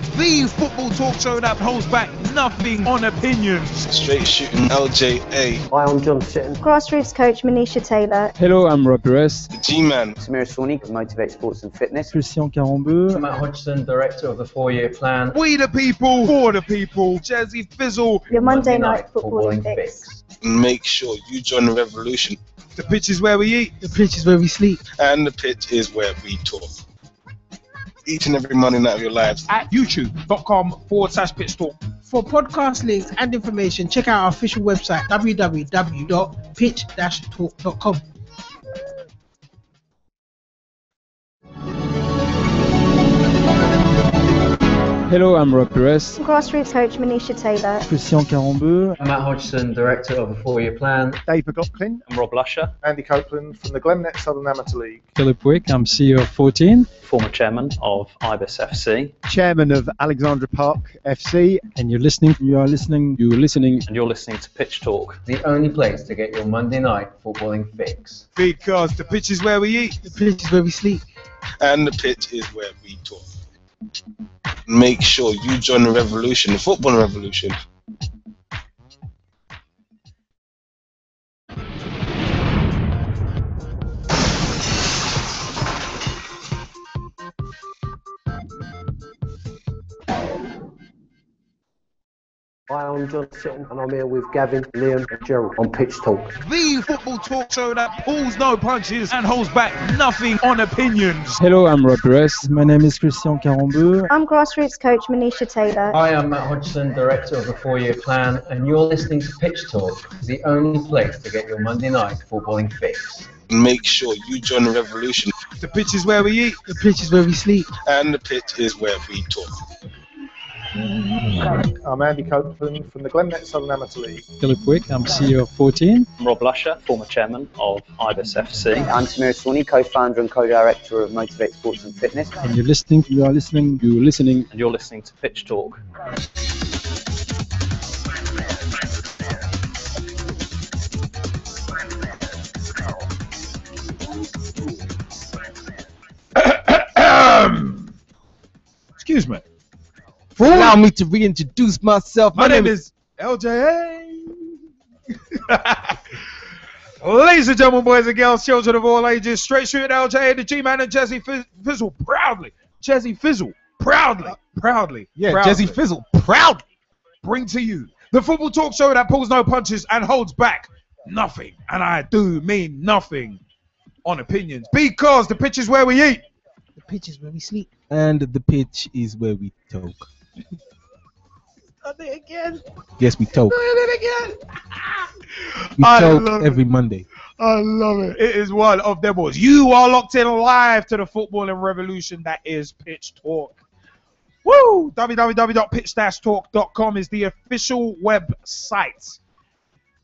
The football talk show that holds back nothing on opinions. Straight shooting LJA. Hi, I'm John Sitton. Grassroots coach Manisha Taylor. Hello, I'm Rob Perez. The G-Man. Samira Swanee, Motivate Sports and Fitness. Christian Carambeu. Matt Hodgson, Director of the 4-Year Plan. We the people, for the people. Jazzy Fizzle. Your Monday night footballing fix. Make sure you join the revolution. The pitch is where we eat. The pitch is where we sleep. And the pitch is where we talk. Each and every Monday night of your lives. At youtube.com/pitch talk. For podcast links and information, check out our official website, www.pitch-talk.com. Hello, I'm Rob Perez. Grassroots coach Manisha Taylor. Christian Carambeu. Matt Hodgson, Director of the 4-Year Plan. Dave McLaughlin. I'm Rob Lusher. Andy Copeland from the Glennet Southern Amateur League. Philip Wick, I'm CEO of 14. Former Chairman of Ibis FC. Chairman of Alexandra Park FC. And you're listening And you're listening to Pitch Talk, the only place to get your Monday night footballing fix. Because the pitch is where we eat. The pitch is where we sleep. And the pitch is where we talk. Make sure you join the revolution, the football revolution. Hi, I'm John Sitton, and I'm here with Gavin, Liam, and Gerald on Pitch Talk. The football talk show that pulls no punches and holds back nothing on opinions. Hello, I'm Rob Perez. My name is Christian Carambeu. I'm Grassroots coach Manisha Taylor. Hi, I'm Matt Hodgson, Director of the 4-Year Plan, and you're listening to Pitch Talk, the only place to get your Monday night footballing fix. Make sure you join the revolution. The pitch is where we eat. The pitch is where we sleep. And the pitch is where we talk. I'm Andy Copeland from the Glennet Southern Amateur League. Philip Wick, I'm CEO of 14. I'm Rob Lusher, former Chairman of Ibis FC. I'm Samira Swanee, co-founder and co-director of Motivate Sports and Fitness. And you're listening And you're listening to Pitch Talk. Excuse me. Allow me to reintroduce myself. My name is LJA. Ladies and gentlemen, boys and girls, children of all ages, straight shooting LJA, the G-Man and Jazzy Fizzle proudly. Jazzy Fizzle proudly. Yeah, proudly. Jazzy Fizzle proudly. Bring to you the football talk show that pulls no punches and holds back nothing. And I do mean nothing on opinions. Because the pitch is where we eat. The pitch is where we sleep. And the pitch is where we talk. Are they again? Yes, we talk. Doing it again. We I talk love every Monday. I love it. It is one of them boys. You are locked in live to the footballing revolution that is Pitch Talk. Woo! www.pitch-talk.com is the official website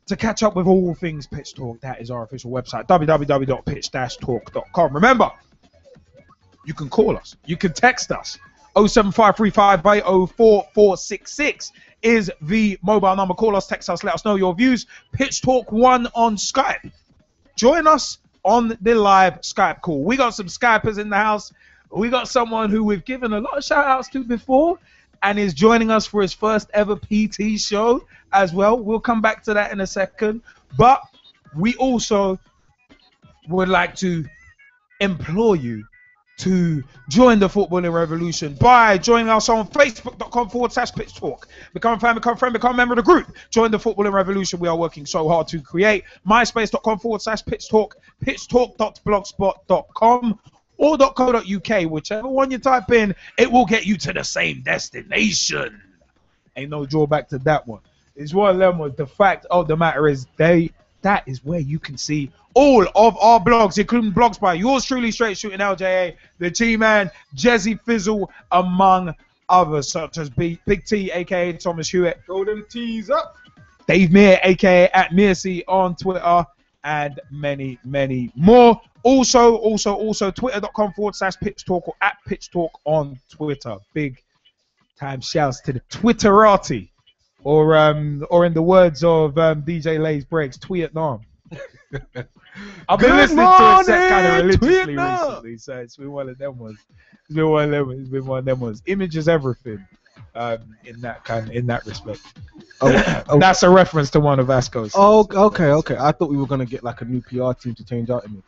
to catch up with all things Pitch Talk. That is our official website. www.pitch-talk.com. Remember, you can call us. You can text us. 07535804466 is the mobile number. Call us, text us, let us know your views. Pitch Talk 1 on Skype. Join us on the live Skype call. We got some Skypers in the house. We got someone who we've given a lot of shout outs to before and is joining us for his first ever PT show as well. We'll come back to that in a second. But we also would like to implore you to join the footballing revolution by joining us on facebook.com/pitch talk. Become a fan, become a friend, become a member of the group. Join the footballing revolution we are working so hard to create. myspace.com/pitch talk, pitchtalk.blogspot.com or .co.uk. Whichever one you type in, it will get you to the same destination. Ain't no drawback to that one. It's one of them. The fact of the matter is that is where you can see all of our blogs, including blogs by yours truly, Straight Shooting LJA, the G-Man, Jazzy Fizzle, among others, such as Big T, a.k.a. Thomas Hewitt. Throw them T's up. Dave Meir, a.k.a. at Mearsey on Twitter, and many, many more. Also, twitter.com/pitch talk or at pitch talk on Twitter. Big time shouts to the Twitterati. Or in the words of DJ Lay's Breaks, tweet at Nam. I've been Good listening to it set kind of morning, religiously Twitter. recently, so it's been one of them ones. It's been one of them ones. Image is everything. In that respect. Oh, That's a reference to one of Vasco's. oh, okay. I thought we were gonna get like a new PR team to change our image.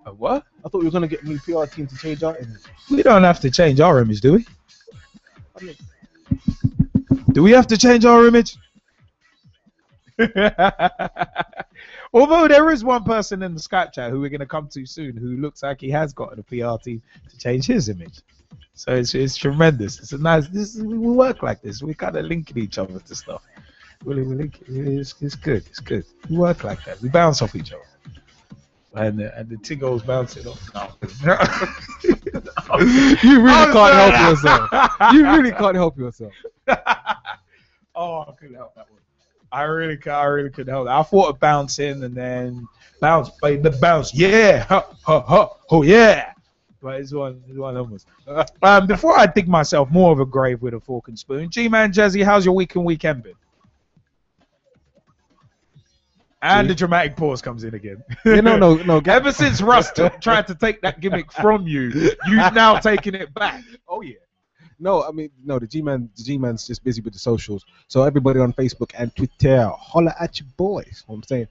A what? I thought we were gonna get a new PR team to change our image. We don't have to change our image, do we? Do we have to change our image? Although there is one person in the Skype chat who we're going to come to soon who looks like he has gotten a PR team to change his image. So it's tremendous. It's a nice. We work like this. We kind of linking each other to stuff. We link. It's good. It's good. We work like that. We bounce off each other. And the Tiggo's bouncing off. No. You really can't help yourself. You really can't help yourself. Oh, I couldn't help that one. I really couldn't help that. I thought of bouncing and then bounce, baby, bounce. Yeah, oh yeah. But it's one of them. Before I dig myself more of a grave with a fork and spoon, G-Man Jazzy, how's your week and weekend been? And the dramatic pause comes in again. Yeah, no. Ever since Russ tried to take that gimmick from you, you've now taken it back. Oh yeah. No, I mean, no, the G-Man's just busy with the socials. So everybody on Facebook and Twitter, holla at your boys. What I'm saying.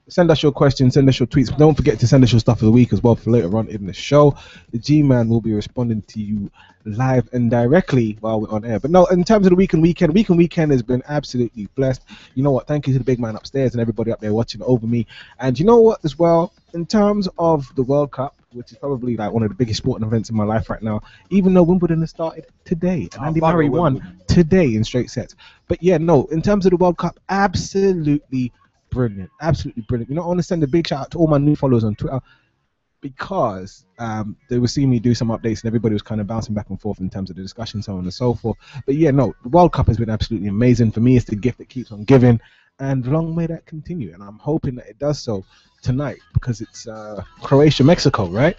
Send us your questions, send us your tweets. Don't forget to send us your stuff of the week as well for later on in the show. The G-Man will be responding to you live and directly while we're on air. But no, in terms of the week and weekend has been absolutely blessed. You know what? Thank you to the big man upstairs and everybody up there watching over me. And you know what as well? In terms of the World Cup, which is probably like one of the biggest sporting events in my life right now, even though Wimbledon has started today and Andy Murray won today in straight sets. But yeah, no, in terms of the World Cup, absolutely brilliant. Absolutely brilliant. You know, I want to send a big shout out to all my new followers on Twitter because they were seeing me do some updates and everybody was kind of bouncing back and forth in terms of the discussion, so on and so forth. But yeah, no, the World Cup has been absolutely amazing. For me, it's the gift that keeps on giving, and long may that continue. And I'm hoping that it does so tonight because it's Croatia-Mexico, right?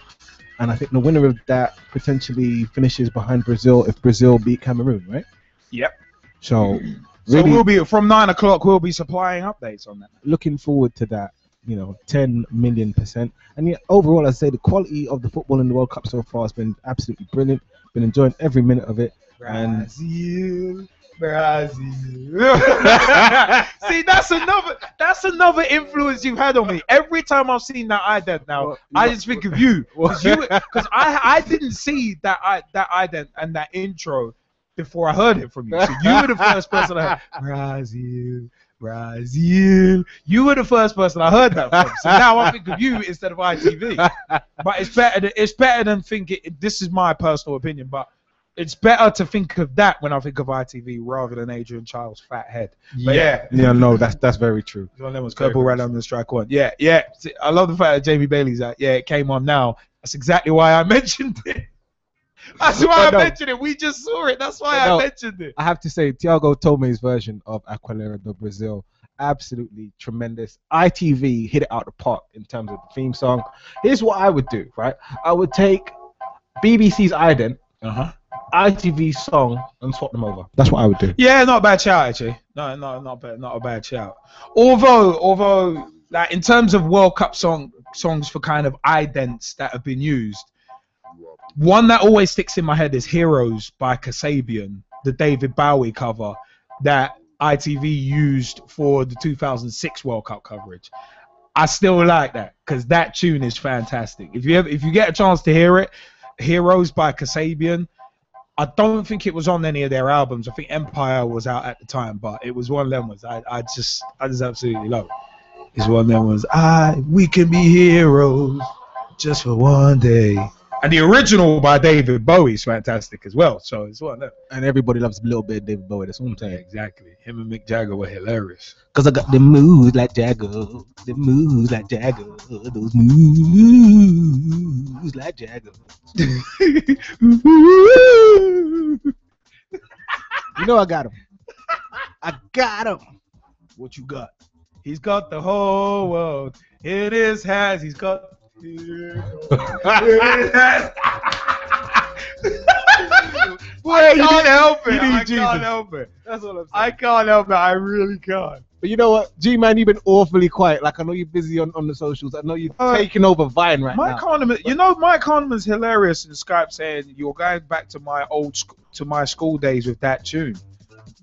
And I think the winner of that potentially finishes behind Brazil if Brazil beat Cameroon, right? Yep. So really, we'll be from 9 o'clock. We'll be supplying updates on that. Looking forward to that, 10 million%. And yeah, overall, I'd say the quality of the football in the World Cup so far has been absolutely brilliant. Been enjoying every minute of it. Brazil. See, that's another influence you've had on me. Every time I've seen that ident now, I just think of you. Because I didn't see that ident and that intro before I heard it from you. So you were the first person I heard. Brazil. You were the first person I heard that from. So now I think of you instead of ITV. But it's better than thinking. This is my personal opinion, but it's better to think of that when I think of ITV rather than Adrian Child's fat head. But yeah, no, that's very true. One of them was Purple Red on the strike one. Yeah. See, I love the fact that Jamie Bailey's like, yeah, it came on now. That's exactly why I mentioned it. That's why I mentioned it. We just saw it. That's why I mentioned it. I have to say, Thiago Tome's version of Aquilera do Brazil, absolutely tremendous. ITV hit it out the park in terms of the theme song. Here's what I would do, right? I would take BBC's ident, ITV song, and swap them over. That's what I would do. Yeah, not a bad shout actually. No, not a bad shout. Although, like in terms of World Cup songs for kind of idents that have been used, one that always sticks in my head is "Heroes" by Kasabian, the David Bowie cover that ITV used for the 2006 World Cup coverage. I still like that because that tune is fantastic. If you get a chance to hear it, "Heroes" by Kasabian. I don't think it was on any of their albums. I think Empire was out at the time, but it was one of them ones I just absolutely love it. It's one of them ones. We can be heroes just for one day. And the original by David Bowie is fantastic as well. So it's one of them. And everybody loves a little bit of David Bowie. That's what I'm saying. Yeah, exactly. Him and Mick Jagger were hilarious. Because I got the moves like Jagger. The moves like Jagger. Those moves like Jagger. You know I got him. I got him. What you got? He's got the whole world in his hands. He's got... Boy, I can't help it. I can't help it. That's what I'm saying. I can't help it. I really can't. But you know what, G-Man, you've been awfully quiet. Like, I know you're busy on the socials. I know you're taking over Vine right Mike now. Harneman, you know, Mike Harneman's hilarious in Skype saying you're going back to my my school days with that tune.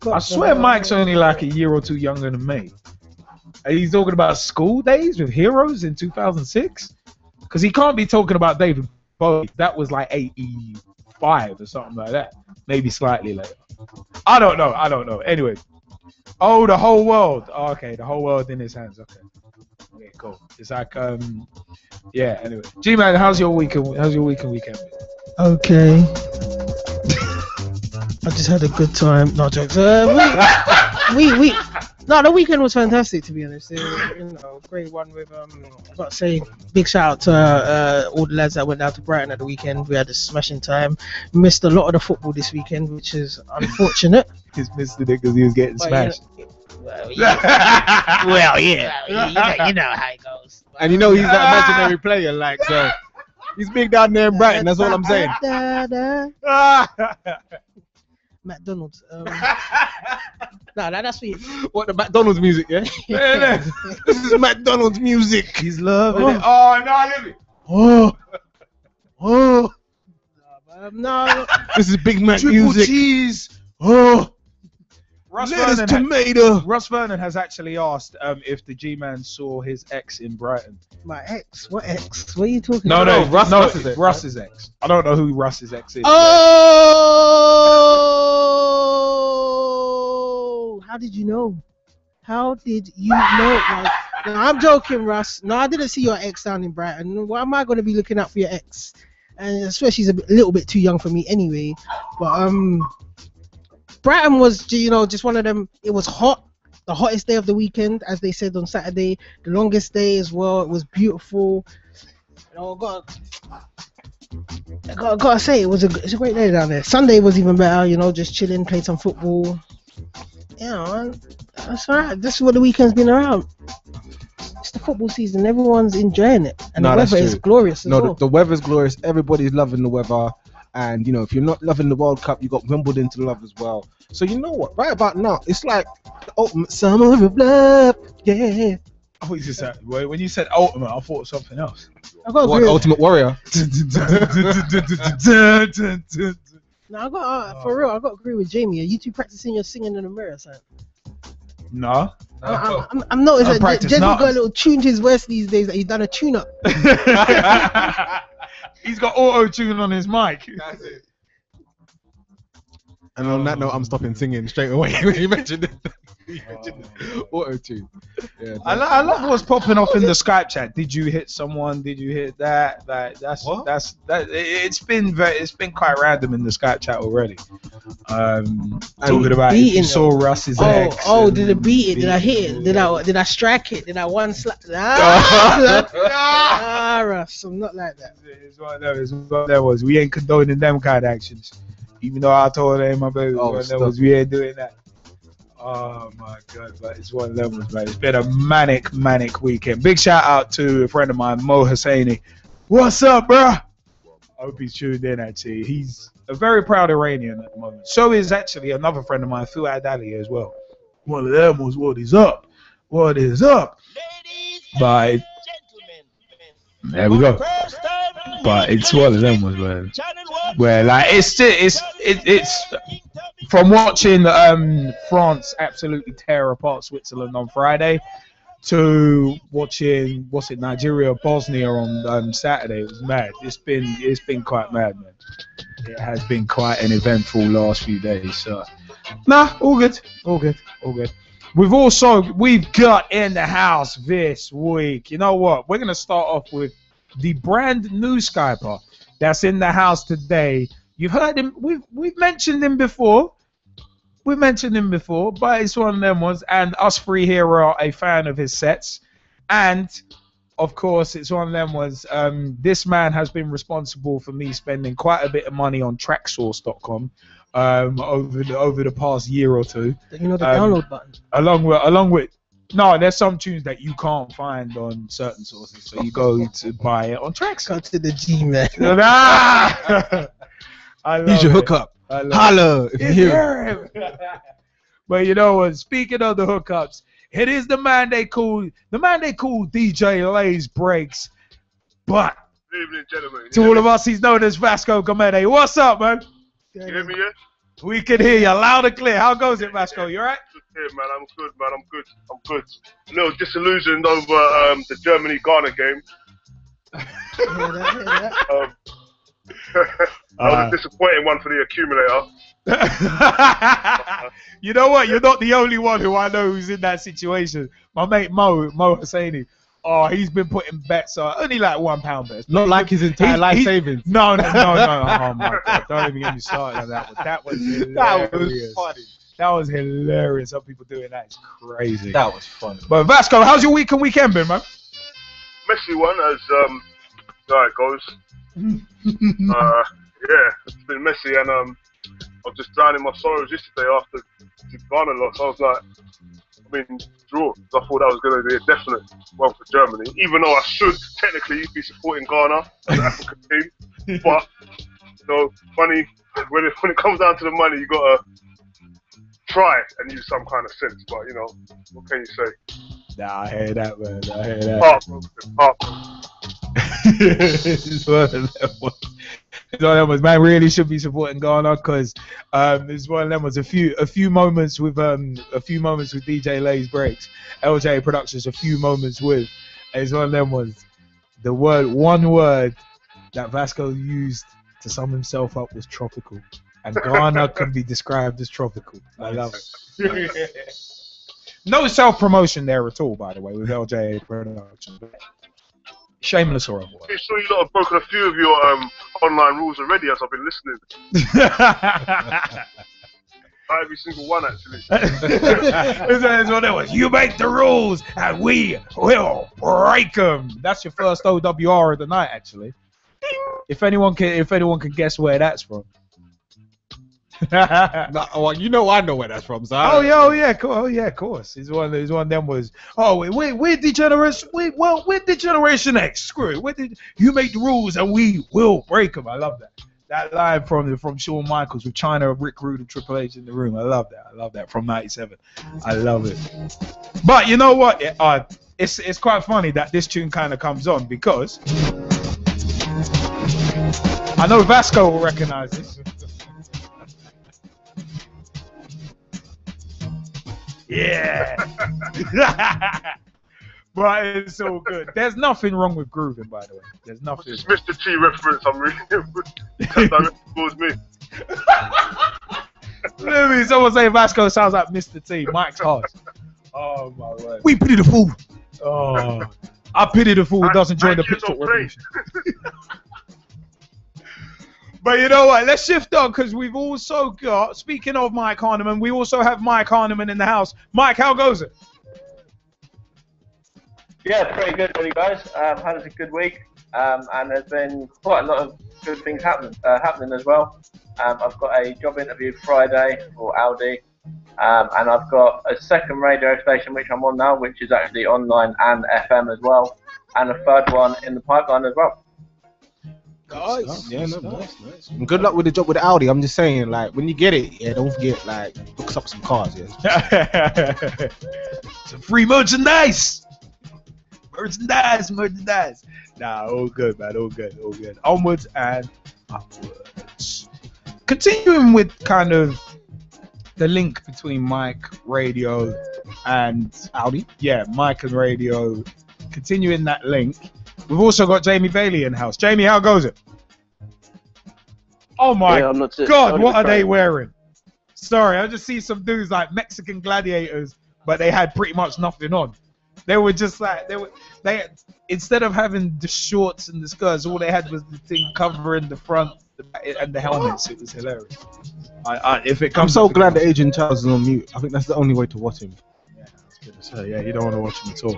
I swear Mike's only like a year or two younger than me. And he's talking about school days with Heroes in 2006? Because he can't be talking about David Bowie. That was like 85 or something like that. Maybe slightly later. I don't know. Anyway. Oh, the whole world. Oh, okay, the whole world in his hands. Okay, cool. It's like yeah. Anyway, G-Man, how's your week and weekend? Okay. I just had a good time. No jokes. No, the weekend was fantastic, to be honest. You know, great one with I've got to say, big shout out to all the lads that went down to Brighton at the weekend. We had a smashing time. Missed a lot of the football this weekend, which is unfortunate. He's missed it because he was getting smashed. Well, yeah. You know how it goes. And you know he's that imaginary player, like, so he's big down there in Brighton. That's all I'm saying. McDonald's. No, that's for you. What, the McDonald's music, yeah? This is McDonald's music. He's loving it. Oh, no, let me. Oh. No. This is Big Mac Triple music. cheese. Oh. Lettuce, tomato. Russ Vernon has actually asked if the G-Man saw his ex in Brighton. My ex? What ex? What are you talking No, about? Russ's ex. I don't know who Russ's ex is. Oh! How did you know? How did you know? Like, no, I'm joking, Russ. No, I didn't see your ex down in Brighton. Why am I going to be looking out for your ex? And especially she's a little bit too young for me anyway. But Brighton was, you know, just one of them. It was hot, the hottest day of the weekend, as they said on Saturday. The longest day as well. It was beautiful. You know, I gotta say, it's a great day down there. Sunday was even better. You know, just chilling, playing some football. You know, that's alright. This is what the weekend's been around. It's the football season. Everyone's enjoying it, and the weather is glorious as well. The weather's glorious. Everybody's loving the weather. And, you know, if you're not loving the World Cup, you got Wimbledon to love as well. So, you know what? Right about now, it's like the ultimate summer of love. Yeah. Oh, you said, when you said ultimate, I thought of something else. I got What, Ultimate Warrior? No, I got for real. I got to agree with Jamie. Are you two practicing your singing in the mirror, son? No. I'm noticing that Jamie got a little tune to his voice these days. That he's done a tune-up. He's got auto-tune on his mic. That's it. And on that note, I'm stopping singing straight away when you mentioned it. Auto-tune. Yeah, I love what's popping off in the Skype chat. Did you hit someone? Did you hit that? It's been quite random in the Skype chat already. Talking about if you saw Russ's ex. Oh, did it beat it? Did I hit it? Did I strike it? Did I one slap? Russ, I'm not like that. It's one of them. We ain't condoning them kind of actions. Even though I told her, my baby, we ain't doing that. Oh my God, but it's one of them ones, man. It's been a manic weekend. Big shout out to a friend of mine, Mo Hosseini. What's up, bro? I hope he's tuned in, actually. He's a very proud Iranian at the moment. So is actually another friend of mine, Fuad Ali, as well. One of them was, what is up? What is up? But there we go. But it's one of them ones, man. Where like it's from watching France absolutely tear apart Switzerland on Friday to watching Nigeria Bosnia on Saturday. It was mad. It's been quite mad, man. It has been quite an eventful last few days. So all good. We've got in the house this week. You know what? We're gonna start off with the brand new Skyper that's in the house today. You've heard him. We've mentioned him before. But it's one of them ones. And us three here are a fan of his sets. And of course, it's one of them ones. This man has been responsible for me spending quite a bit of money on Tracksource.com over the past year or two. You know the download button. Along with. No, there's some tunes that you can't find on certain sources, so you go to buy it on Tracksource. Go to the G-Man. Here's your hookup. Holla if you hear him. But you know what? Speaking of the hookups, It is the man they call DJ Lays Breaks. But Good evening, gentlemen. to all of us, he's known as Vasco Gomede. What's up, man? You hear me, yeah? We can hear you loud and clear. How goes it, Vasco? You alright? Yeah, man, I'm good, man. I'm good. A little disillusioned over the Germany-Ghana game. That was a disappointing one for the accumulator. You know what? You're not the only one who I know who's in that situation. My mate Mo Hosseini. Oh, he's been putting bets on only like £1 bets. Not like his entire life savings. No. Oh my God! Don't even get me started on that one. That was hilarious. That was funny. That was hilarious. Some people doing that. It's crazy. That was funny. But Vasco, how's your week and weekend been, man? Messy one, as how it goes. Yeah, it's been messy, and I was just drowning my sorrows yesterday after the Ghana loss. I was like, draw. I thought that was going to be a definite one for Germany, even though I should technically be supporting Ghana as an African team. But funny when it comes down to the money, you gotta try and use some kind of sense. But what can you say? Nah, I hear that, man. I hear that. Heartbroken. It's one of them ones. It's one of them ones. Man really should be supporting Ghana because it's one of them ones. A few moments with DJ Lays Breaks, LJ Productions. A few moments with. It's one of them ones. One word that Vasco used to sum himself up was tropical, and Ghana can be described as tropical. I love it. No self-promotion there at all, by the way, with LJ Productions. Shameless or otherwise. I'm sure you lot have broken a few of your online rules already as I've been listening. Every single one, actually. It's what it was. You make the rules, and we will break them. That's your first OWR of the night, actually. If anyone can guess where that's from. Well, I know where that's from. So Oh yeah, cool. Oh yeah, of course. It's one of them was. Oh, we're degeneration. We're Degeneration X. Screw it. You make the rules and we will break them. I love that. That line from Shawn Michaels with China, Rick Rude, and Triple H in the room. I love that from '97. I love it. But you know what? It's quite funny that this tune kind of comes on because I know Vasco will recognize this. Yeah. But it's all good. There's nothing wrong with grooving, by the way. There's nothing. It's Mr. T reference I'm reading. That towards me. Let me someone say Vasco sounds like Mr. T. Mike's hard. Oh my word. We pity the fool. Oh, I pity the fool who doesn't join the Pitch Talk revolution. But you know what? Let's shift on because we've also got. Speaking of Mike Harneman, we also have Mike Harneman in the house. Mike, how goes it? Yeah, pretty good, really, guys. Had a good week, and there's been quite a lot of good things happening as well. I've got a job interview Friday for Audi, and I've got a second radio station which I'm on now, which is actually online and FM as well, and a third one in the pipeline as well. Nice. Yeah, nice. And good luck with the job with Audi. I'm just saying, like, when you get it, don't forget, hook us up some cars, yeah. Some free merchandise. Merchandise. Nah, all good, man. All good. Onwards and upwards. Continuing with kind of the link between Mike, radio, and Audi. Yeah, Mike and radio. Continuing that link. We've also got Jamie Bailey in house. Jamie, how goes it? Oh my God, what are they wearing? Sorry, I just see some dudes like Mexican gladiators, but they had pretty much nothing on. They were just like they instead of having the shorts and the skirts, all they had was the thing covering the front and the helmets. It was hilarious. I'm so glad that Adrian Charles is on mute. I think that's the only way to watch him. Yeah, that's good to say. Yeah, you don't want to watch him at all.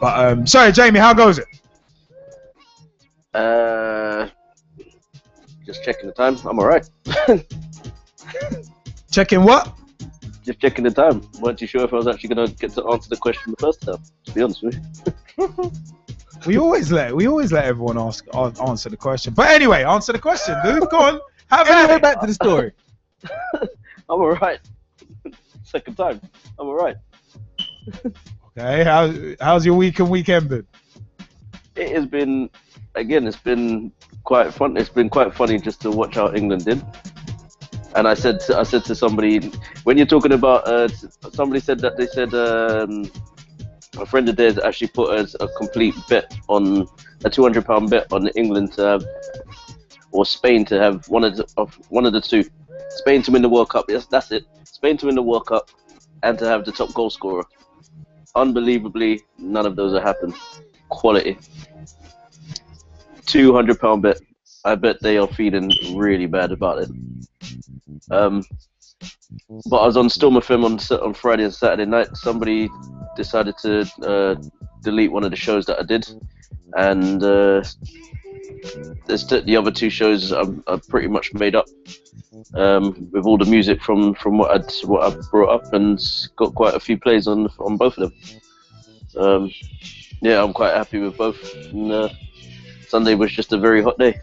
But sorry, Jamie, how goes it? Just checking the time. I'm alright. Checking what? Just checking the time. Weren't too sure if I was actually going to get to answer the question the first time, to be honest with you. We always let everyone answer the question. But anyway, answer the question, dude. Go on. Anyway, back to the story. I'm alright. Second time. I'm alright. Okay, how's your week and weekend been? It has been, again, it's been quite fun. It's been quite funny just to watch how England did. And I said to somebody, when you're talking about, somebody said that they said a friend of theirs actually put a complete bet on a £200 bet on England to have, or Spain to have one of the two. Spain to win the World Cup. Yes, that's it. Spain to win the World Cup and to have the top goal scorer. Unbelievably, none of those have happened. Quality. £200 bet. I bet they are feeling really bad about it. But I was on Storm FM on Friday and Saturday night. Somebody decided to delete one of the shows that I did, and the other two shows are pretty much made up with all the music from what I brought up, and got quite a few plays on both of them. Yeah, I'm quite happy with both. And, Sunday was just a very hot day.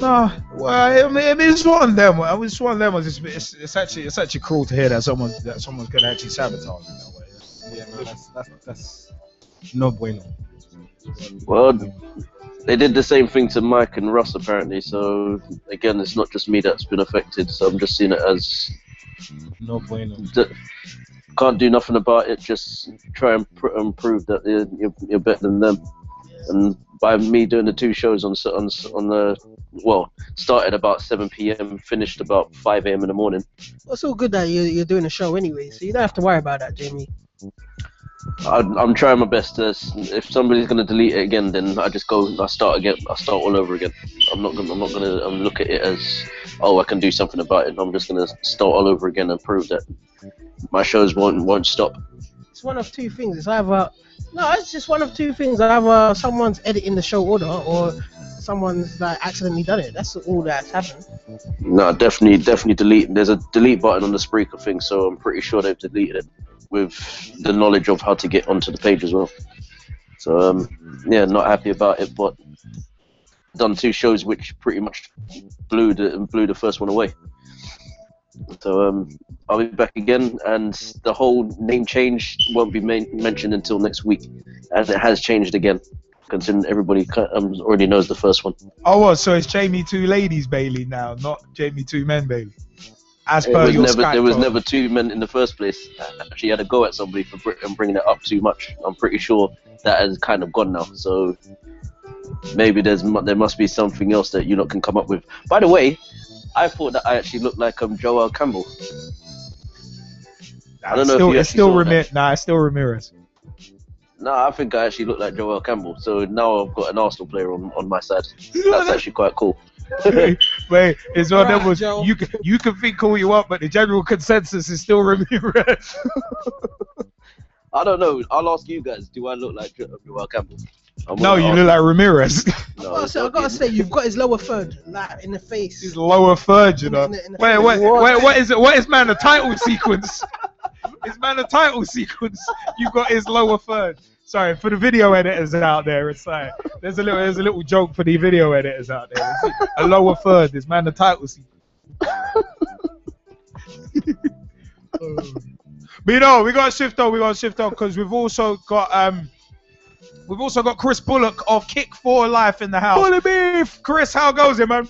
No, well, I mean, it's one of them. It's one of them. It's actually cruel to hear that someone's gonna actually sabotage in that way. Yeah, no, that's no bueno. Well, they did the same thing to Mike and Russ apparently. So again, it's not just me that's been affected. So I'm just seeing it as no bueno. Can't do nothing about it. Just try and prove that you're better than them. And by me doing the two shows on the started about 7 p.m, finished about 5 a.m. in the morning. Well, it's all good that you're doing a show anyway, so you don't have to worry about that, Jamie. I'm trying my best to. If somebody's gonna delete it again, then I just go. I start again. I start all over again. I'm not gonna look at it as, oh, I can do something about it. I'm just gonna start all over again and prove that my shows won't stop. It's one of two things. It's just one of two things. Either someone's editing the show order, or someone's like accidentally done it. That's all that's happened. No, definitely delete. There's a delete button on the Spreaker thing, so I'm pretty sure they've deleted it with the knowledge of how to get onto the page as well. So yeah, not happy about it, but done two shows which pretty much blew the first one away. So I'll be back again, and the whole name change won't be mentioned until next week, and it has changed again, considering everybody already knows the first one. Oh, well, so it's Jamie Two Ladies Bailey now, not Jamie Two Men Bailey. As per your Skype there was code. never two men in the first place. I actually had a go at somebody for bringing it up too much. I'm pretty sure that has kind of gone now. So maybe there must be something else that you lot can come up with. By the way, I thought that I actually looked like Joel Campbell. I don't know if you it's still Ramirez. Nah, it's still Ramirez. No, I think I actually look like Joel Campbell. So now I've got an Arsenal player on my side. That's actually quite cool. Wait, it's one of them was you can think all you want, but the general consensus is still Ramirez. I don't know. I'll ask you guys. Do I look like Joel Campbell? No, you look like Ramirez. No, I gotta say, you've got his lower third, like in the face. His lower third, you know. Wait, what is it? What is man a title sequence? Is man a title sequence? You've got his lower third. Sorry, for the video editors out there, it's like there's a little joke for the video editors out there. A lower third is man the title sequence. But you know, we got to shift on because we've also got Chris Bullock of Kick for Life in the house. Bully beef, Chris, how goes it, man?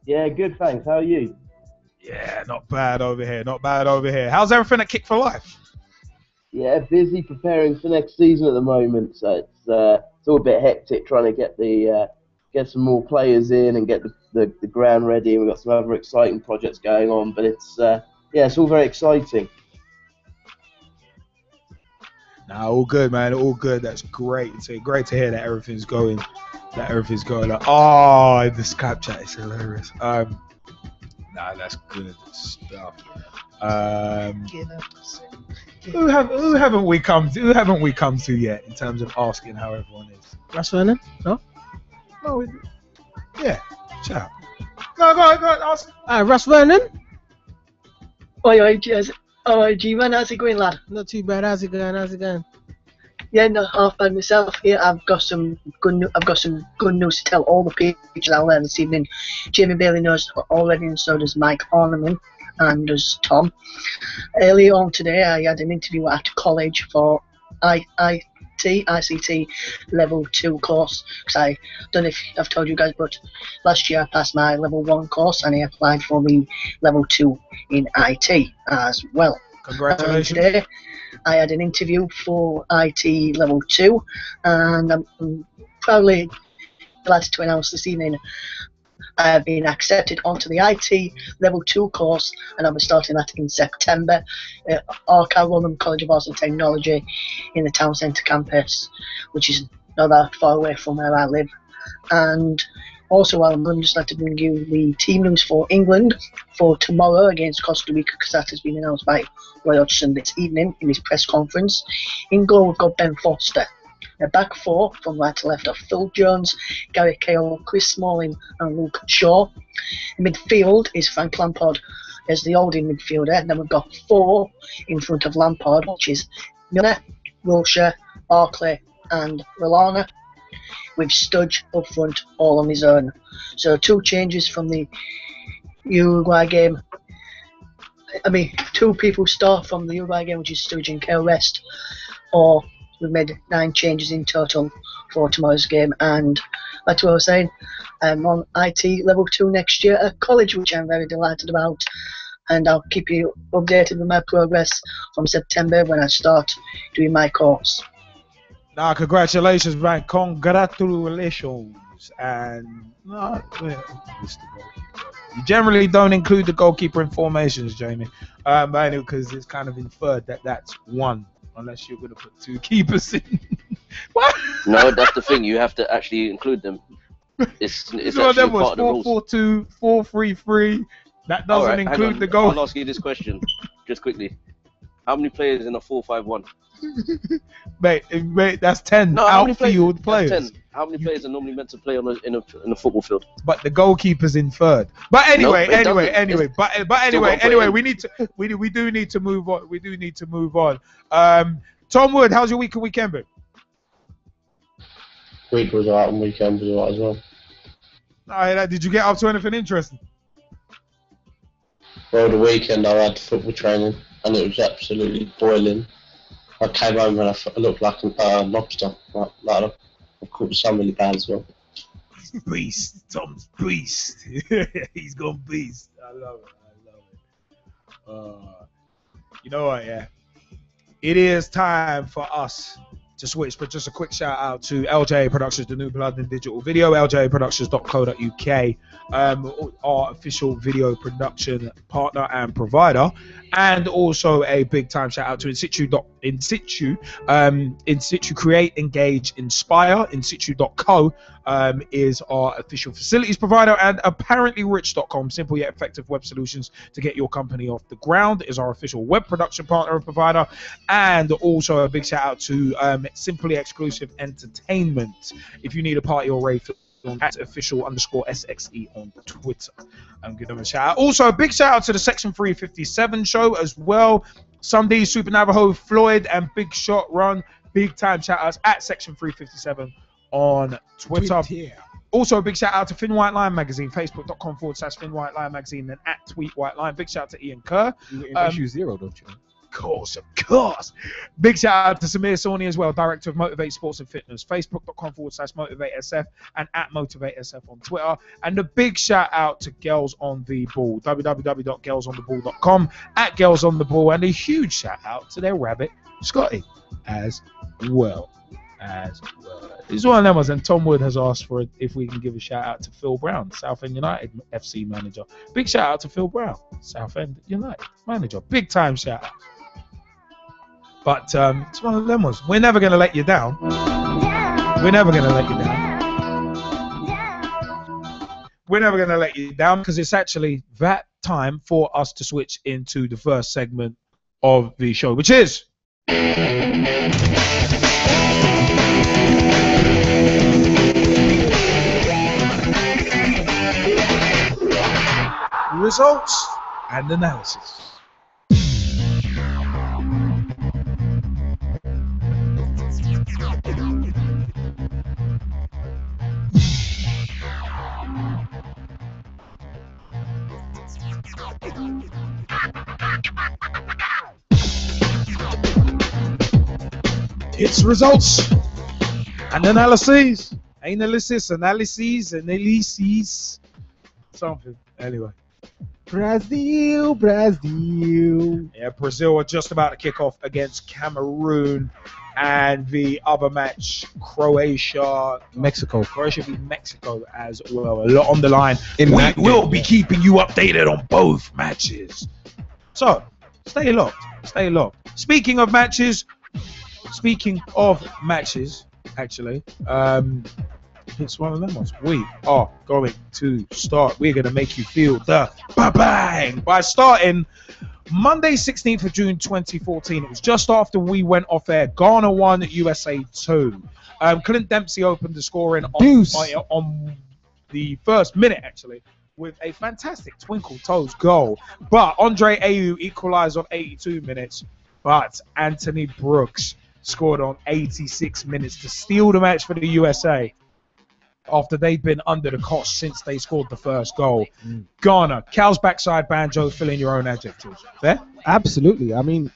Yeah, good, thanks. How are you? Yeah, not bad over here. How's everything at Kick for Life? Yeah, busy preparing for next season at the moment, so it's all a bit hectic trying to get some more players in and get the ground ready. We've got some other exciting projects going on, but it's all very exciting. Nah, all good, man. All good. That's great. It's great to hear that everything's going. Oh, the Skype chat is hilarious. Nah, that's good stuff. Who haven't we come to yet in terms of asking how everyone is? Russ Vernon? No. Yeah. Ciao. Go on. Ask. Russ Vernon. Oi, G-Man, how's it going, lad? Not too bad. How's it going? Yeah, not half bad myself. Here, I've got some good news to tell all the people out there this evening. Jamie Bailey knows already, and so does Mike Orneman. and does Tom. Earlier on today, I had an interview at college for ICT level 2 course, because I don't know if I've told you guys, but last year I passed my level 1 course and I applied for the level 2 in IT as well. Congratulations. Today I had an interview for IT level 2, and I'm proudly glad to announce this evening I have been accepted onto the IT level 2 course, and I'll be starting that in September at Archive Roman College of Arts and Technology in the town centre campus, which is not that far away from where I live. And also, I'm going to just like to bring you the team news for England for tomorrow against Costa Rica, because that has been announced by Roy Hodgson this evening in his press conference. In goal, we've got Ben Foster. The back four from right to left are Phil Jones, Gary Cahill, Chris Smalling and Luke Shaw. In midfield is Frank Lampard as the holding midfielder, and then we've got 4 in front of Lampard, which is Milner, Wilshere, Barkley and Lallana, with Studge up front all on his own. So 2 changes from the Uruguay game. 2 people start from the Uruguay game, which is Studge and Cahill rest, or we've made 9 changes in total for tomorrow's game. And that's what I was saying, I'm on IT level 2 next year at college, which I'm very delighted about, and I'll keep you updated with my progress from September when I start doing my course. Nah, congratulations, man. Congratulations. And you generally don't include the goalkeeper in formations, Jamie, because it's kind of inferred that that's one, unless you're going to put 2 keepers in. What? No, that's the thing. You have to actually include them. It's So actually that was part of the rules. 4-4-2, 4-3-3. That doesn't Alright, hang include on. the goal. I'll ask you this question, just quickly. How many players in a 4-5-1? Mate, that's 10 No, how many outfield players. That's 10. How many players are normally meant to play in a football field? But the goalkeeper's in third. But anyway, No, it doesn't. But Still got to put it in. we do need to move on. We do need to move on. Tom Wood, how's your week and weekend been? Week was alright and weekend was alright as well. Did you get up to anything interesting? Well, the weekend I had football training and it was absolutely boiling. I came home and I looked like a lobster. Like I've caught the sun really bad as well. Beast, Tom's beast. He's gone beast. I love it. You know what? Yeah, it is time for us to switch. But just a quick shout out to LJ Productions, the new blood in digital video. LJProductions.co.uk, our official video production partner and provider, and also a big time shout out to In Situ Create, Engage, Inspire. InSitu.co is our official facilities provider, and apparently Rich.com, simple yet effective web solutions to get your company off the ground, is our official web production partner and provider. And also a big shout out to Simply Exclusive Entertainment. If you need a party or rave, at official_SXE on Twitter. I'm giving them a shout out. Also, a big shout out to the Section 357 show as well. Sunday, Super Navajo, Floyd, and Big Shot Run. Big time shout outs at Section 357 on Twitter. Also, a big shout out to Finn White Line Magazine, Facebook.com/Finn White Line Magazine, and at Tweet White Line. Big shout out to Ian Kerr. You're in issue 0, don't you? Of course. Big shout out to Samir Sawney as well, Director of Motivate Sports and Fitness, Facebook.com/MotivateSF and at MotivateSF on Twitter. And a big shout out to Girls on the Ball, www.girlsontheball.com, at Girls on the Ball, and a huge shout out to their rabbit, Scotty, as well. It's one of them ones, and Tom Wood has asked for if we can give a shout out to Phil Brown, Southend United FC manager. Big shout out to Phil Brown, Southend United manager. Big time shout out. But it's one of them ones. We're never going to let you down. We're never going to let you down. We're never going to let you down, because it's actually that time for us to switch into the first segment of the show, which is results and analysis. It's results and analyses. Something. Anyway. Brazil. Yeah, Brazil are just about to kick off against Cameroon, and the other match, Mexico. Croatia beat Mexico as well. A lot on the line. In We that will game, be keeping you updated on both matches. So, stay locked. Speaking of matches, actually, it's one of them ones. We are going to start. We're going to make you feel the bang by starting Monday, 16th of June, 2014. It was just after we went off air. Ghana 1, USA 2. Clint Dempsey opened the scoring on the first minute, actually, with a fantastic twinkle toes goal. But Andre Ayew equalized on 82 minutes. But Anthony Brooks scored on 86 minutes to steal the match for the USA after they'd been under the cosh since they scored the first goal. Ghana, cow's backside banjo, fill in your own adjectives. Fair? Absolutely. I mean,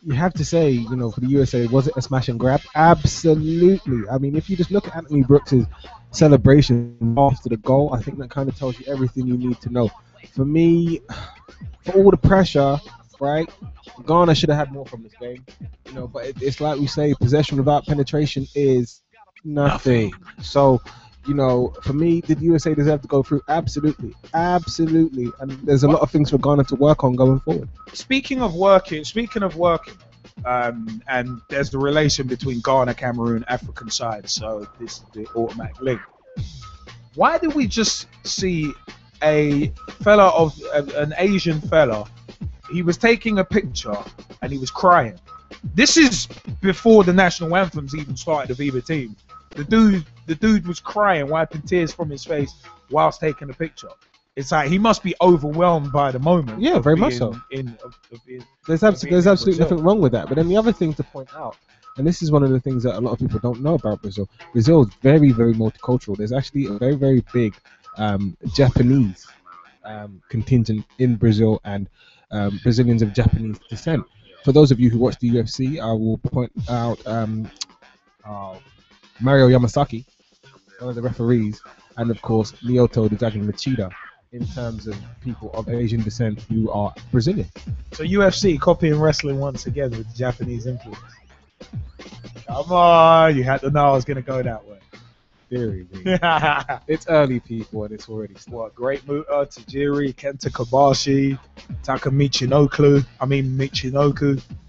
you have to say, for the USA, was it a smash and grab? Absolutely. I mean, if you just look at Anthony Brooks' celebration after the goal, I think that kind of tells you everything you need to know. For me, for all the pressure, right, Ghana should have had more from this game. But it's like we say, possession without penetration is nothing. So, for me, did USA deserve to go through? Absolutely. And there's a lot of things for Ghana to work on going forward. Speaking of working, and there's the relation between Ghana, Cameroon, African side, so this is the automatic link. Why did we just see an Asian fella? He was taking a picture and he was crying. This is before the national anthems even started of either team. The dude was crying, wiping tears from his face whilst taking a picture. It's like he must be overwhelmed by the moment. Yeah, very much so. There's absolutely nothing wrong with that. But then the other thing to point out, and this is one of the things that a lot of people don't know about Brazil. Brazil is very, very multicultural. There's actually a very, very big Japanese contingent in Brazil, and Brazilians of Japanese descent. For those of you who watch the UFC, I will point out Mario Yamasaki, one of the referees, and of course Lyoto the Dragon Machida, in terms of people of Asian descent who are Brazilian. So UFC copying wrestling once again with the Japanese influence. Come on, you had to know I was going to go that way. Theory. It's early, people, and it's already started. What, Great Muta, Tajiri, Kenta Kobashi, Taka Michinoku.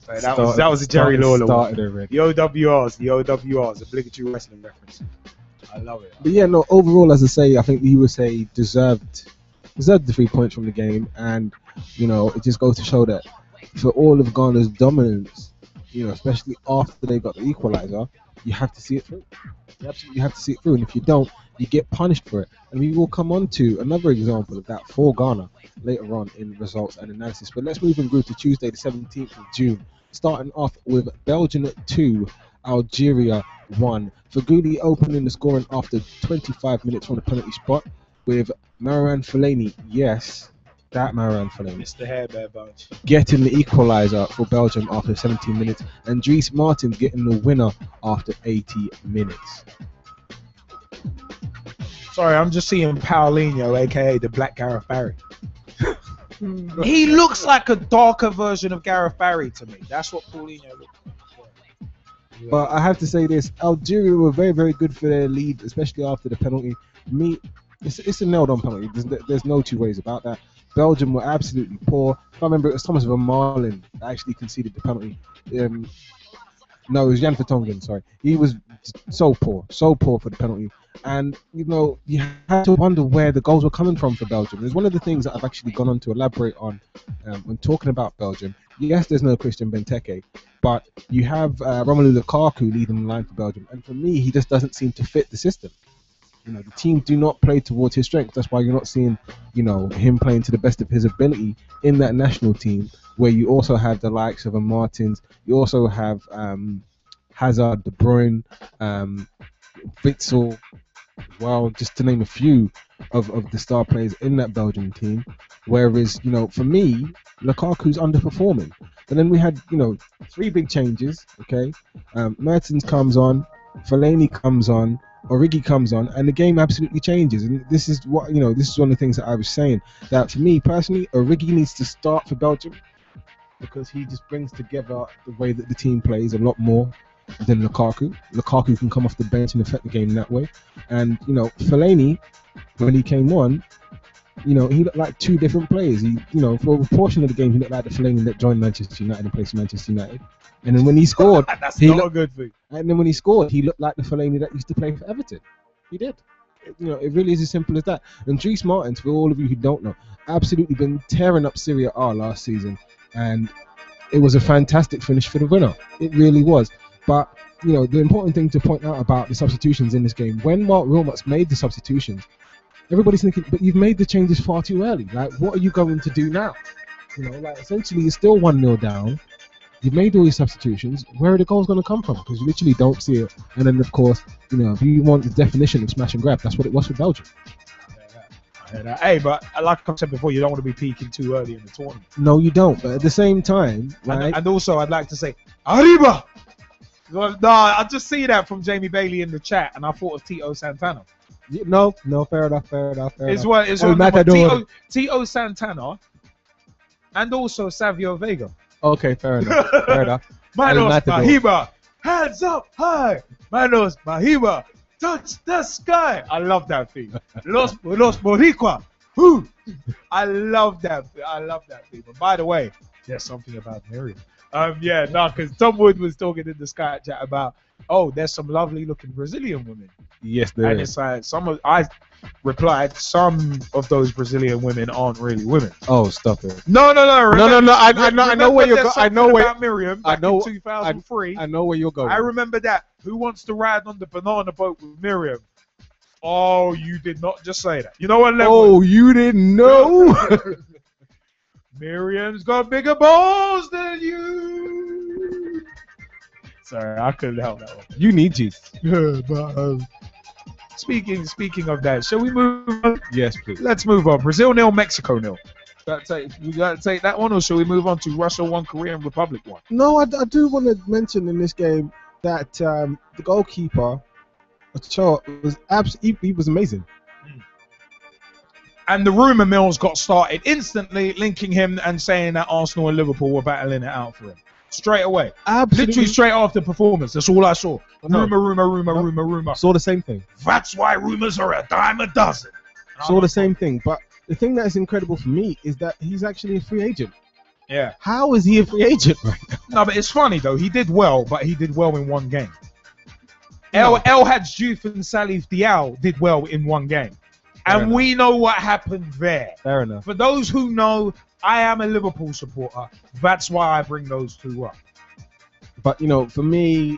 That was a Jerry Lawler one. Already. The OWRs, obligatory wrestling reference. I love it. But yeah, no, overall, as I say, I think the USA deserved the 3 points from the game, and it just goes to show that for all of Ghana's dominance, especially after they got the equalizer, you have to see it through. You absolutely have to see it through, and if you don't, you get punished for it. And we will come on to another example of that for Ghana later on in results and analysis. But let's move and group to Tuesday, the 17th of June, starting off with Belgium 2, Algeria 1. Faguli opening the scoring after 25 minutes from the penalty spot with Marouane Fellaini. Yes, that Marouane Fellaini. Mr. Hair Bear Bunch. Getting the equaliser for Belgium after 17 minutes. And Dries Martins getting the winner after 80 minutes. Sorry, I'm just seeing Paulinho, a.k.a. the Black Gareth Barry. He looks like a darker version of Gareth Barry to me. That's what Paulinho looks like. But I have to say this, Algeria were very, very good for their lead, especially after the penalty. It's a nailed-on penalty. There's no two ways about that. Belgium were absolutely poor. If I remember, it was Thomas Van Marlen that actually conceded the penalty. No, it was Jan Vertonghen, sorry. He was so poor for the penalty. And, you have to wonder where the goals were coming from for Belgium. It's one of the things that I've actually gone on to elaborate on when talking about Belgium. Yes, there's no Christian Benteke, but you have Romelu Lukaku leading the line for Belgium. And for me, he just doesn't seem to fit the system. The team do not play towards his strength. That's why you're not seeing, him playing to the best of his ability in that national team, where you also have the likes of a Martins. You also have Hazard, De Bruyne, Witsel, well, just to name a few of the star players in that Belgian team. Whereas, for me, Lukaku's underperforming. And then we had, 3 big changes, okay? Mertens comes on, Fellaini comes on, Origi comes on, and the game absolutely changes. And this is what, this is one of the things that I was saying, that for me personally, Origi needs to start for Belgium because he just brings together the way that the team plays a lot more than Lukaku. Lukaku can come off the bench and affect the game that way. And, Fellaini, when he came on, he looked like 2 different players. He, for a portion of the game, he looked like the Fellaini that joined Manchester United and played for Manchester United. And then when he scored, That's not a good thing. And then when he scored, he looked like the Fellaini that used to play for Everton. He did. It really is as simple as that. And Dries Mertens, for all of you who don't know, absolutely been tearing up Serie A last season. And it was a fantastic finish for the winner. It really was. But, the important thing to point out about the substitutions in this game, when Mark Wilmots made the substitutions, everybody's thinking, but you've made the changes far too early. Like, what are you going to do now? Essentially, you're still 1-0 down. You've made all your substitutions. Where are the goals going to come from? Because you literally don't see it. And then, of course, if you want the definition of smash and grab, that's what it was for Belgium. Hey, but like I said before, you don't want to be peaking too early in the tournament. No, you don't. But at the same time, right? And also, I'd like to say, Arriba! No, I just see that from Jamie Bailey in the chat, and I thought of Tito Santana. No, fair enough. It's one Tito Santana, and also Savio Vega. Okay, fair enough. Manos Mahiba, hands up high. Manos Mahiba, touch the sky. I love that thing. Los Boricua. Who? I love that thing. But by the way, there's something about Miriam. Because Tom Wood was talking in the Sky chat about, there's some lovely looking Brazilian women. Yes, there and is. It's like I replied, some of those Brazilian women aren't really women. Oh, stop it. No. I know where you're going. I know where Miriam. Back in 2003. I know where you're going. I remember that. Who wants to ride on the banana boat with Miriam? Oh, you did not just say that. You know what? You didn't know. Miriam's got bigger balls than you. Sorry, I couldn't help that one. You need Jesus. Yeah, but speaking of that, shall we move on? Yes, please. Let's move on. Brazil 0, Mexico 0. We gotta take that one, or shall we move on to Russia 1, Korean Republic 1? No, I do want to mention in this game that the goalkeeper, Ochoa, was he was amazing. And the rumour mills got started instantly, linking him and saying that Arsenal and Liverpool were battling it out for him. Straight away. Absolutely. Literally straight after performance. That's all I saw. Rumour. Saw the same thing. That's why rumours are a dime a dozen. Saw the same thing. But the thing that is incredible for me is that he's actually a free agent. Yeah. How is he a free agent right now? No, but it's funny though. He did well, but he did well in one game. El Hadj Diouf and Salif Diao did well in one game. And we know what happened there. Fair enough. For those who know, I am a Liverpool supporter. That's why I bring those two up. But, for me,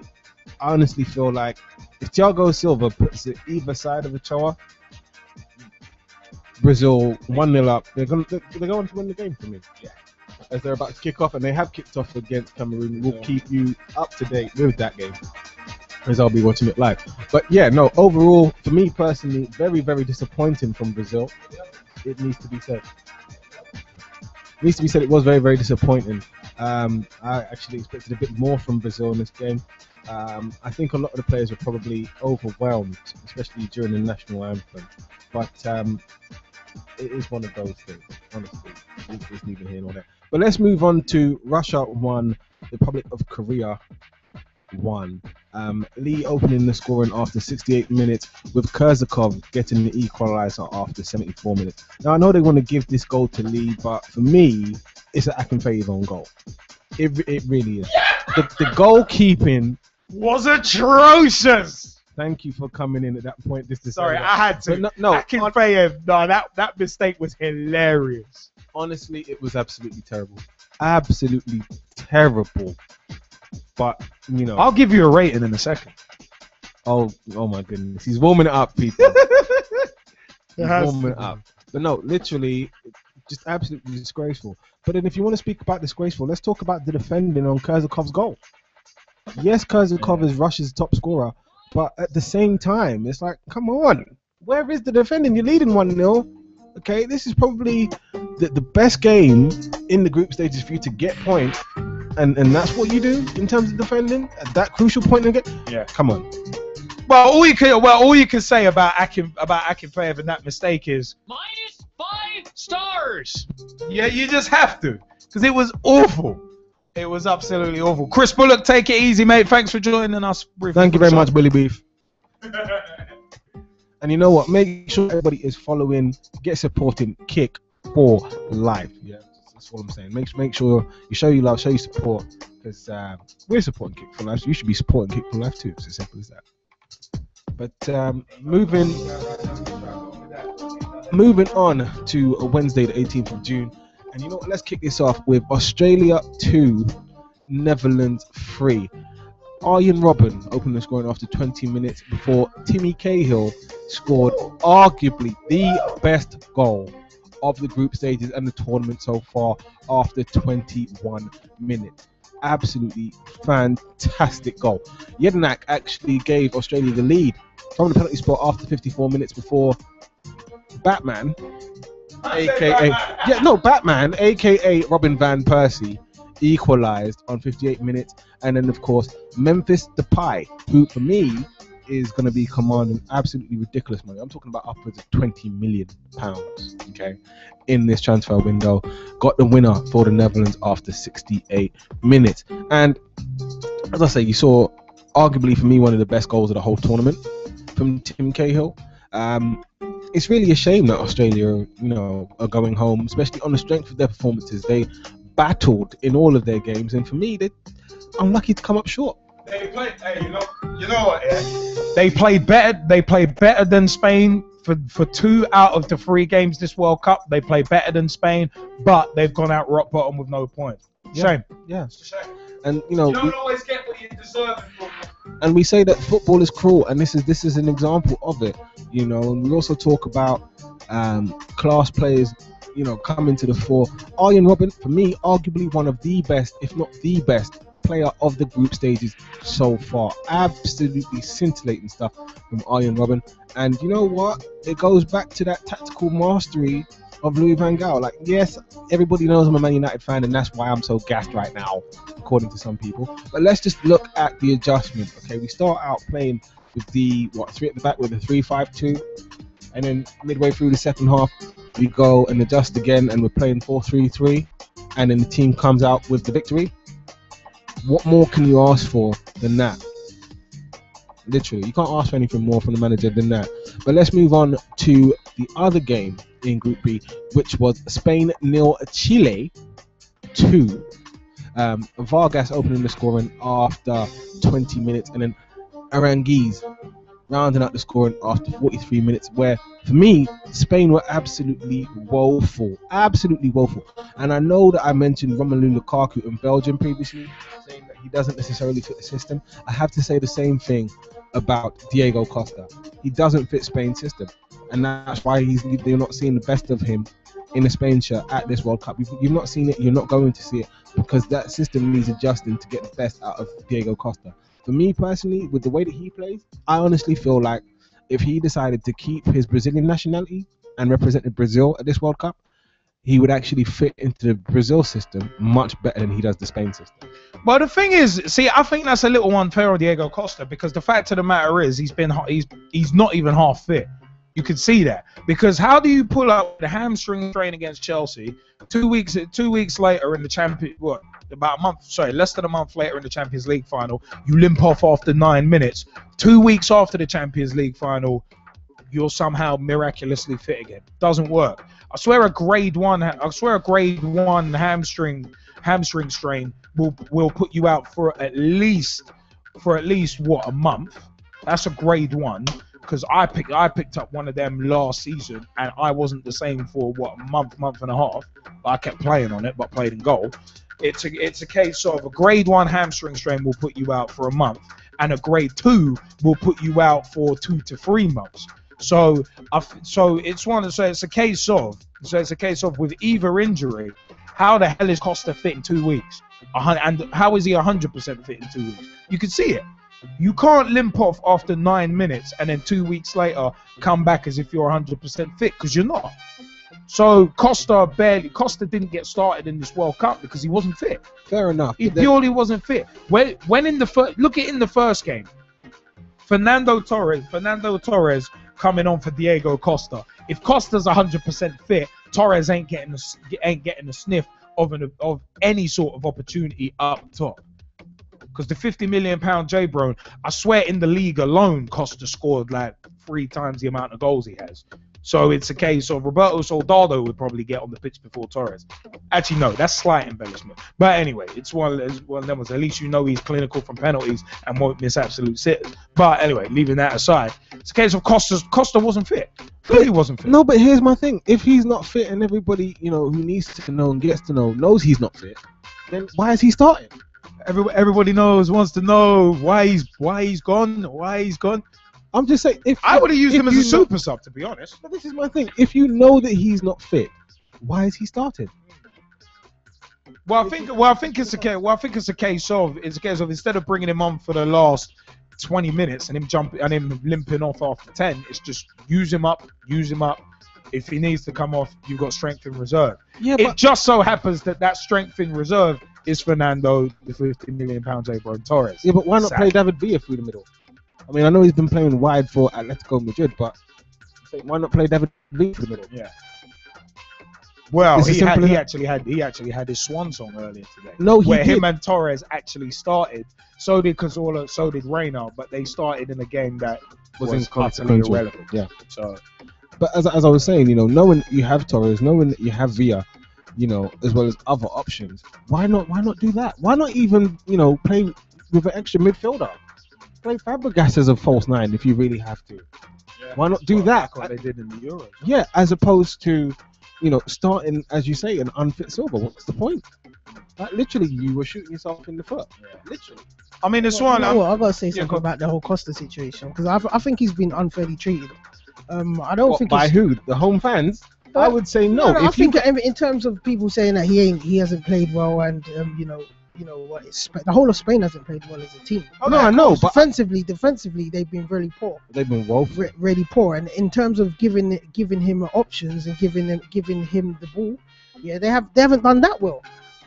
I honestly feel like if Thiago Silva puts it either side of Ochoa, Brazil 1-0 up, they're going to win the game for me. Yeah. As they're about to kick off, and they have kicked off against Cameroon. We'll keep you up to date with that game, as I'll be watching it live. But overall, for me personally, very, very disappointing from Brazil. It needs to be said. It was very, very disappointing. I actually expected a bit more from Brazil in this game. I think a lot of the players were probably overwhelmed, especially during the national anthem. But it is one of those things, honestly. It's neither here nor there. But let's move on to Russia 1, Republic of Korea 1. Lee opening the scoring after 68 minutes, with Kurzakov getting the equalizer after 74 minutes. Now, I know they want to give this goal to Lee, but for me, it's an Akinfeev own goal. It really is. The goalkeeping was atrocious. Thank you for coming in at that point. Sorry, I had to. Akinfeev, that mistake was hilarious. Honestly, it was absolutely terrible. Absolutely terrible. But, I'll give you a rating in a second. Oh my goodness. He's warming it up, people. He's warming it up. But no, literally, just absolutely disgraceful. But then if you want to speak about disgraceful, let's talk about the defending on Kurzakov's goal. Yes, Kurzakov is Russia's top scorer, But at the same time, it's like, come on, where is the defending? You're leading 1-0. Okay, this is probably the best game in the group stages for you to get points, and that's what you do in terms of defending at that crucial point in the game. Yeah. Come on. Well, all you can say about Akinfeev and that mistake is -5 stars. yeah, you just have to, because it was awful. It was absolutely awful. Chris Bullock, take it easy, mate. Thanks for joining us. Thank you very much, Billy Beef. And you know what? Make sure everybody is following, get supporting Kick for Life. Yeah, that's what I'm saying. Make sure you show your love, show your support, because we're supporting Kick for Life. So you should be supporting Kick for Life too. It's as simple as that. But moving on to Wednesday, the 18th of June. And you know what? Let's kick this off with Australia 2, Netherlands 3. Arjen Robben opened the scoring after 20 minutes before Timmy Cahill scored arguably the best goal of the group stages and the tournament so far after 21 minutes. Absolutely fantastic goal. Jedinak actually gave Australia the lead from the penalty spot after 54 minutes before Batman, Batman, aka Robin van Persie, equalised on 58 minutes. And then, of course, Memphis Depay, who for me is going to be commanding absolutely ridiculous money. I'm talking about upwards of £20 million, okay, in this transfer window, got the winner for the Netherlands after 68 minutes. And as I say, you saw arguably for me one of the best goals of the whole tournament from Tim Cahill. It's really a shame that Australia, are going home, especially on the strength of their performances. They battled in all of their games, and for me, they're unlucky to come up short. They played. Hey, you know what? Yeah? They played better. They played better than Spain for 2 out of the 3 games this World Cup. They played better than Spain, but they've gone out rock bottom with no points. Shame. Yeah. Shame. And you don't always get what you deserve. And we say that football is cruel, and this is an example of it. And we also talk about class players, coming to the fore. Arjen Robben, for me, arguably one of the best, if not the best, player of the group stages so far. Absolutely scintillating stuff from Arjen Robben. And you know what? It goes back to that tactical mastery of Louis van Gaal. Like, yes, everybody knows I'm a Man United fan, and that's why I'm so gassed right now, according to some people. But let's just look at the adjustment. Okay, we start out playing with the 3 at the back with the 3-5-2, and then midway through the second half, we go and adjust again, and we're playing 4-3-3, and then the team comes out with the victory. What more can you ask for than that? Literally, you can't ask for anything more from the manager than that. But let's move on to the other game in Group B, which was Spain 0, Chile 2. Vargas opening the scoring after 20 minutes, and then Aranguiz rounding out the scoring after 43 minutes, where, for me, Spain were absolutely woeful. Absolutely woeful. And I know that I mentioned Romelu Lukaku in Belgium previously, saying that he doesn't necessarily fit the system. I have to say the same thing about Diego Costa. He doesn't fit Spain's system. And that's why they're not seeing the best of him in a Spain shirt at this World Cup. You've not seen it, you're not going to see it, because that system needs adjusting to get the best out of Diego Costa. For me personally, with the way that he plays, I honestly feel like if he decided to keep his Brazilian nationality and represented Brazil at this World Cup, he would actually fit into the Brazil system much better than he does the Spain system. Well, the thing is, see, I think that's a little unfair on Diego Costa, because the fact of the matter is he's not even half fit. You can see that, because how do you pull up the hamstring strain against Chelsea 2 weeks later in the less than a month later in the Champions League final, you limp off after 9 minutes. 2 weeks after the Champions League final, you're somehow miraculously fit again. Doesn't work. I swear a grade one hamstring strain will put you out for at least what, a month. That's a grade 1. Because I picked up one of them last season, and I wasn't the same for what, a month and a half. I kept playing on it, but played in goal. It's a case of a grade 1 hamstring strain will put you out for a month, and a grade 2 will put you out for 2 to 3 months. So it's a case of with either injury, how the hell is Costa fit in 2 weeks? And how is he 100% fit in 2 weeks? You can see it. You can't limp off after 9 minutes and then 2 weeks later come back as if you're 100% fit, because you're not. So Costa didn't get started in this World Cup because he wasn't fit. Fair enough. He purely wasn't fit. When in the first game, Fernando Torres coming on for Diego Costa. If Costa's 100% fit, Torres ain't getting a sniff of any sort of opportunity up top. Because the £50 million J-Bro, I swear in the league alone, Costa scored like 3 times the amount of goals he has. So it's a case of Roberto Soldado would probably get on the pitch before Torres. Actually, no, that's slight embellishment. But anyway, it's one of them ones. At least you know he's clinical from penalties and won't miss absolute sitters. But anyway, leaving that aside, it's a case of Costa wasn't fit. Clearly wasn't fit. No, but here's my thing. If he's not fit and everybody, who needs to know and gets to know, knows he's not fit, then why is he starting? Everybody wants to know why he's gone. I'm just saying, I would have used him as a super sub, to be honest. But this is my thing. If you know that he's not fit, why is he starting? Well, I think it's a case of instead of bringing him on for the last 20 minutes and him limping off after 10, it's just use him up. If he needs to come off, you've got strength in reserve. Yeah, it just so happens that strength in reserve is Fernando, the £50 million J-Bro Torres. Yeah, but why not play David Villa through the middle? I mean, I know he's been playing wide for Atletico Madrid, but why not play David Villa through the middle? Yeah. Well, he actually had his swan song earlier today. No, he where did. Him and Torres actually started. So did Cazorla, so did Reina, but they started in a game that was utterly inconsequential. irrelevant. Yeah. So, but as I was saying, knowing you have Torres, knowing that you have Villa, as well as other options, why not do that? Why not even play with an extra midfielder? Play Fabregas as a false 9 if you really have to. Yeah. Why not do that? Like what they did in the Euros. Yeah, as opposed to, starting, as you say, an unfit Silva. What's the point? Like, literally, you were shooting yourself in the foot. Yeah. Literally. I mean, it's one. I've got to say something about the whole Costa situation, because I think he's been unfairly treated. I don't think by who? The home fans? I would say no. I think in terms of people saying that he hasn't played well, and what the whole of Spain hasn't played well as a team. No, I know, but defensively they've been very poor. They've been woeful. Really poor, and in terms of giving him options and giving him the ball, yeah, they haven't done that well.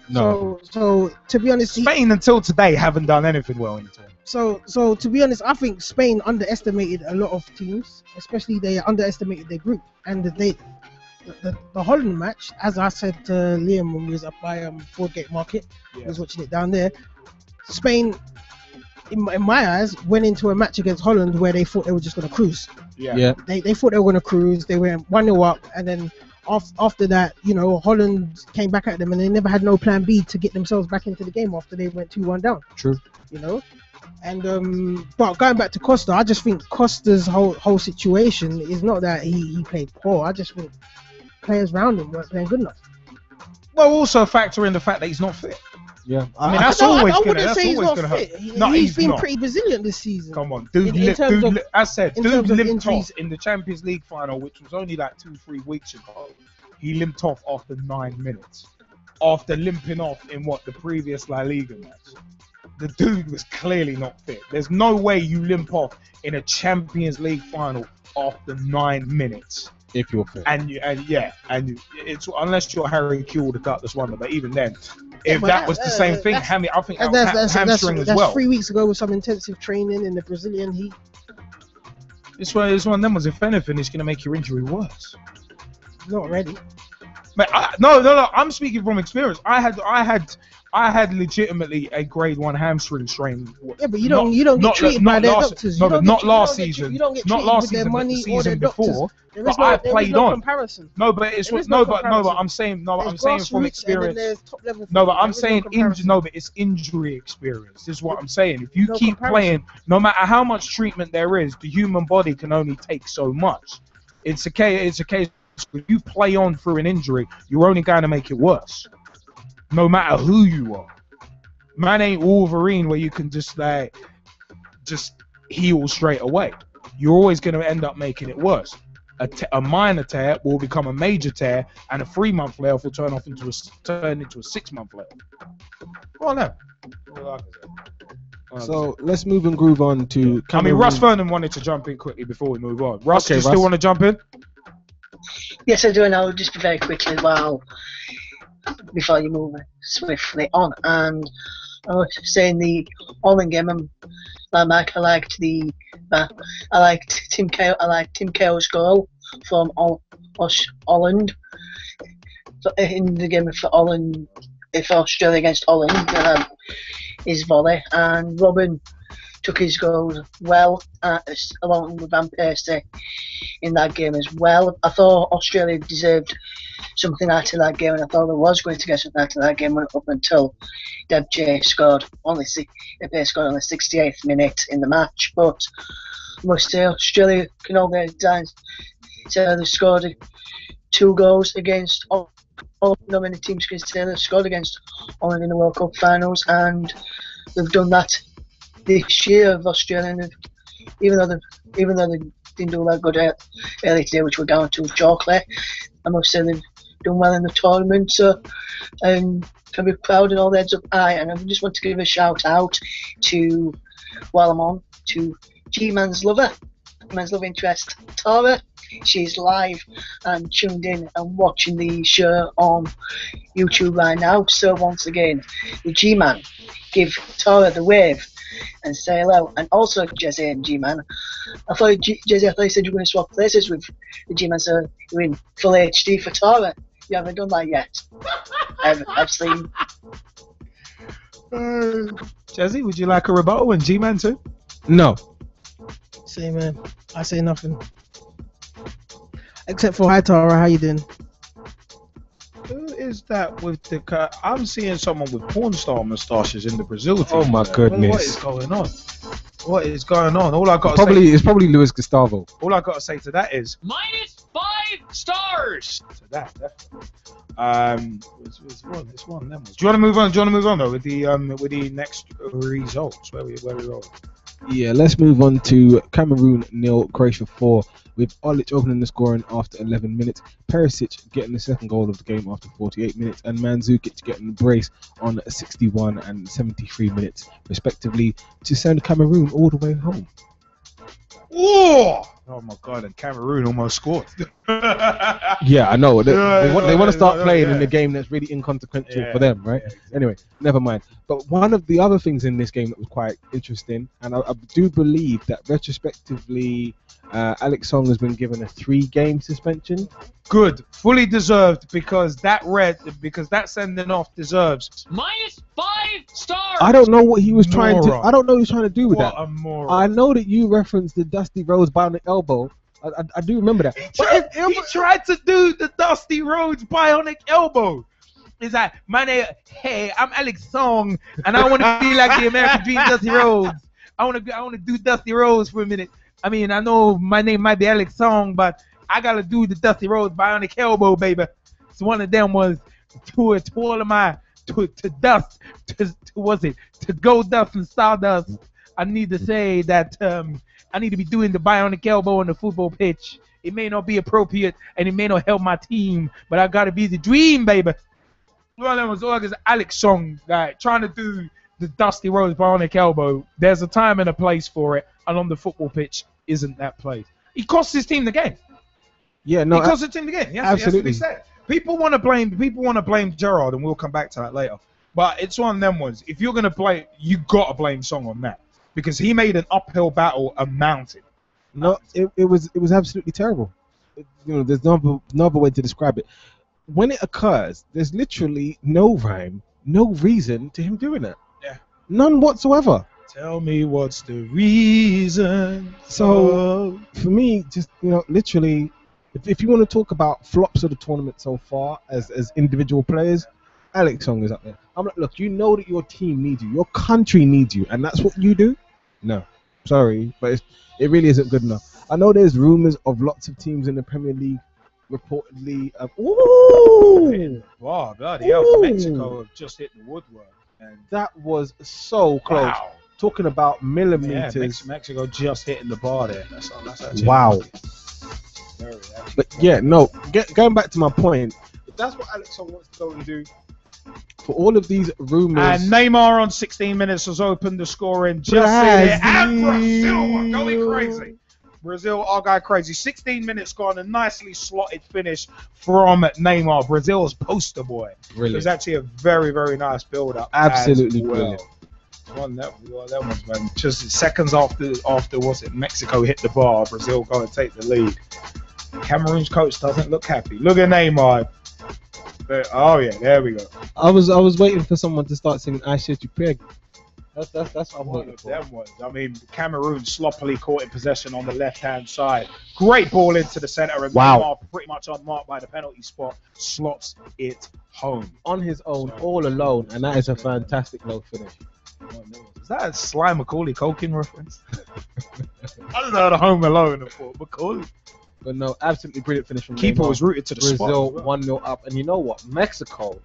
No. So to be honest, Spain until today haven't done anything well in the tournament. So to be honest, I think Spain underestimated a lot of teams, especially they underestimated their group, and the Holland match, as I said to Liam when we was up by Fordgate Market, I was watching it down there. Spain, in my eyes, went into a match against Holland where they thought they were just going to cruise. Yeah. They thought they were going to cruise. They went 1-0 up, and then after that, Holland came back at them, and they never had no plan B to get themselves back into the game after they went 2-1 down. True. And but going back to Costa, I just think Costa's whole situation is not that he played poor. I just think players around him weren't playing good enough. Well, also factor in the fact that he's not fit. Yeah, I mean that's always going to hurt. He's been pretty resilient this season. Come on, dude limped off in the Champions League final, which was only like 2-3 weeks ago. He limped off after 9 minutes, after limping off in the previous La Liga match. The dude was clearly not fit. There's no way you limp off in a Champions League final after 9 minutes. If you're fit. And it's unless you're Harry Kewell, the Gutless Wonder, but even then, if that was the same thing, I think hamstring as well. That's 3 weeks ago with some intensive training in the Brazilian heat. It's one of them was, if anything, it's going to make your injury worse. Not ready. But no, I'm speaking from experience. I had legitimately a grade 1 hamstring strain. Yeah, but you don't get treated by their doctors. No, but not last season. Not last season, but the season before. But I played on. Comparison. No, but it's but I'm saying from experience. No, but I'm saying but it's injury experience. This is what I'm saying. If you keep playing, no matter how much treatment there is, the human body can only take so much. It's a case. If you play on through an injury, you're only going to make it worse. No matter who you are. Man ain't Wolverine where you can just heal straight away. You're always going to end up making it worse. A minor tear will become a major tear, and a 3-month layoff will turn into a 6-month layoff. Well, no. So let's move and groove on to. I mean, Russ Vernon wanted to jump in quickly before we move on. Russ, Okay, do you still Russ. want to jump in? Yes, I do, and I'll just be very quickly before you move swiftly on. And I was saying the Holland game, I liked Tim Cahill's goal from Holland in the game for Holland, for Australia against Holland, his volley, and Robin took his goals well, along with Van Persie in that game as well. I thought Australia deserved something out of that game, and I thought they was going to get something out of that game up until Deb J scored on the 68th minute in the match. But I must say, Australia can all get down. So they scored 2 goals against all no many teams can say they've scored against Holland in the World Cup finals, and they've done that this year of Australia. And even though they didn't do that good early today, which we're going to shortly, I must say they've done well in the tournament. So can be proud and all the heads up high. And I just want to give a shout out to, while I'm on, to G-Man's lover, Man's love interest, Tara. She's live and tuned in and watching the show on YouTube right now. So once again, the G-Man, give Tara the wave and say hello. And also Jesse and G-Man. Jesse, I thought you said you were going to swap places with the G-Man, so you're in full HD for Tara. You haven't done that yet. I've seen. Jesse, would you like a rebuttal and G-Man too? No. Say, man, I say nothing. Except for, hi Tara, how you doing? Who is that with the? I'm seeing someone with porn star moustaches in the Brazil team. Oh my goodness. What is going on? What is going on? All I got It's probably Luis Gustavo. All I got to say to that is -5 stars. to that. Definitely. It's one. Them ones. Do you want to move on? Do you want to move on though with the next results? Where we roll? Yeah, let's move on to Cameroon 0, Croatia 4, with Olic opening the scoring after 11 minutes, Perisic getting the second goal of the game after 48 minutes, and Mandzukic getting the brace on 61 and 73 minutes, respectively, to send Cameroon all the way home. Oh my God! And Cameroon almost scored. Yeah, I know. They want to start playing in a game that's really inconsequential for them, right? Anyway, never mind. But one of the other things in this game that was quite interesting, and I do believe that retrospectively, Alex Song has been given a 3-game suspension. Good, fully deserved, because that sending off deserves -5 stars. I don't know what he was trying to. Moron. I don't know what he was trying to do with What that. a moron. I know that you referenced the Dusty Rhodes bionic elbow. I do remember that. He tried to do the Dusty Rhodes bionic elbow. He's like, hey, I'm Alex Song, and I want to be like the American Dream, Dusty Rhodes. I want to do Dusty Rhodes for a minute. I mean, I know my name might be Alex Song, but I gotta do the Dusty Rhodes bionic elbow, baby. It's one of them was to all of my to dust to gold dust and stardust. I need to say that I need to be doing the bionic elbow on the football pitch. It may not be appropriate and it may not help my team, but I gotta be the dream, baby. One of them was August Alex Song guy trying to do the Dusty Rhodes bionic elbow. There's a time and a place for it, and on the football pitch isn't that place. He cost his team the game. Yeah, no, he cost his team the game. Yes, absolutely. It has to be said. People want to blame Gerrard, and we'll come back to that later. But it's one of them ones. If you're gonna play, you gotta blame Song on that, because he made an uphill battle a mountain. No, it was absolutely terrible. There's no other way to describe it. When it occurs, there's literally no rhyme, no reason to him doing it. Yeah. None whatsoever. Tell me what's the reason. So for me, just literally, if you want to talk about flops of the tournament so far as individual players, Alex Song is up there. I'm like, look, you know that your team needs you, your country needs you, and that's what you do. No, sorry, but it really isn't good enough. I know there's rumors of lots of teams in the Premier League reportedly. Wow, bloody hell! Mexico have just hit the woodwork. And that was so close. Wow. Talking about millimeters. Yeah, Mexico just hitting the bar there. That's actually wow. Very, But yeah, no. Going back to my point, if that's what Alex Song wants to go and do, For all of these rumours. And Neymar on 16 minutes has opened the scoring. Just in it. And Brazil are going crazy. Brazil are going crazy. 16 minutes gone, a nicely slotted finish from Neymar. Brazil's poster boy. Brilliant. It was actually a very, very nice build-up. Absolutely as well. brilliant. That was, man. Just seconds after was it Mexico hit the bar, Brazil go and take the lead. Cameroon's coach doesn't look happy. Look at Neymar. Oh yeah, there we go. I was waiting for someone to start singing "I Shit You Pig." That's what I'm waiting for. Them ones. I mean, Cameroon sloppily caught in possession on the left-hand side. Great ball into the centre, and Neymar, pretty much unmarked by the penalty spot, slots it home On his own, all alone, and that is a fantastic low finish. Is that a Sly Macaulay Culkin reference? I don't know the Home Alone before Macaulay. But no, absolutely brilliant finish from Keeper Neymar. was rooted to the spot. Brazil 1-0 up, and you know what? Mexico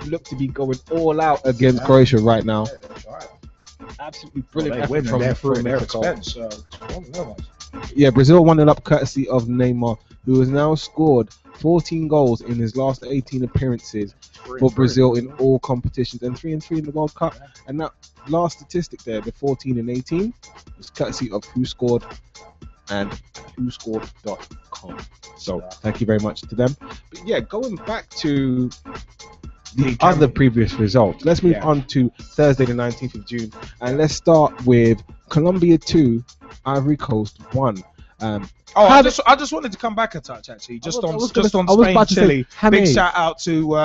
look to be going all out against Croatia right now. Absolutely brilliant Well, effort they from their Mexico. expense. Yeah, Brazil 1-0 up courtesy of Neymar, who has now scored 14 goals in his last 18 appearances for Brazil in all competitions, and 3-3 in the World Cup. And that last statistic there, the 14 and 18, was courtesy of Who Scored and WhoScored.com. So thank you very much to them. But yeah, going back to the other previous results, let's move on to Thursday the 19th of June, and let's start with Colombia 2, Ivory Coast 1. I just wanted to come back a touch actually, just on Spain Chile. Big shout out to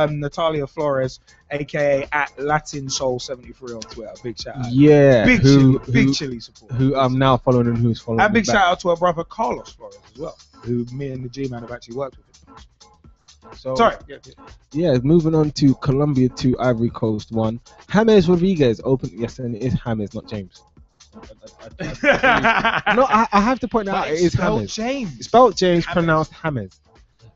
Natalia Flores, aka at Latin Soul 73 on Twitter. Big shout out. Yeah, big Chile support. Who I'm now following and who's following. And big me shout back. out to her brother Carlos Flores as well, who me and the G-Man have actually worked with. So, Sorry. Yeah, moving on to Colombia 2, Ivory Coast 1. James Rodriguez opened. Yes, and it is James, not James. No, I have to point out it is James. James. Spelled James, pronounced James.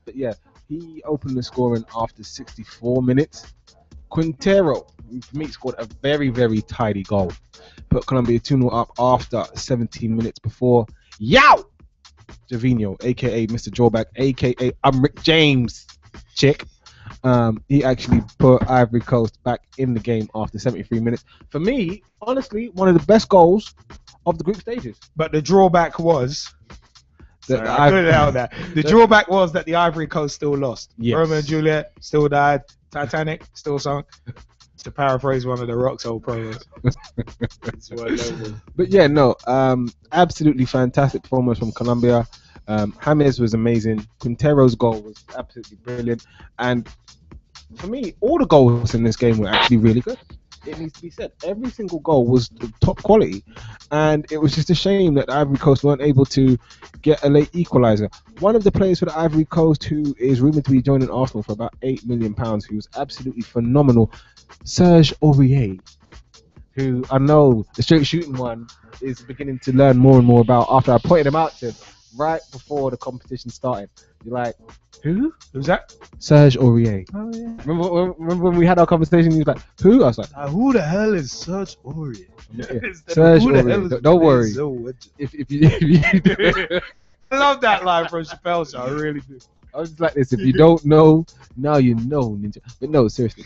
But yeah, he opened the scoring after 64 minutes. Quintero, who for me scored a very, very tidy goal. Put Colombia 2-0 up after 17 minutes before Yao Javinho, aka Mr. Drawback, aka I'm Rick James, chick. He actually put Ivory Coast back in the game after 73 minutes. For me, honestly, one of the best goals of the group stages. But the drawback was that I couldn't help that. The drawback was that the Ivory Coast still lost. Yes. Romeo and Juliet still died. Titanic still sunk. To paraphrase one of the Rock's old promos. But yeah, no, absolutely fantastic performance from Colombia. James was amazing. Quintero's goal was absolutely brilliant. And for me, all the goals in this game were actually really good. It needs to be said. Every single goal was top quality. And it was just a shame that Ivory Coast weren't able to get a late equalizer. One of the players for the Ivory Coast who is rumoured to be joining Arsenal for about £8 million, who was absolutely phenomenal, Serge Aurier, who I know the straight shooting one is beginning to learn more and more about after I pointed him out to him right before the competition started. You're like, who? Who's that? Serge Aurier. Oh yeah. Remember when we had our conversation? He was like, who? I was like, who the hell is Serge Aurier? Yeah. Serge Aurier. Don't worry. If you I love that line from Chappelle Show. I really do. I was just like this. If you don't know, now you know, Ninja. But no, seriously.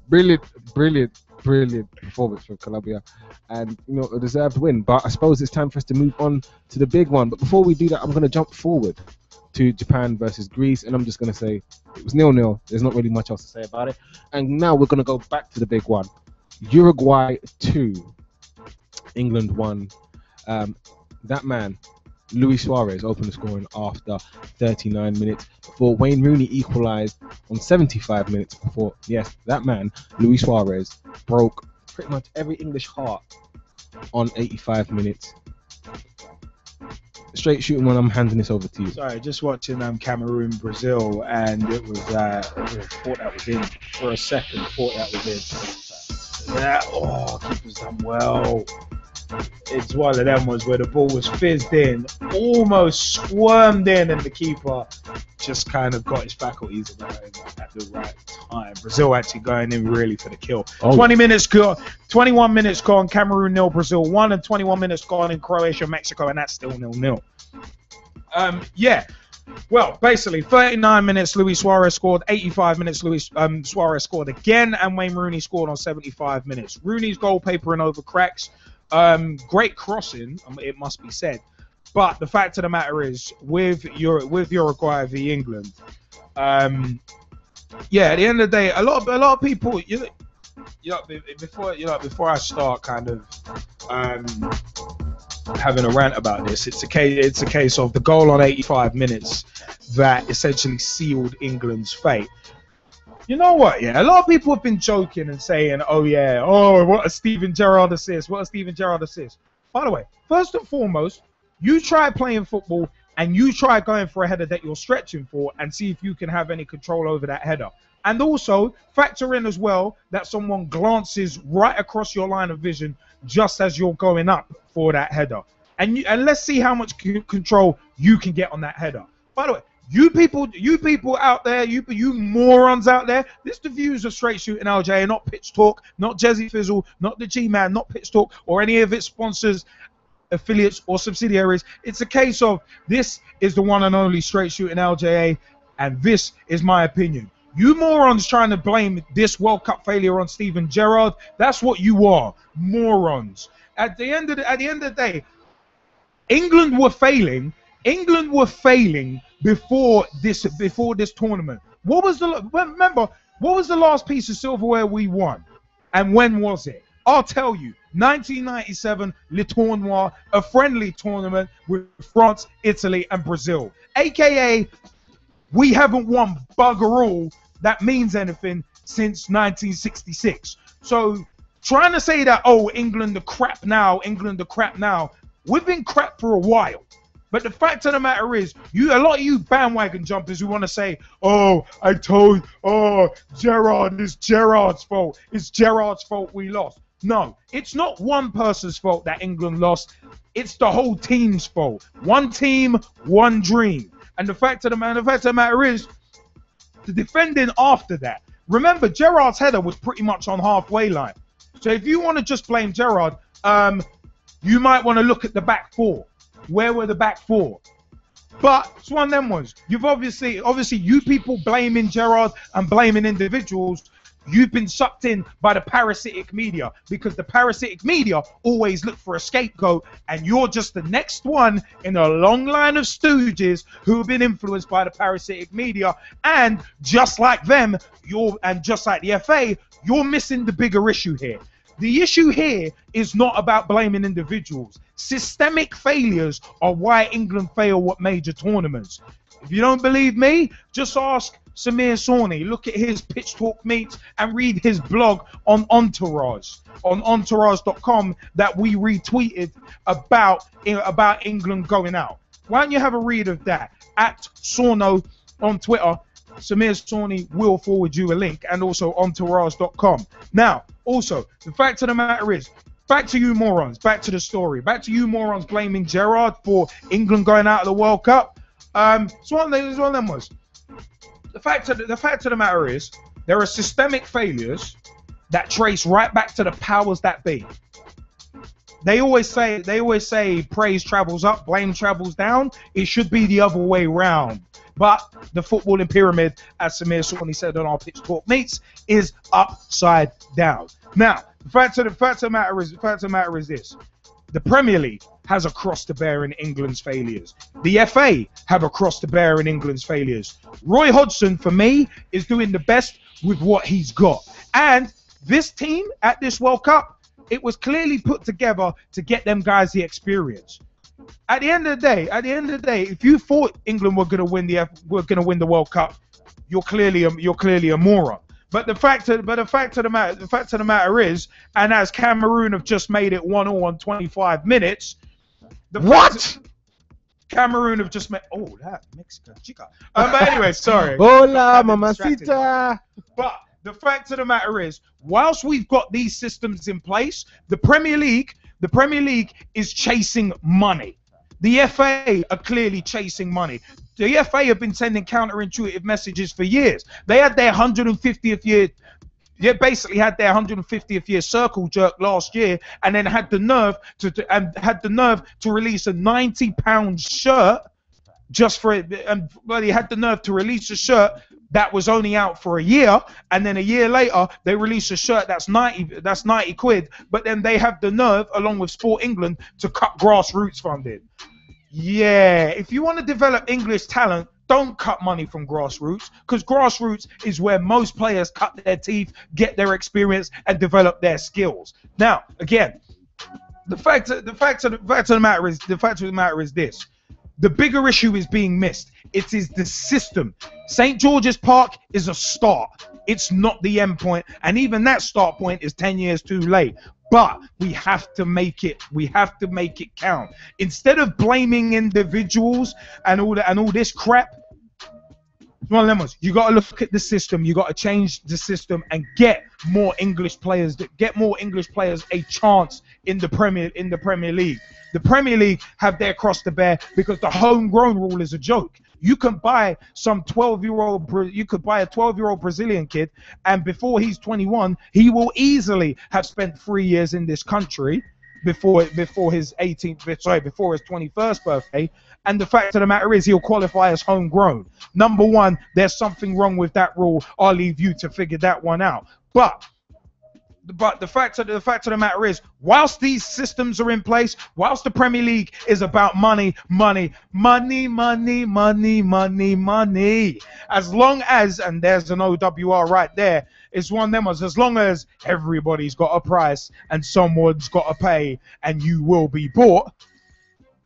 Brilliant performance from Colombia, and a deserved win. But I suppose it's time for us to move on to the big one. But before we do that, I'm going to jump forward to Japan versus Greece, and I'm just going to say it was 0-0. There's not really much else to say about it. And now we're going to go back to the big one. Uruguay 2, England 1. That man, Luis Suarez, opened the scoring after 39 minutes before Wayne Rooney equalised on 75 minutes before, yes, that man, Luis Suarez, broke pretty much every English heart on 85 minutes. Straight shooting one, I'm handing this over to you. Sorry, just watching Cameroon, Brazil, and it was, thought that was in. For a second, thought that was in. Keeper's done well. It's one of them ones where the ball was fizzed in, almost squirmed in, and the keeper just kind of got his faculties about him at the right time. Brazil actually going in really for the kill. 21 minutes gone, Cameroon 0, Brazil 1, and 21 minutes gone in Croatia, Mexico, and that's still 0-0. Well, basically, 39 minutes, Luis Suarez scored. 85 minutes, Luis Suarez scored again, and Wayne Rooney scored on 75 minutes. Rooney's goal papering over cracks. Great crossing, it must be said. But the fact of the matter is, with Uruguay v England, yeah, at the end of the day, a lot of people, before I start kind of having a rant about this, it's a case of the goal on 85 minutes that essentially sealed England's fate. You know what? Yeah, a lot of people have been joking and saying, "Oh yeah, oh what a Steven Gerrard assist, what a Steven Gerrard assist." By the way, first and foremost, you try playing football and you try going for a header that you're stretching for and see if you can have any control over that header. And also factor in as well that someone glances right across your line of vision just as you're going up for that header. And let's see how much control you can get on that header. By the way, you people out there, you morons out there, this the views of Straight Shooting LJ, not Pitch Talk, not Jezzy Fizzle, not the G-Man, not Pitch Talk, or any of its sponsors, affiliates, or subsidiaries. It's a case of this is the one and only Straight Shooting LJA, and this is my opinion. You morons trying to blame this World Cup failure on Steven Gerrard, that's what you are, morons. At the end of the day, England were failing before this tournament. Remember, what was the last piece of silverware we won? And when was it? I'll tell you. 1997 Le Tournoi, a friendly tournament with France, Italy, and Brazil. AKA, we haven't won bugger all that means anything since 1966. So trying to say that, oh, England the crap now, we've been crap for a while. But the fact of the matter is, a lot of you bandwagon jumpers who want to say, oh, Gerrard, it's Gerrard's fault. It's Gerrard's fault we lost. No, it's not one person's fault that England lost. It's the whole team's fault. One team, one dream. And the fact of the matter is, the defending after that. Remember, Gerrard's header was pretty much on halfway line. So if you want to just blame Gerrard, you might want to look at the back four. Where were the back four? But it's one of them ones. You've obviously you people blaming Gerrard and blaming individuals. You've been sucked in by the parasitic media, because the parasitic media always look for a scapegoat, and you're just the next one in a long line of stooges who have been influenced by the parasitic media. And just like them, just like the FA, you're missing the bigger issue here. The issue here is not about blaming individuals. Systemic failures are why England fail at major tournaments. If you don't believe me, just ask Samir Sawney. Look at his Pitch Talk meets and read his blog on Entourage, on entourage.com, that we retweeted about England going out. Why don't you have a read of that? At Sorno on Twitter, Samir Sawney will forward you a link, and also entourage.com. Now, also, the fact of the matter is, back to you morons, back to the story, back to you morons blaming Gerrard for England going out of the World Cup. It's one of them was. The fact of the matter is, there are systemic failures that trace right back to the powers that be. They always say praise travels up, blame travels down. It should be the other way round. But the footballing pyramid, as Samir Sawney said on our Pitch Talk meets, is upside down. Now, the fact of the matter is this: the Premier League has a cross to bear in England's failures. The FA have a cross to bear in England's failures. Roy Hodgson, for me, is doing the best with what he's got. And this team at this World Cup, it was clearly put together to get them guys the experience. At the end of the day, if you thought England were going to win the World Cup, you're clearly a moron. But the fact of the matter is, and as Cameroon have just made it 1-1 on 25 minutes. Cameroon have just made. Oh, that Mexican chica. But anyway, sorry. Hola, mamacita. But the fact of the matter is, whilst we've got these systems in place, the Premier League is chasing money. The FA are clearly chasing money. The FA have been sending counterintuitive messages for years. They had their 150th year. They basically had their 150th year circle jerk last year, and then had the nerve to release a £90 shirt just for it, and but he had the nerve to release a shirt that was only out for a year, and then a year later they release a shirt that's 90 quid, but then they have the nerve, along with Sport England, to cut grassroots funding. Yeah, if you want to develop English talent, don't cut money from grassroots, because grassroots is where most players cut their teeth, get their experience, and develop their skills. Now, again, the fact of the matter is this: the bigger issue is being missed. It is the system. St. George's Park is a start. It's not the end point, and even that start point is 10 years too late. But we have to make it. We have to make it count. Instead of blaming individuals and all this crap, one of them, you got to look at the system. You got to change the system and get more English players. Get more English players a chance in the Premier League. The Premier League have their cross to bear because the homegrown rule is a joke. You can buy some 12-year-old. You could buy a 12-year-old Brazilian kid, and before he's 21, he will easily have spent 3 years in this country before his 21st birthday. And the fact of the matter is, he'll qualify as homegrown. Number one, there's something wrong with that rule. I'll leave you to figure that one out. But the fact of the matter is, whilst these systems are in place, whilst the Premier League is about money, as long as, and there's an OWR right there, it's one of them, as long as everybody's got a price and someone's got to pay and you will be bought.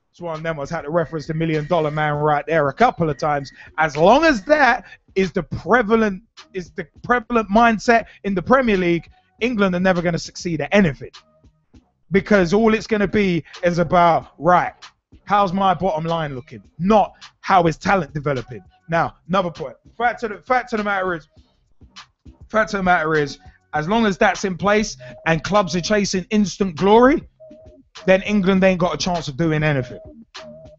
It's one of them, I had to reference the $1 Million Man right there a couple of times. As long as that is the prevalent mindset in the Premier League, England are never going to succeed at anything, because all it's going to be is about, right, how's my bottom line looking, not how is talent developing. Now, another point. Fact of the matter is, as long as that's in place and clubs are chasing instant glory, then England ain't got a chance of doing anything.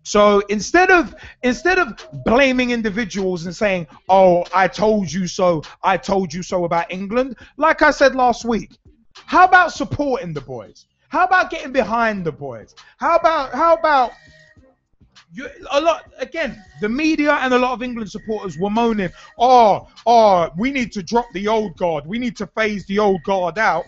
So instead of blaming individuals and saying, "Oh, I told you so about England," like I said last week, how about supporting the boys? How about getting behind the boys? How about the media and a lot of England supporters were moaning, "Oh, we need to drop the old guard. We need to phase the old guard out."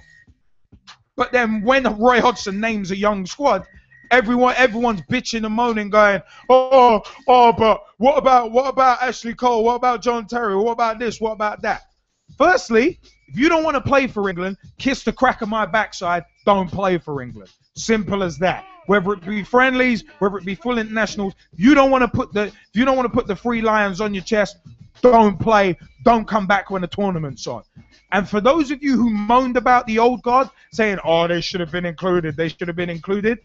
But then when Roy Hodgson names a young squad, everyone's bitching and moaning, going, oh, but what about Ashley Cole? What about John Terry? What about this? What about that? Firstly, if you don't want to play for England, kiss the crack of my backside. Don't play for England. Simple as that. Whether it be friendlies, whether it be full internationals, if you don't want to put the Three Lions on your chest, don't play. Don't come back when the tournament's on. And for those of you who moaned about the old guard, saying, "Oh, they should have been included. They should have been included,"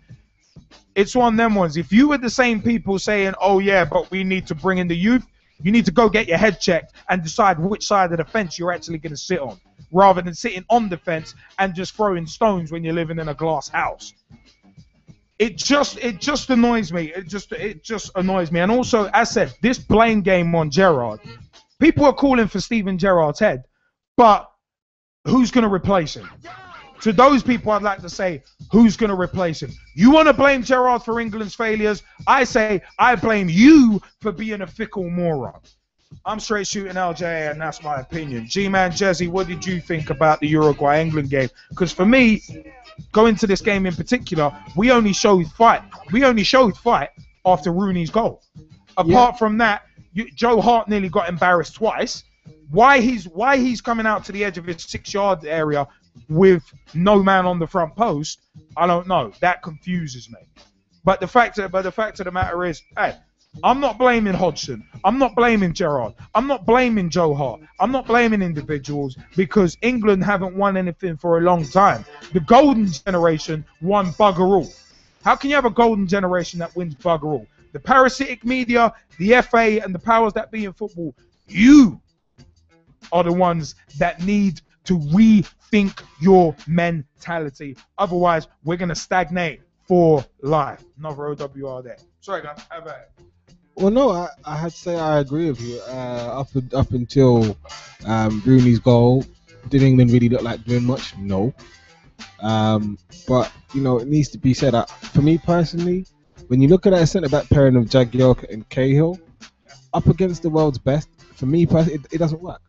it's one of them ones. If you were the same people saying, "Oh yeah, but we need to bring in the youth," you need to go get your head checked and decide which side of the fence you're actually going to sit on, rather than sitting on the fence and just throwing stones when you're living in a glass house. It just annoys me. It just annoys me. And also, as said, this blame game on Gerrard. People are calling for Steven Gerrard's head, but who's going to replace him? To those people, I'd like to say, who's going to replace him? You want to blame Gerrard for England's failures? I say, I blame you for being a fickle moron. I'm straight shooting LJ, and that's my opinion. G-Man, Jezzy, what did you think about the Uruguay-England game? Because for me, going to this game in particular, we only showed fight. We only showed fight after Rooney's goal. Apart from that, Joe Hart nearly got embarrassed twice. Why he's coming out to the edge of his 6-yard area with no man on the front post, I don't know. That confuses me. But the fact of the matter is, hey, I'm not blaming Hodgson. I'm not blaming Gerrard. I'm not blaming Joe Hart. I'm not blaming individuals, because England haven't won anything for a long time. The golden generation won bugger all. How can you have a golden generation that wins bugger all? The parasitic media, the FA, and the powers that be in football, you are the ones that need to rethink your mentality. Otherwise, we're going to stagnate for life. Another OWR there. Sorry, guys. How about it? Well, no, I had to say I agree with you. Up until Rooney's goal, did England really look like doing much? No. But, you know, it needs to be said that, for me personally, when you look at that centre-back pairing of Jagielka and Cahill, up against the world's best, for me personally, it doesn't work.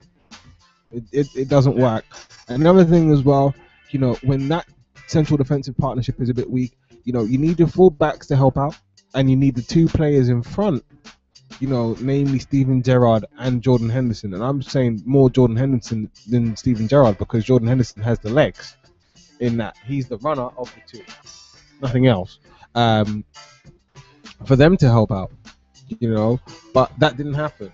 It doesn't work. And another thing as well, you know, when that central defensive partnership is a bit weak, you know, you need your fullbacks to help out, and you need the two players in front, you know, namely Steven Gerrard and Jordan Henderson. And I'm saying more Jordan Henderson than Steven Gerrard, because Jordan Henderson has the legs in that he's the runner of the two, nothing else. For them to help out, you know, but that didn't happen.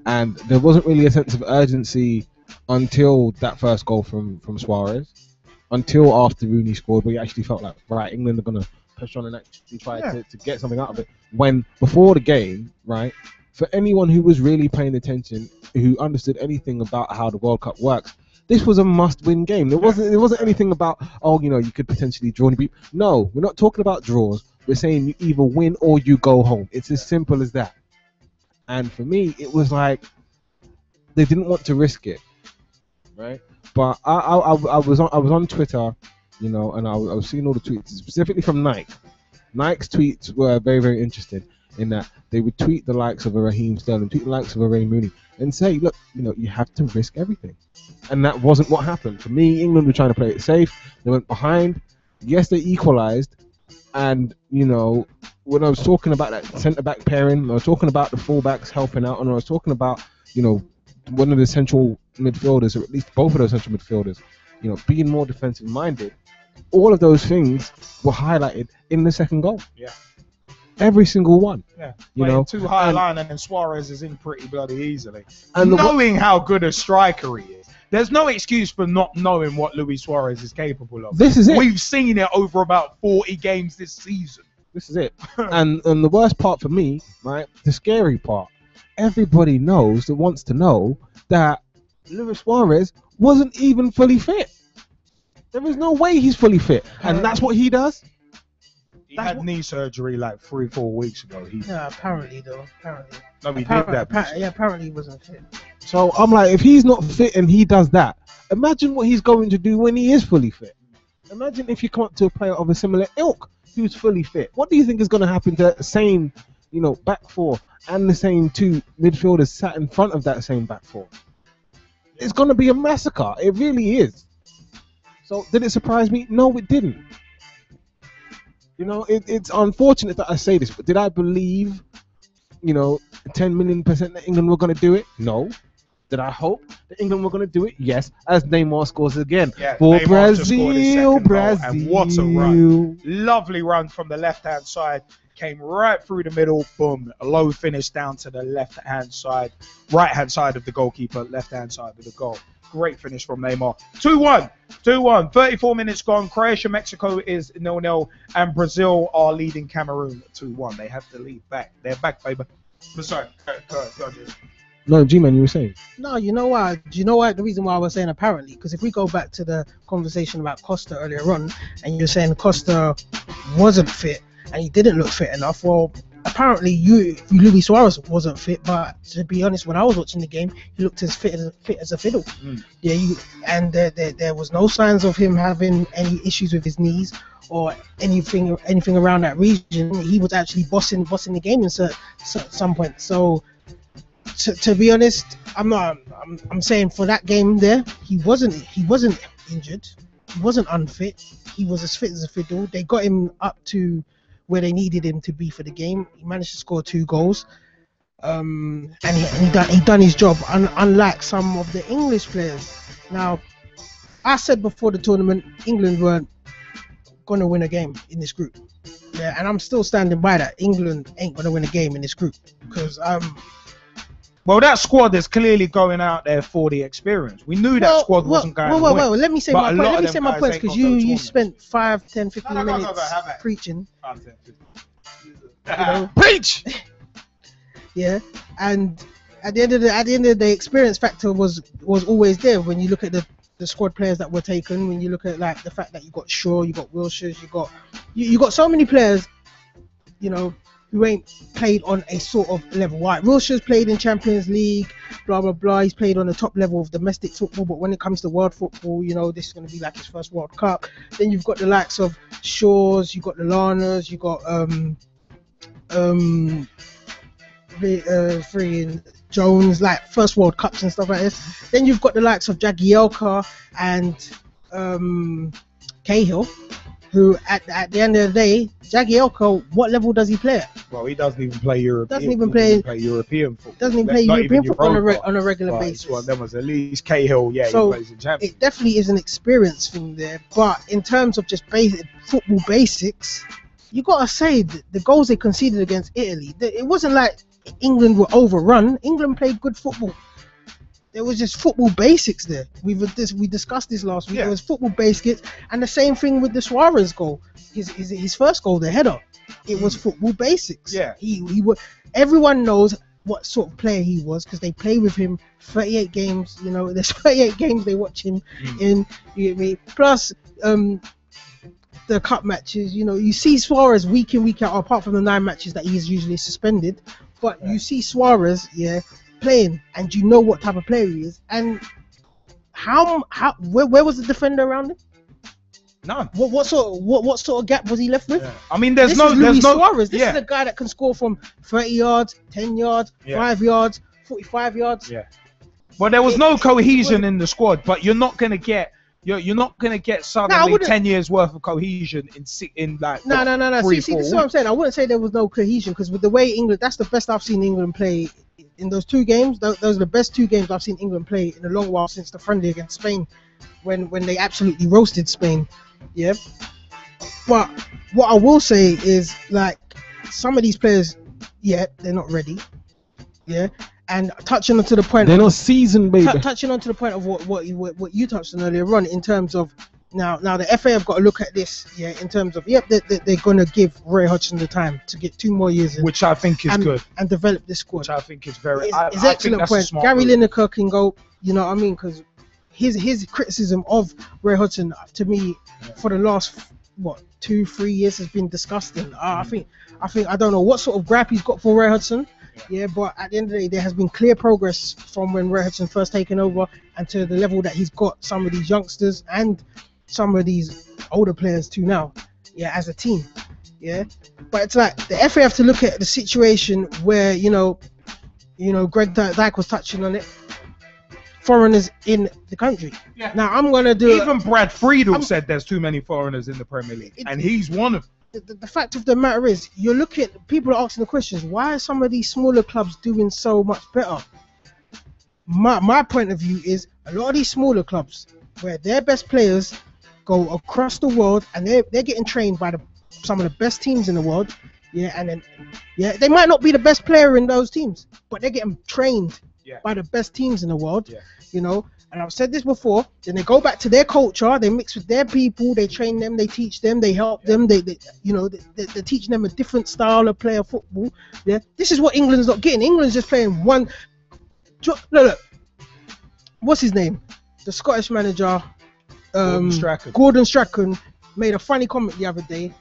And there wasn't really a sense of urgency until that first goal from Suarez, until after Rooney scored, where you actually felt like, right, England are going to push on and actually try to get something out of it. When before the game, right, for anyone who was really paying attention, who understood anything about how the World Cup works, this was a must-win game. There wasn't anything about, oh, you know, you could potentially draw. No, we're not talking about draws. We're saying you either win or you go home. It's as simple as that. And for me, it was like they didn't want to risk it, right? But I was on Twitter, you know, and I was seeing all the tweets, specifically from Nike. Nike's tweets were very, very interesting in that they would tweet the likes of a Raheem Sterling, tweet the likes of a Ray Mooney, and say, look, you know, you have to risk everything. And that wasn't what happened. For me, England were trying to play it safe. They went behind. Yes, they equalised. And, you know, when I was talking about that centre-back pairing, I was talking about the full-backs helping out, and I was talking about, you know, one of the central midfielders, or at least both of those central midfielders, you know, being more defensive-minded. All of those things were highlighted in the second goal. Yeah. Every single one. Yeah. You Playing know, too high line, and then Suarez is in pretty bloody easily. And knowing how good a striker he is, there's no excuse for not knowing what Luis Suarez is capable of. This is it. We've seen it over about 40 games this season. This is it. and the worst part for me, right, the scary part, everybody knows that wants to know that Luis Suarez wasn't even fully fit. There is no way he's fully fit. And that's what he does? He had knee surgery like 3-4 weeks ago. Yeah, apparently though. Apparently. No, he did that. Apparently he wasn't fit. So I'm like, if he's not fit and he does that, imagine what he's going to do when he is fully fit. Imagine if you come up to a player of a similar ilk who's fully fit. What do you think is going to happen to that same, you know, back four and the same two midfielders sat in front of that same back four? It's going to be a massacre. It really is. So did it surprise me? No, it didn't. You know, it's unfortunate that I say this, but did I believe, you know, 10 million % that England were going to do it? No. Did I hope that England were going to do it? Yes. As Neymar scores again for Neymar just scored his second Brazil. goal, and what a run. Lovely run from the left-hand side. Came right through the middle. Boom. A low finish down to the left-hand side. Right-hand side of the goalkeeper. Left-hand side of the goal. Great finish from Neymar. 2-1. 2-1. 34 minutes gone. Croatia, Mexico is 0-0. And Brazil are leading Cameroon 2-1. They have the lead back. They're back, baby. But sorry. Go on, Jim. No, G-Man, you were saying? No, you know why? Do you know why? The reason why I was saying apparently, because if we go back to the conversation about Costa earlier on, and you're saying Costa wasn't fit and he didn't look fit enough, well, apparently Luis Suarez wasn't fit, but to be honest, when I was watching the game, he looked as fit as a fiddle. Yeah, and there was no signs of him having any issues with his knees or anything around that region. He was actually bossing the game in some point. So. To be honest, I'm saying for that game there, he wasn't injured, he wasn't unfit, he was as fit as a fiddle. They got him up to where they needed him to be for the game. He managed to score 2 goals, and he done his job. Unlike some of the English players. Now, I said before the tournament, England weren't gonna win a game in this group. Yeah, and I'm still standing by that. England ain't gonna win a game in this group because well, that squad is clearly going out there for the experience. We knew that squad wasn't going to win. Well, let me say my point. Let me say my points because you spent 5, 10, 15 minutes preaching. Preach! Yeah, and at the end of the day, experience factor was always there when you look at the squad players that were taken. When you look at like the fact that you got Shaw, you got Wilshere, you got so many players, you know, who ain't played on a sort of level. Right, Wilshere's played in Champions League, blah blah blah. He's played on the top level of domestic football, but when it comes to world football, you know, this is going to be like his first World Cup. Then you've got the likes of Shaws, you've got the Lanas, you've got freeing Jones, like first World Cups and stuff like this. Then you've got the likes of Jagielka and Cahill, who at the end of the day, Jagielka, what level does he play at? Well, he doesn't even play European. Doesn't even play European football. Doesn't even play Not European even football Europa. on a regular Right, basis. so one of them was at least Cahill. Yeah, So he plays in Champions. it definitely is an experience thing there. But in terms of just basic football basics, you gotta say that the goals they conceded against Italy, it wasn't like England were overrun. England played good football. There was just football basics there. We discussed this last week. Yeah. There was football basics, and the same thing with the Suarez goal. His first goal, the header. It was football basics. Yeah. He was. Everyone knows what sort of player he was because they play with him 38 games. You know, there's 38 games they watch him in. You get me? Plus, the cup matches. You know, you see Suarez week in, week out. Apart from the 9 matches that he's usually suspended, but you see Suarez, playing, and you know what type of player he is. And where was the defender around him? None. What sort of gap was he left with? I mean, there's This no is Luis Suarez. This yeah. is a guy that can score from 30 yards, 10 yards, 5 yards, 45 yards. Yeah. Well, there was no cohesion in the squad, but you're not gonna get suddenly 10 years worth of cohesion in like No. 3, See, 4 this is what I'm saying. I wouldn't say there was no cohesion because with the way England, that's the best I've seen England play in those 2 games. Those are the best 2 games I've seen England play in a long while since the friendly against Spain, when they absolutely roasted Spain. Yeah. But what I will say is, like, some of these players, they're not ready. Yeah. And touching on to the point, they're not seasoned, baby. Touching on to the point of what you touched on earlier on, in terms of now the FA have got to look at this, in terms of they're gonna give Roy Hodgson the time to get 2 more years in, which I think is good, and develop this squad. Which I think is very. It's I think excellent that's a point. smart Gary move. Lineker can go. You know what I mean? Because his criticism of Roy Hodgson, to me, for the last 2-3 years has been disgusting. I think I don't know what sort of gripe he's got for Roy Hodgson. Yeah, but at the end of the day, there has been clear progress from when Roy Hodgson first taken over and to the level that he's got some of these youngsters and some of these older players too now. Yeah, as a team. Yeah, but it's like the FA have to look at the situation where Greg Dyke was touching on it. Foreigners in the country. Yeah. Now I'm gonna do. Even Brad Friedel said there's too many foreigners in the Premier League, and he's one of them. The fact of the matter is, you're looking at people are asking the questions. Why are some of these smaller clubs doing so much better? My point of view is a lot of these smaller clubs, where their best players go across the world and they're getting trained by some of the best teams in the world. Yeah, and then they might not be the best player in those teams, but they're getting trained by the best teams in the world. You know, and I've said this before. Then they go back to their culture, they mix with their people, they train them, they teach them, they help them. They're teaching them a different style of player football. Yeah, this is what England's not getting. England's just playing one. Look, what's his name? The Scottish manager, Gordon Strachan, made a funny comment the other day,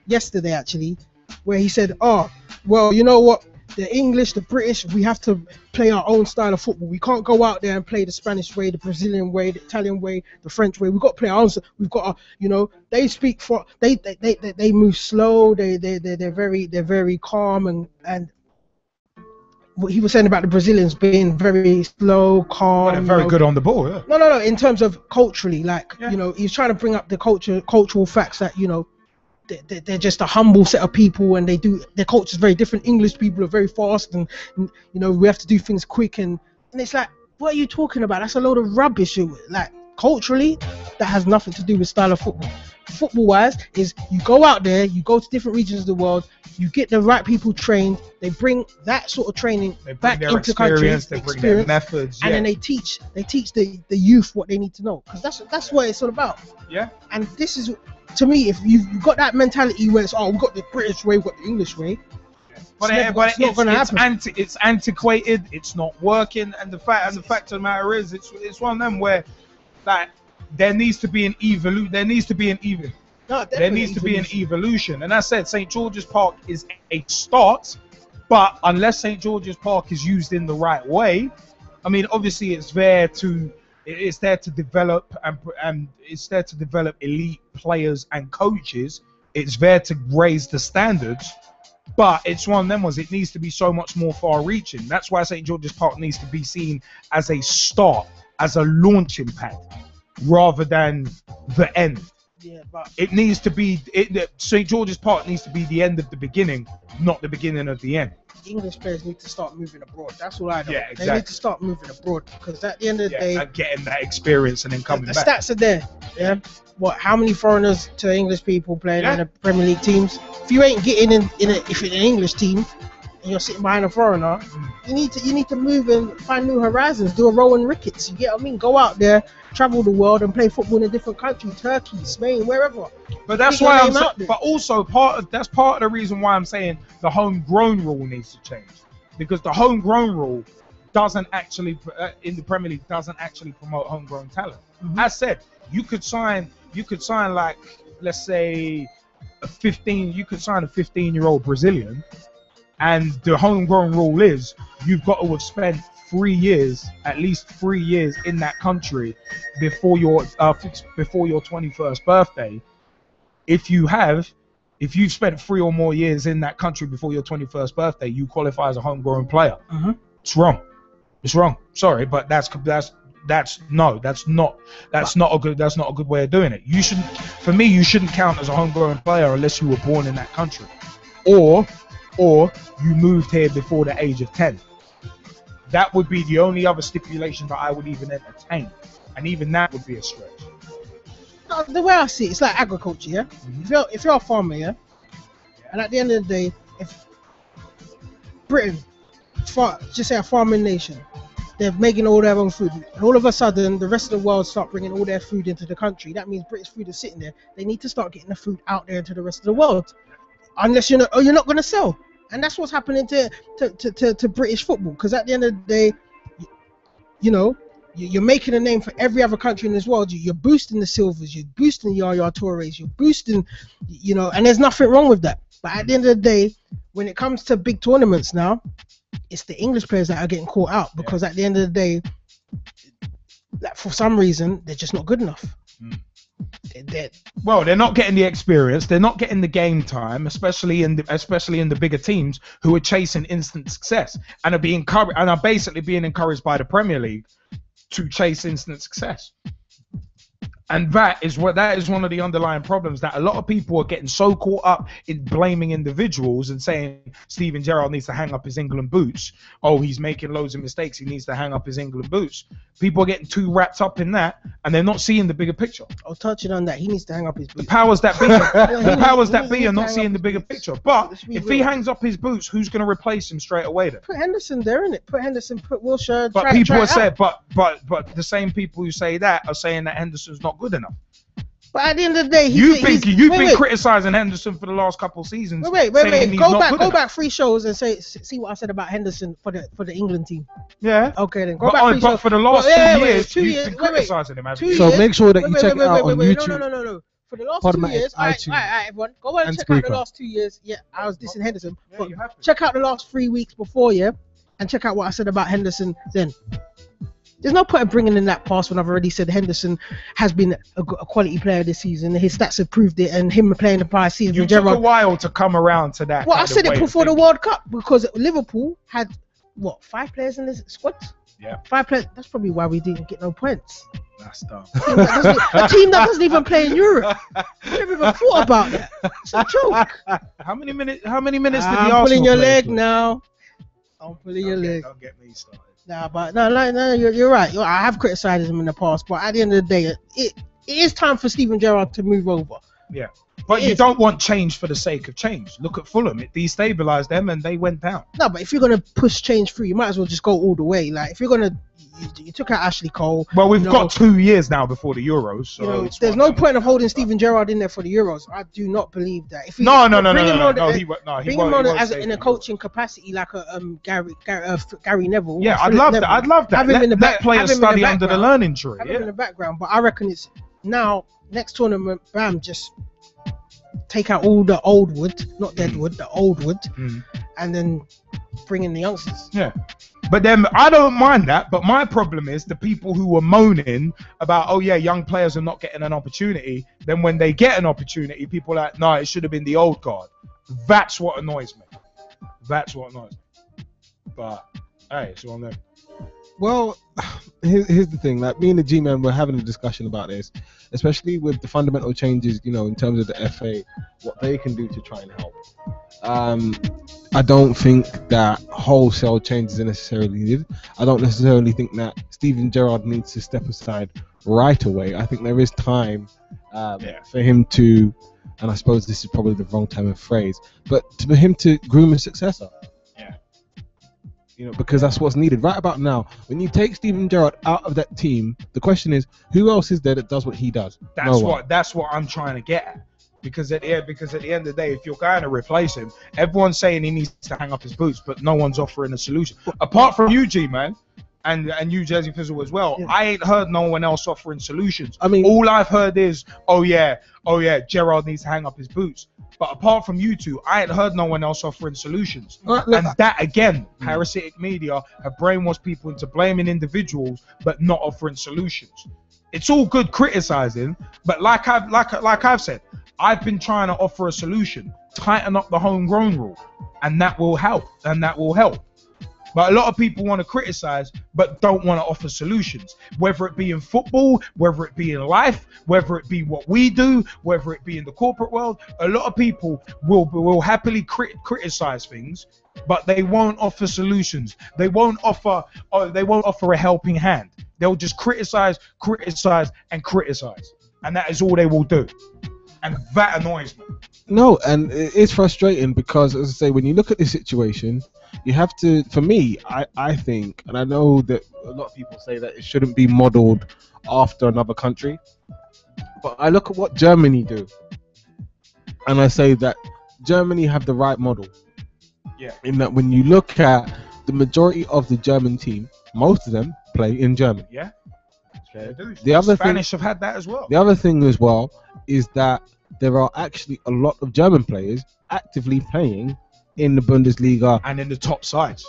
yesterday actually, where he said, "Oh, well, you know what? The English, the British, we have to play our own style of football. We can't go out there and play the Spanish way, the Brazilian way, the Italian way, the French way. We've got to play our own. We've got to, they speak for, they move slow. They're very calm and what he was saying about the Brazilians being very slow, calm. They're very good on the ball. Yeah. No. In terms of culturally, like he's trying to bring up the cultural facts that they're just a humble set of people, and their culture is very different. English people are very fast, and we have to do things quick, and it's like, what are you talking about? That's a load of rubbish. Like, culturally, that has nothing to do with style of football. Football wise, is you go out there, you go to different regions of the world, you get the right people trained, they bring that sort of training back into countries, they bring their methods, and then they teach the youth what they need to know, because that's what it's all about. Yeah. And this is, to me, if you've got that mentality where it's, we've got the British way, we've got the English way, it's antiquated, it's not working, and the fact of the matter is, it's one of them where, like, there needs to be an evolution. There needs to be an evolution. And I said St. George's Park is a start, but unless St. George's Park is used in the right way, I mean, obviously it's there to develop and it's there to develop elite players and coaches. It's there to raise the standards, But it's one of them ones. It needs to be so much more far-reaching. That's why St. George's Park needs to be seen as a start, as a launching pad, rather than the end. Yeah, but It needs to be. St. George's Park needs to be the end of the beginning, not the beginning of the end. English players need to start moving abroad. That's all I know. Yeah, They exactly. need to start moving abroad because at the end of the day, And getting that experience and then coming the back. stats are there. Yeah. What? How many foreigners to English people playing Yeah. in the Premier League teams? If you ain't getting if you're an English team and you're sitting behind a foreigner, you need to move and find new horizons. Do a Rowan Ricketts. You get what I mean? Go out there, travel the world, and play football in a different country, Turkey, Spain, wherever. But that's Get your why I'm. name out there. But also that's part of the reason why I'm saying the homegrown rule needs to change, because the homegrown rule doesn't actually in the Premier League doesn't actually promote homegrown talent. As said, you could sign like, let's say you could sign a 15-year-old Brazilian, and the homegrown rule is you've got to have spent 3 years, at least 3 years in that country before your 21st birthday. If you've spent 3 or more years in that country before your 21st birthday, you qualify as a homegrown player. It's wrong. It's wrong. Sorry, but that's not a good way of doing it. You shouldn't count as a homegrown player unless you were born in that country, or you moved here before the age of 10. That would be the only other stipulation that I would even entertain, and even that would be a stretch. No, the way I see it, it's like agriculture, yeah? If you're a farmer, yeah? And at the end of the day, if Britain, just say a farming nation, they're making all their own food, and all of a sudden the rest of the world start bringing all their food into the country, that means British food is sitting there. They need to start getting the food out there into the rest of the world, unless you're not going to sell. And that's what's happening to British football, because at the end of the day, you're making a name for every other country in this world. You're boosting the Silvers, you're boosting Yaya Toures, you're boosting, and there's nothing wrong with that. But at the end of the day, when it comes to big tournaments now, it's the English players that are getting caught out, because at the end of the day, like, for some reason, they're just not good enough. They're not getting the experience. They're not getting the game time, especially in the bigger teams who are chasing instant success and are basically being encouraged by the Premier League to chase instant success. And that is one of the underlying problems, that a lot of people are getting so caught up in blaming individuals and saying Steven Gerrard needs to hang up his England boots. Oh, he's making loads of mistakes, he needs to hang up his England boots. People are getting too wrapped up in that, and they're not seeing the bigger picture. Oh, touching on that, he needs to hang up his boots. The powers that be are not seeing the bigger picture. But if he hangs up his boots, who's going to replace him straight away then? Put Henderson there, innit? Put Wilshere. But people are saying, but the same people who say that are saying that Henderson's not good enough. But at the end of the day, you've been criticizing Henderson for the last couple of seasons. Wait. Go back 3 shows and see what I said about Henderson for the England team. Yeah. Okay, then go back 3 shows. But for the last 2 years, you've been criticizing him. So make sure that you check it out on YouTube. No. For the last 2 years, all right, everyone, go and check out the last 2 years. Yeah, I was dissing Henderson. Yeah, you have to. Check out the last 3 weeks before, yeah, and check out what I said about Henderson then. There's no point in bringing in that past when I've already said Henderson has been a quality player this season. His stats have proved it, and him playing the prior season. You took a while to come around to that. Well, I said it before the World Cup, because Liverpool had 5 players in this squad. Yeah. 5 players. That's probably why we didn't get no points. That's dumb. A team that doesn't even play in Europe. I never even thought about that. It's a joke. How many minutes did the Arsenal I'm pulling your play leg for? now. I'm pulling your leg. Don't get me started. Nah, but no, you're right. I have criticized him in the past, but at the end of the day, it is time for Steven Gerrard to move over. Yeah. But you don't want change for the sake of change. Look at Fulham. It destabilized them and they went down. No, but if you're going to push change through, you might as well just go all the way. Like, if you're going to... You took out Ashley Cole. Well, we've got 2 years now before the Euros. So there's no point of holding Steven Gerrard in there for the Euros. I do not believe that. If No. He bring him won't on as save in a coaching capacity, like a Gary Neville. Yeah, I'd love that. I'd love that. Let players study under the learning tree. Have him in the background, but I reckon it's now next tournament. Bam, just take out all the old wood, not dead wood, the old wood, and then bring in the youngsters. Yeah. But then I don't mind that, but my problem is the people who were moaning about, oh yeah, young players are not getting an opportunity. Then when they get an opportunity, people are like, no, it should have been the old guard. That's what annoys me. That's what annoys me. But hey, it's on there. Well, here's the thing. Like, me and the G-Man were having a discussion about this, especially with the fundamental changes, you know, in terms of the FA, what they can do to try and help. I don't think that wholesale changes are necessarily needed. I don't necessarily think that Steven Gerrard needs to step aside right away. I think there is time for him to, and I suppose this is probably the wrong time of phrase, but for him to groom a successor. You know, because that's what's needed right about now. When you take Steven Gerrard out of that team, the question is, who else is there that does what he does? That's what I'm trying to get at. Because at the end of the day, if you're going to replace him, everyone's saying he needs to hang up his boots, but no one's offering a solution. Apart from you, G-Man, and you, Jersey Fizzle, as well. I ain't heard no one else offering solutions. I mean, all I've heard is, oh yeah, Gerrard needs to hang up his boots. But apart from you two, I ain't heard no one else offering solutions. And that, again, parasitic media have brainwashed people into blaming individuals but not offering solutions. It's all good criticizing, but like I've said, I've been trying to offer a solution. Tighten up the homegrown rule, and that will help. But a lot of people want to criticize, but don't want to offer solutions. Whether it be in football, whether it be in life, whether it be what we do, whether it be in the corporate world, a lot of people will happily criticize things, but they won't offer solutions. They won't offer a helping hand. They'll just criticize, and that is all they will do. And that annoys me. No, and it's frustrating because, as I say, when you look at this situation, you have to, for me, I think, and I know that a lot of people say that it shouldn't be modeled after another country, but I look at what Germany do, and I say that Germany have the right model. Yeah. In that when you look at the majority of the German team, most of them play in Germany. Yeah. Okay. The Spanish have had that as well. The other thing as well is that there are actually a lot of German players actively playing in the Bundesliga and in the top sides.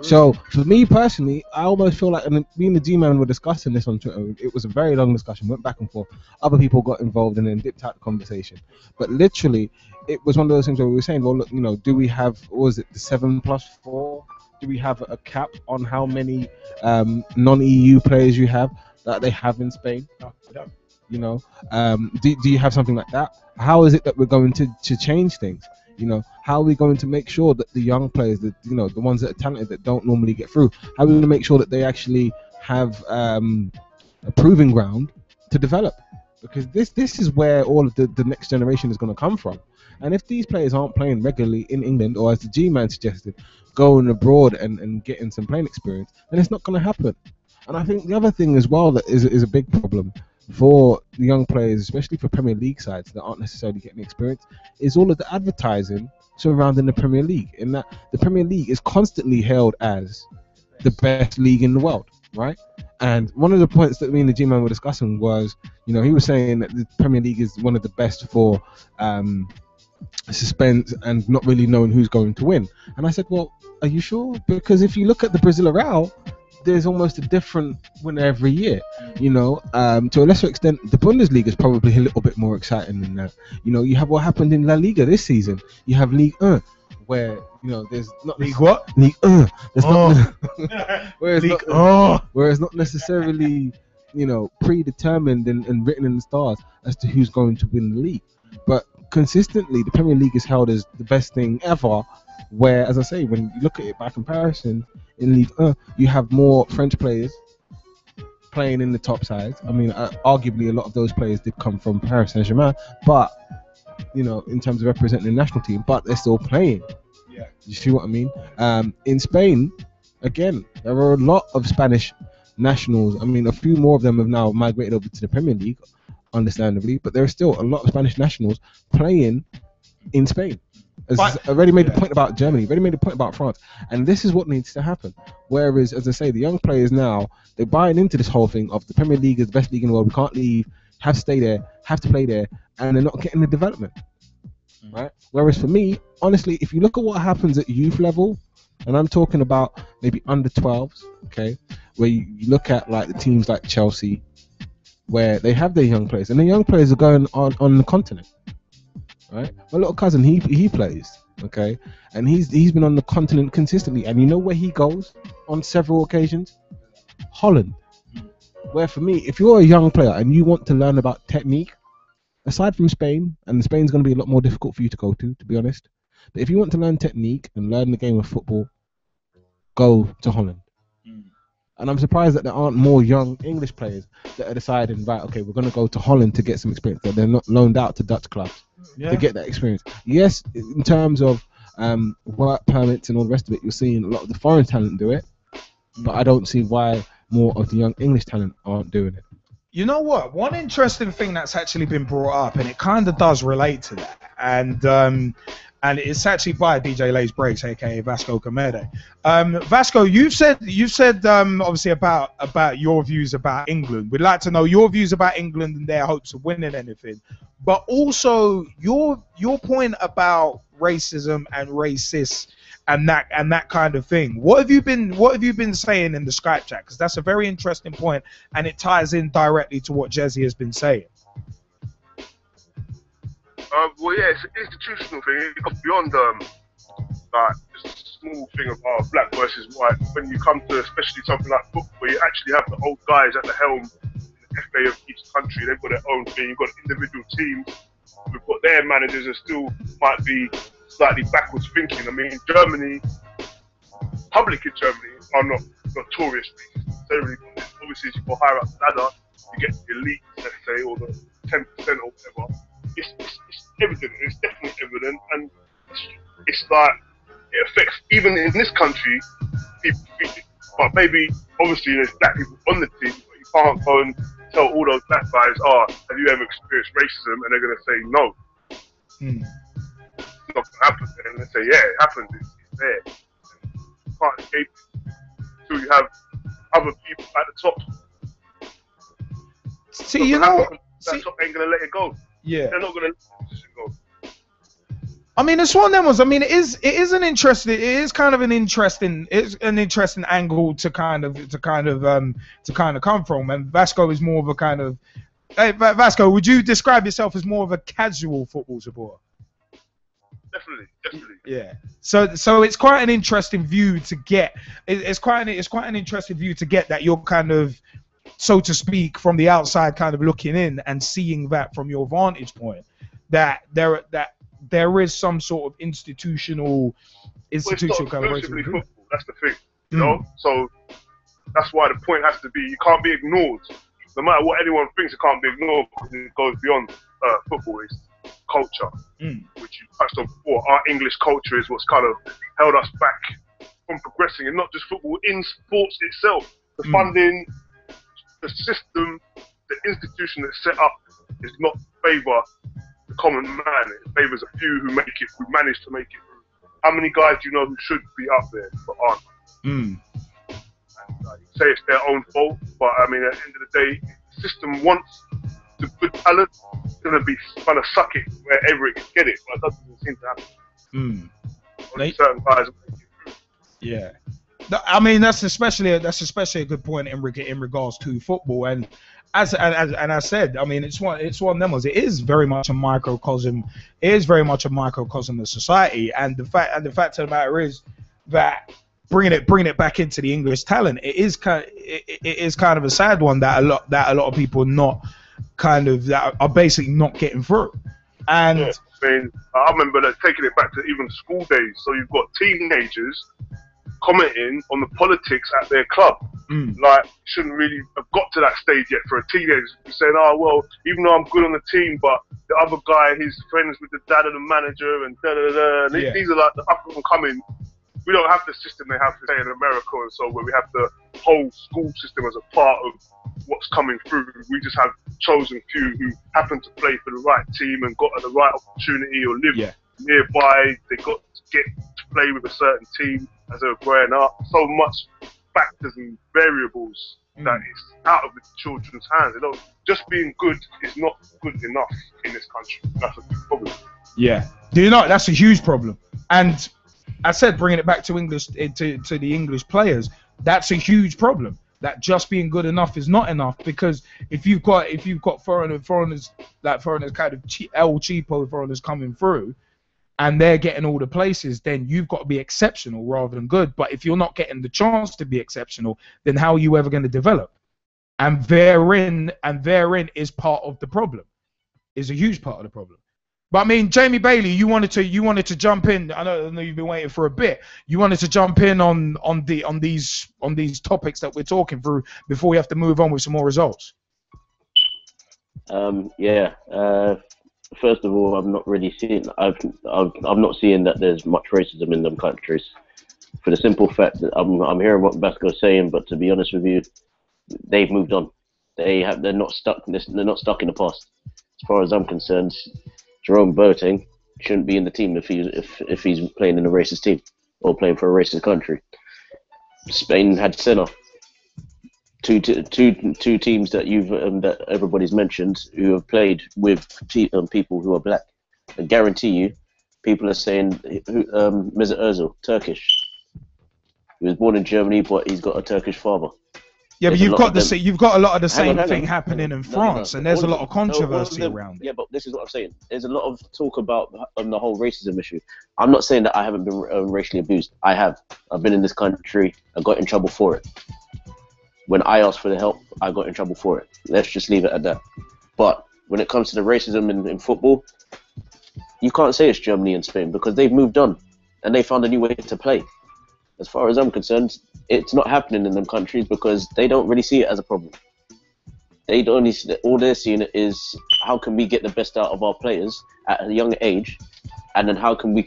So for me personally, I almost feel like, and me and the G-Man were discussing this on Twitter, it was a very long discussion, went back and forth, other people got involved and then dipped out the conversation. But literally, it was one of those things where we were saying, well, look, you know, do we have, what was it, the 7+4? Do we have a cap on how many non-EU players you have that they have in Spain? No, we don't. You know, do you have something like that? How is it that we're going to change things? You know, how are we going to make sure that the young players, that, you know, the ones that are talented that don't normally get through, how are we going to make sure that they actually have a proving ground to develop? Because this is where all of the next generation is going to come from. And if these players aren't playing regularly in England, or as the G-Man suggested, going abroad and getting some playing experience, then it's not going to happen. And I think the other thing as well that is a big problem for the young players, especially for Premier League sides that aren't necessarily getting experience, is all of the advertising surrounding the Premier League. In that the Premier League is constantly hailed as the best league in the world, right? And one of the points that me and the G-Man were discussing was, you know, he was saying that the Premier League is one of the best for suspense and not really knowing who's going to win. And I said, well, are you sure? Because if you look at the Brasileirão, there's almost a different winner every year. You know, to a lesser extent, the Bundesliga is probably a little bit more exciting than that. You know, you have what happened in La Liga this season. You have Ligue 1, where, you know, there's not Ligue what? Ligue 1. There's not Ligue where it's not necessarily, you know, predetermined and written in the stars as to who's going to win the league. But consistently, the Premier League is held as the best thing ever. Where, as I say, when you look at it by comparison, in Ligue 1, you have more French players playing in the top sides. I mean, arguably a lot of those players did come from Paris Saint-Germain, but, you know, in terms of representing the national team, but they're still playing. Yeah. You see what I mean? In Spain, again, there are a lot of Spanish nationals. I mean, a few more of them have now migrated over to the Premier League, understandably, but there are still a lot of Spanish nationals playing in Spain. I already made the point about Germany, already made the point about France, and this is what needs to happen. Whereas, as I say, the young players now, they're buying into this whole thing of the Premier League is the best league in the world, we can't leave, have to stay there, have to play there, and they're not getting the development, right? Whereas for me, honestly, if you look at what happens at youth level, and I'm talking about maybe under 12s, okay, where you look at like the teams like Chelsea, where they have their young players, and the young players are going on the continent. Right, my little cousin, he plays okay, and he's been on the continent consistently, and you know where he goes on several occasions? Holland. Where for me, if you're a young player and you want to learn about technique, aside from Spain, and Spain's going to be a lot more difficult for you to go to be honest, but if you want to learn technique and learn the game of football, go to Holland. And I'm surprised that there aren't more young English players that are deciding, right, okay, we're going to go to Holland to get some experience, that they're not loaned out to Dutch clubs to get that experience. Yes, in terms of work permits and all the rest of it, you're seeing a lot of the foreign talent do it, but I don't see why more of the young English talent aren't doing it. You know what? One interesting thing that's actually been brought up, and it kind of does relate to that, and it's actually by DJ Lays Breaks, aka Vasco Camede. Vasco, you've said obviously about your views about England. We'd like to know your views about England and their hopes of winning anything, but also your point about racism and racists and that kind of thing. What have you been saying in the Skype chat? Because that's a very interesting point, and it ties in directly to what Jesse has been saying. Well, yeah, it's an institutional thing. It goes beyond like just a small thing of black versus white. When you come to especially something like football, where you actually have the old guys at the helm, the FA of each country, they've got their own thing. You've got individual teams. We've got their managers that still might be slightly backwards thinking. I mean, Germany, public in Germany are not notorious necessarily. Obviously, as you go higher up the ladder, you get the elite, let's say, or the 10% or whatever. It's evident. It's definitely evident, and it's like it affects even in this country. People think it, but maybe obviously there's black people on the team, but you can't go and tell all those black guys, have you ever experienced racism? And they're gonna say no. It's not gonna happen. And they say, yeah, it happened. It's there. You can't escape it until you have other people at the top. See, you know, that top ain't gonna let it go. Yeah. They're not gonna let the position go. I mean, it's one of them ones. I mean, it is an interesting. It is kind of an interesting. It's an interesting angle to kind of come from. And Vasco is more of a kind of. Hey, Vasco, would you describe yourself as more of a casual football supporter? Definitely. Yeah. So it's quite an interesting view to get. It's quite an interesting view to get that you're kind of, so to speak, from the outside, kind of looking in and seeing that from your vantage point, that there is some sort of institutional kind of racism. Football, that's the thing, you know. So that's why the point has to be, you can't be ignored. No matter what anyone thinks, it can't be ignored because it goes beyond football. It's culture, which you touched on before. Our English culture is what's kind of held us back from progressing, and not just football, in sports itself. The funding, the system, the institution that's set up is not favour the common man. It favours a few who manage to make it through. How many guys do you know who should be up there but aren't? And, say it's their own fault, but I mean, at the end of the day, the system wants the good talent. It's going to be trying to suck it wherever it can get it, but that doesn't seem to happen. Only certain guys make it through. Yeah. I mean, that's especially a good point in regards to football, and as I said, I mean, it's one of them ones. It is very much a microcosm. It is very much a microcosm of society, and the fact of the matter is that bringing it back into the English talent, it is kind of a sad one that a lot of people that are basically not getting through, and. Yeah. I mean, I remember taking it back to even school days. So you've got teenagers commenting on the politics at their club. Like, shouldn't really have got to that stage yet for a teenager to be saying, oh, well, even though I'm good on the team, but the other guy, he's friends with the dad of the manager, and da-da-da-da. And these are like the up-and-coming. We don't have the system they have, say, in America and so, where we have the whole school system as a part of what's coming through. We just have chosen few who happen to play for the right team and got the right opportunity or live nearby. They got to get to play with a certain team as they were growing up. So much factors and variables that is out of the children's hands. You know, just being good is not good enough in this country. That's a big problem. Yeah. Do you know, that's a huge problem. And I said, bringing it back to English, to the English players, that's a huge problem. That just being good enough is not enough, because if you've got foreigners kind of El Cheapo foreigners coming through, and they're getting all the places, then you've got to be exceptional rather than good. But if you're not getting the chance to be exceptional, then how are you ever going to develop? And therein is part of the problem. Is a huge part of the problem. But I mean, Jamie Bailey, you wanted to jump in. I know you've been waiting for a bit. You wanted to jump in on these topics that we're talking through before we have to move on with some more results. First of all, I'm not really seeing. I'm not seeing that there's much racism in them countries, for the simple fact that I'm hearing what Vasco's saying. But to be honest with you, they've moved on. They're not stuck. They're not stuck in the past. As far as I'm concerned, Jerome Boateng shouldn't be in the team if he's playing in a racist team or playing for a racist country. Spain had Senna. Two teams that that everybody's mentioned who have played with people who are black. I guarantee you, people are saying Mesut Ozil, Turkish. He was born in Germany, but he's got a Turkish father. Yeah, but you've got a lot of the same Hang thing on. happening in France, and there's a lot of controversy around it. Yeah, but this is what I'm saying. There's a lot of talk about the whole racism issue. I'm not saying that I haven't been racially abused. I have. I've been in this country. I got in trouble for it. When I asked for the help, I got in trouble for it. Let's just leave it at that. But when it comes to the racism in football, you can't say it's Germany and Spain because they've moved on and they found a new way to play. As far as I'm concerned, it's not happening in them countries because they don't really see it as a problem. All they're seeing is how can we get the best out of our players at a young age, and then how can we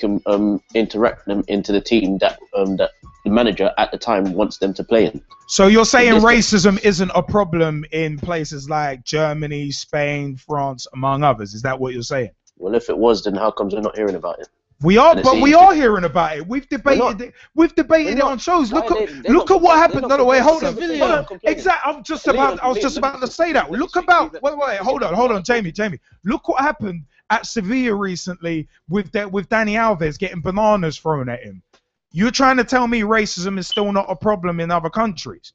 interact them into the team that the manager at the time wants them to play in. So you're saying racism isn't a problem in places like Germany, Spain, France, among others? Is that what you're saying? Well, if it was, then how comes we're not hearing about it? We are, but we are hearing about it. We've debated it. We've debated it on shows. Look at what happened. No, wait, hold on. Exactly. I was just about to say that. Wait, hold on, Jamie. Look what happened at Sevilla recently with Dani Alves getting bananas thrown at him. You're trying to tell me racism is still not a problem in other countries?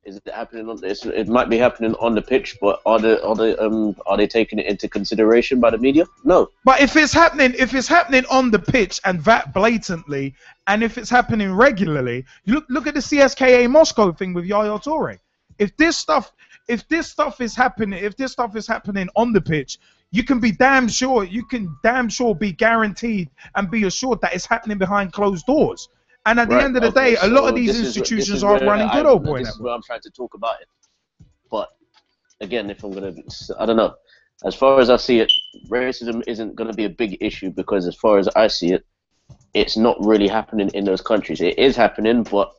Is it happening on this? It might be happening on the pitch, but are they taking it into consideration by the media? No. But if it's happening on the pitch and that blatantly, and if it's happening regularly, look at the CSKA Moscow thing with Yaya Toure. If this stuff is happening on the pitch, you can be damn sure be guaranteed and be assured that it's happening behind closed doors. And at the end of the day, a lot of these institutions are running good old boy. This is where I'm trying to talk about it. But again, I don't know. As far as I see it, racism isn't going to be a big issue because as far as I see it, it's not really happening in those countries. It is happening, but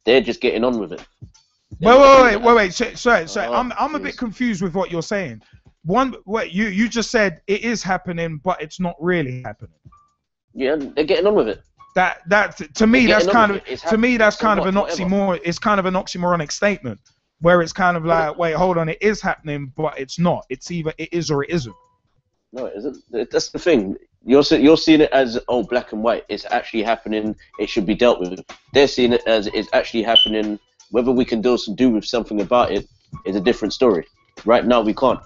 they're just getting on with it. Wait. Sorry. I'm a bit confused with what you're saying. You just said it is happening, but it's not really happening. Yeah, they're getting on with it. To me that's kind of an oxymoron. It's kind of an oxymoronic statement where it's kind of like, wait, hold on, it is happening, but it's not. It's either it is or it isn't. No, it isn't. That's the thing. You're seeing it as black and white. It's actually happening. It should be dealt with. They're seeing it as it's actually happening. Whether we can do with something about it is a different story. Right now, we can't.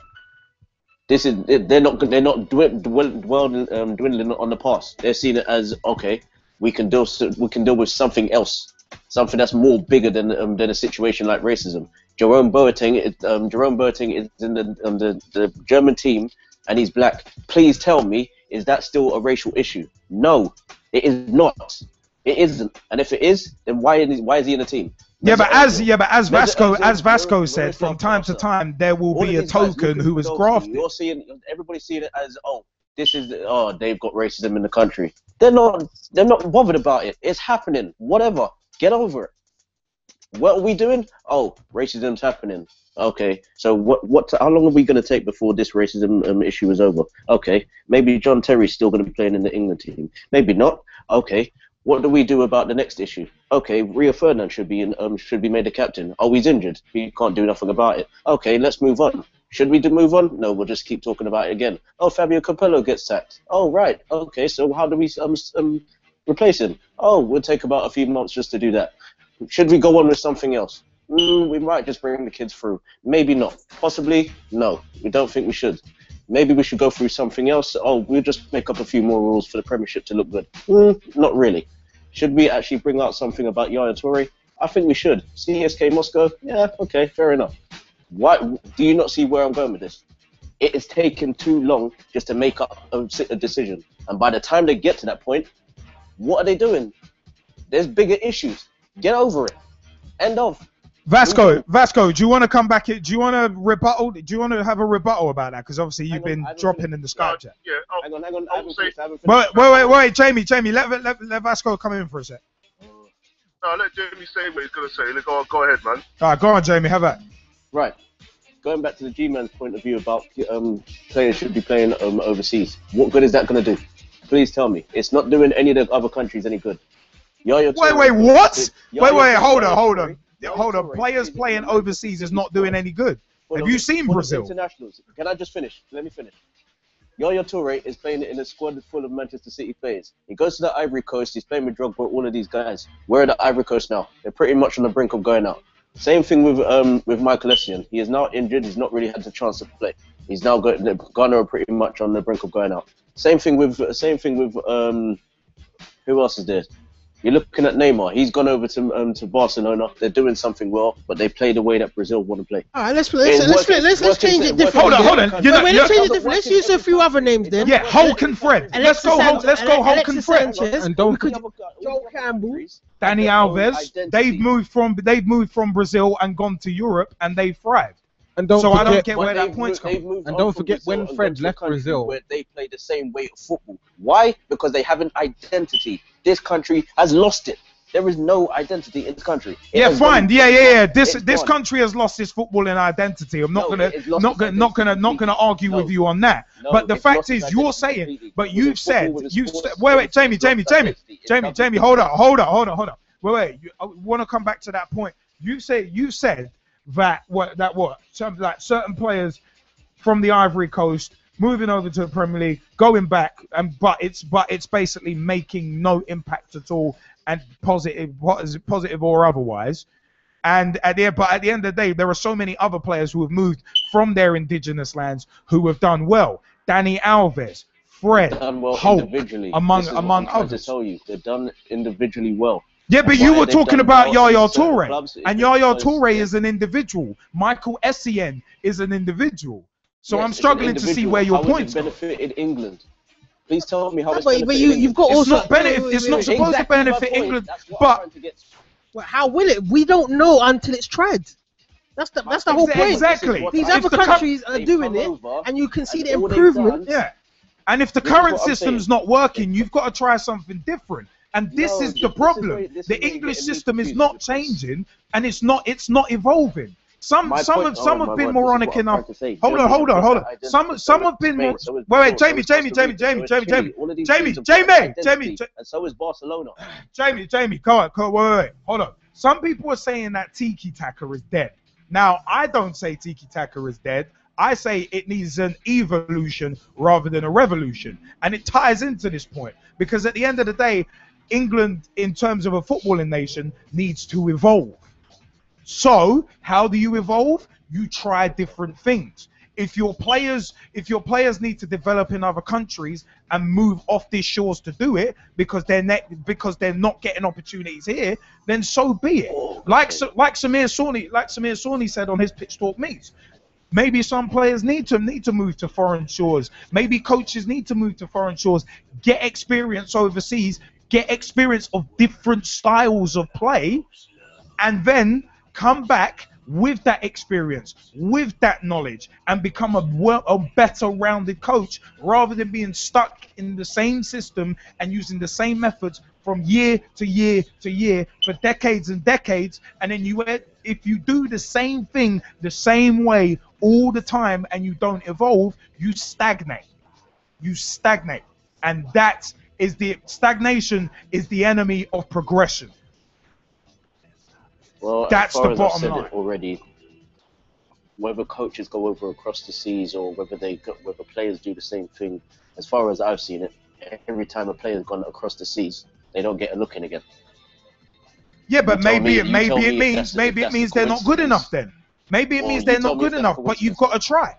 They're not dwindling on the past. They're seeing it as okay. We can deal with something else, something that's more bigger than a situation like racism. Jerome Boateng is in the German team, and he's black. Please tell me, is that still a racial issue? No, it is not. It isn't. And if it is, then why is he in the team? But as Vasco said, from time to time there will be a token who is grafted. Everybody's seeing it as they've got racism in the country. They're not bothered about it. It's happening. Whatever. Get over it. What are we doing? Oh, racism's happening. Okay. So how long are we going to take before this racism issue is over? Okay. Maybe John Terry's still going to be playing in the England team. Maybe not. Okay. What do we do about the next issue? Okay, Rio Ferdinand should be made a captain. Oh, he's injured. We can't do nothing about it. Okay, let's move on. Should we move on? No, we'll just keep talking about it again. Oh, Fabio Capello gets sacked. Oh, right. Okay, so how do we replace him? Oh, we'll take about a few months just to do that. Should we go on with something else? We might just bring the kids through. Maybe not. Possibly, no. We don't think we should. Maybe we should go through something else. Oh, we'll just make up a few more rules for the Premiership to look good. Not really. Should we actually bring out something about Yaya Toure? I think we should. CSK Moscow? Yeah, okay, fair enough. Why do you not see where I'm going with this? It is taking too long just to make up a decision. And by the time they get to that point, what are they doing? There's bigger issues. Get over it. End of. Vasco, do you want to come back? Do you want to rebuttal? Do you want to have a rebuttal about that? Because obviously you've been dropping in the Skype chat. Yeah, hang on. I haven't finished. Wait, Jamie, let Vasco come in for a sec. No, let Jamie say what he's gonna say. Go ahead, man. All right, go on, Jamie. Have that. Right. Going back to the G-Man's point of view about players should be playing overseas. What good is that going to do? Please tell me. It's not doing any of the other countries any good. Wait, what? Wait, hold on. Players playing overseas is not doing any good. Have you seen Brazil? Internationals. Can I just finish? Let me finish. Yaya Toure is playing in a squad full of Manchester City players. He goes to the Ivory Coast. He's playing with Drogba, all of these guys. Where are the Ivory Coast now? They're pretty much on the brink of going out. Same thing with Michael Essien. He is now injured. He's not really had the chance to play. He's now Ghana are pretty much on the brink of going out. Same thing with who else is there? You're looking at Neymar. He's gone over to Barcelona. They're doing something well, but they play the way that Brazil want to play. All right, let's change it different. Hold on. Let's change it different. Let's use a few other names then. Yeah, Hulk and Fred. Let's go Hulk and Fred. And don't Joe Campbell, Dani Alves. They've moved from Brazil and gone to Europe, and they thrived. And don't so forget, I don't get where that point's coming from. And don't forget when Fred left Brazil, where they play the same way of football. Why? Because they have an identity. This country has lost it. There is no identity in this country. Yeah, fine. Yeah. This country has lost its footballing identity. I'm not gonna argue with you on that. But the fact is, you're saying. But you've said. Wait, Jamie. Hold on. Wait. I want to come back to that point. You said that certain players from the Ivory Coast moving over to the Premier League, going back, but it's basically making no impact at all, and positive or otherwise. And at the end of the day, there are so many other players who have moved from their indigenous lands who have done well. Dani Alves, Fred, Hulk, among others. To tell you, they're done individually well. Yeah, but you were talking about Yaya Toure, and Yaya Toure is an individual. Michael Essien is an individual. So yes, I'm struggling to see where your points are. How has it benefited England? Please tell me how it's benefited England. You've got also... It's not supposed to benefit England, but... Well, how will it? We don't know until it's tried. That's the whole point. Exactly. These other countries are doing it, and you can see the improvement. Yeah. And if the current system's not working, you've got to try something different. And this is the problem. The English system is not changing, and it's not evolving. Some have been moronic enough. Hold on. Some have been more. Wait, Jamie. And so is Barcelona. Jamie, come on, wait. Hold on. Some people are saying that Tiki Taka is dead. Now, I don't say Tiki Taka is dead. I say it needs an evolution rather than a revolution. And it ties into this point. Because at the end of the day, England, in terms of a footballing nation, needs to evolve. So, how do you evolve? You try different things. If your players need to develop in other countries and move off these shores to do it because they're not getting opportunities here, then so be it. Like Samir Sawney said on his Pitch Talk Meets. Maybe some players need to move to foreign shores. Maybe coaches need to move to foreign shores, get experience overseas, get experience of different styles of play, and then come back with that experience, with that knowledge, and become a better rounded coach rather than being stuck in the same system and using the same methods from year to year to year for decades and decades. And then if you do the same thing the same way all the time and you don't evolve, you stagnate. And stagnation is the enemy of progression. Well, that's as far the as bottom I've said line. It already, whether coaches go over across the seas or whether players do the same thing, as far as I've seen it, every time a player's gone across the seas, they don't get a look in again. Yeah, but maybe it means they're not good enough then. Maybe it means they're not good enough, but you've got to try.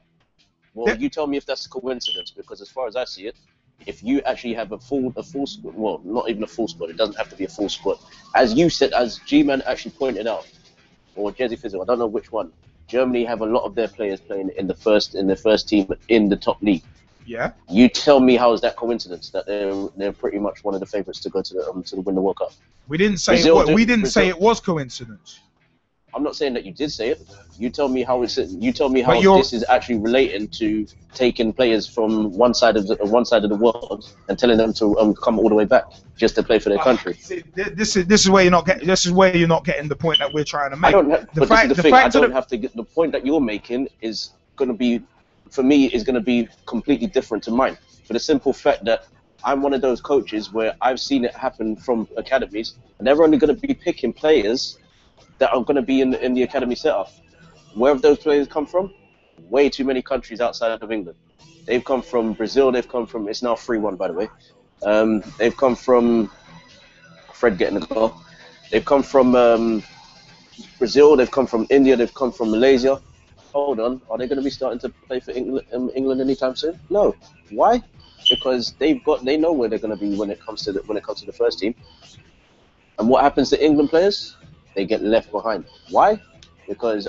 Well, you tell me if that's a coincidence, because as far as I see it, if you actually have a full squad, well, not even a full squad, it doesn't have to be a full squad. As you said, as G-Man actually pointed out, or Jesse Fizzle, I don't know which one, Germany have a lot of their players playing in the first team in the top league. Yeah. You tell me how is that coincidence that they're pretty much one of the favourites to go to the win the World Cup. We didn't say it was coincidence. I'm not saying that you did say it. You tell me how this is actually relating to taking players from one side of the world and telling them to come all the way back just to play for their country. This is where you're not getting the point that we're trying to make. The point that you're making is going to be, for me, is going to be completely different to mine. For the simple fact that I'm one of those coaches where I've seen it happen from academies, and they're only going to be picking players that are going to be in the academy setup. Where have those players come from? Way too many countries outside of England. They've come from Brazil. They've come from, it's now 3-1 by the way. They've come from Fred getting the goal. They've come from Brazil. They've come from India. They've come from Malaysia. Hold on, are they going to be starting to play for England anytime soon? No. Why? Because they know where they're going to be when it comes to the first team. And what happens to England players? They get left behind. Why? Because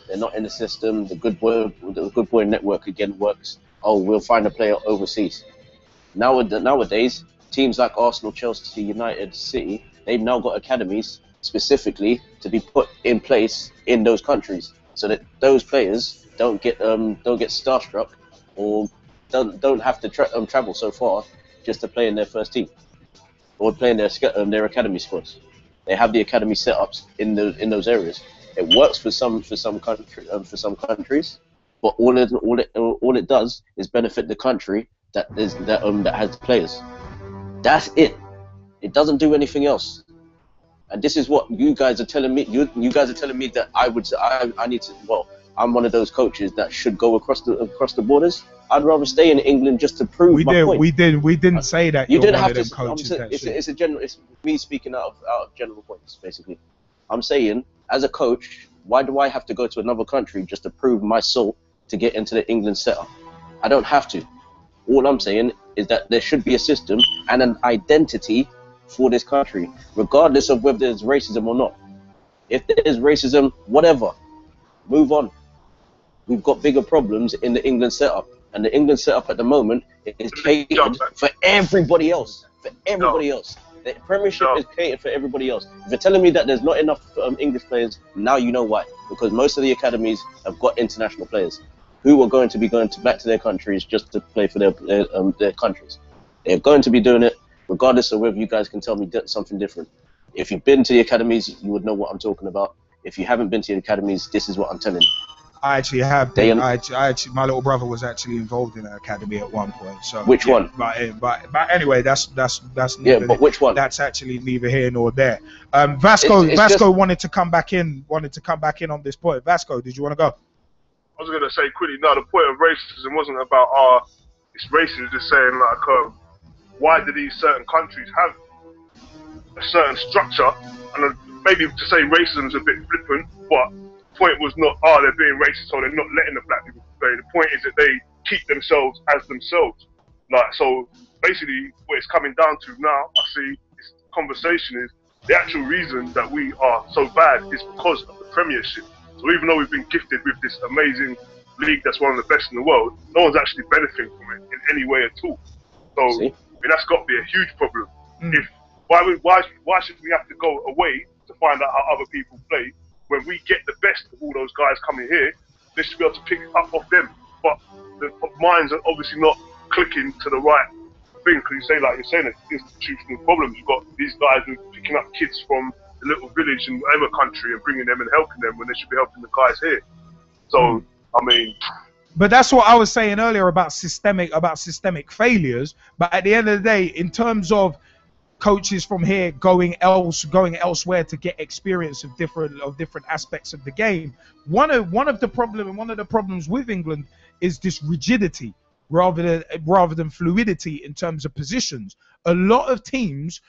they're not in the system. The good boy network again works. We'll find a player overseas. Nowadays, teams like Arsenal, Chelsea, United, City, they've now got academies specifically to be put in place in those countries, so that those players don't get starstruck or don't have to travel so far just to play in their first team or play in their academy squads. They have the academy setups in those areas. It works for some countries, but all it does is benefit the country that has the players. That's it. It doesn't do anything else. And this is what you guys are telling me. You guys are telling me that I need to. Well, I'm one of those coaches that should go across the borders. I'd rather stay in England just to prove my point. We didn't say that. You didn't have to. It's me speaking out of general points, basically. I'm saying, as a coach, why do I have to go to another country just to prove my salt to get into the England setup? I don't have to. All I'm saying is that there should be a system and an identity for this country, regardless of whether there's racism or not. If there is racism, whatever, move on. We've got bigger problems in the England setup, and the England setup at the moment is catered for everybody else. The Premiership is catered for everybody else. If you're telling me that there's not enough English players, now you know why. Because most of the academies have got international players who are going to be going back to their countries just to play for their countries. They're going to be doing it regardless of whether you guys can tell me something different. If you've been to the academies, you would know what I'm talking about. If you haven't been to the academies, this is what I'm telling you. I actually have been. My little brother was actually involved in an academy at one point. So which one? But anyway, that's but which one? That's actually neither here nor there. Vasco wanted to come back in on this point. Vasco, did you want to go? I was gonna say quickly. No, the point of racism wasn't about it's racism. Just saying like why do these certain countries have a certain structure? And maybe to say racism is a bit flippant, but the point was not they're being racist, so they're not letting the black people play. The point is that they keep themselves as themselves. Like, so basically what it's coming down to now, I see this conversation is the actual reason that we are so bad is because of the Premiership. So even though we've been gifted with this amazing league that's one of the best in the world, no one's actually benefiting from it in any way at all. So I mean, that's got to be a huge problem. If why should we have to go away to find out how other people play? When we get the best of all those guys coming here, they should be able to pick up off them. But the minds are obviously not clicking to the right thing. Because you say, like you're saying, it's institutional problems. You've got these guys who are picking up kids from the little village in whatever country and bringing them and helping them when they should be helping the guys here. So, I mean... But that's what I was saying earlier about systemic failures. But at the end of the day, in terms of coaches from here going elsewhere to get experience of different aspects of the game, one of the problems with England is this rigidity rather than fluidity in terms of positions. A lot of teams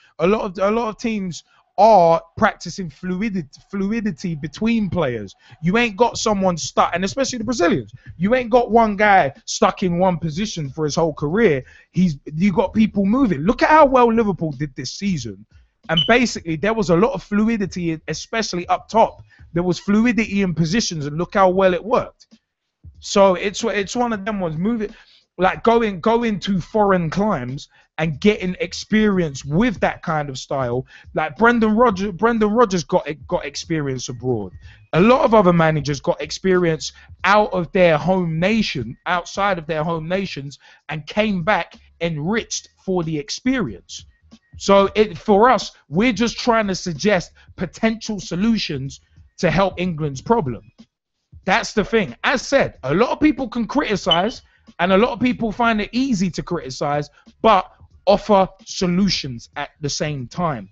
are practicing fluidity between players. You ain't got someone stuck, and especially the Brazilians. You ain't got one guy stuck in one position for his whole career. You got people moving. Look at how well Liverpool did this season. And basically, there was a lot of fluidity, especially up top. There was fluidity in positions, and look how well it worked. So it's one of them ones. Moving, like going to foreign climes and getting experience with that kind of style. Like Brendan Rodgers got experience abroad. A lot of other managers got experience out of their home nation, outside of their home nations, and came back enriched for the experience. So for us, we're just trying to suggest potential solutions to help England's problem. That's the thing. As said, a lot of people can criticize, and a lot of people find it easy to criticize, but offer solutions at the same time.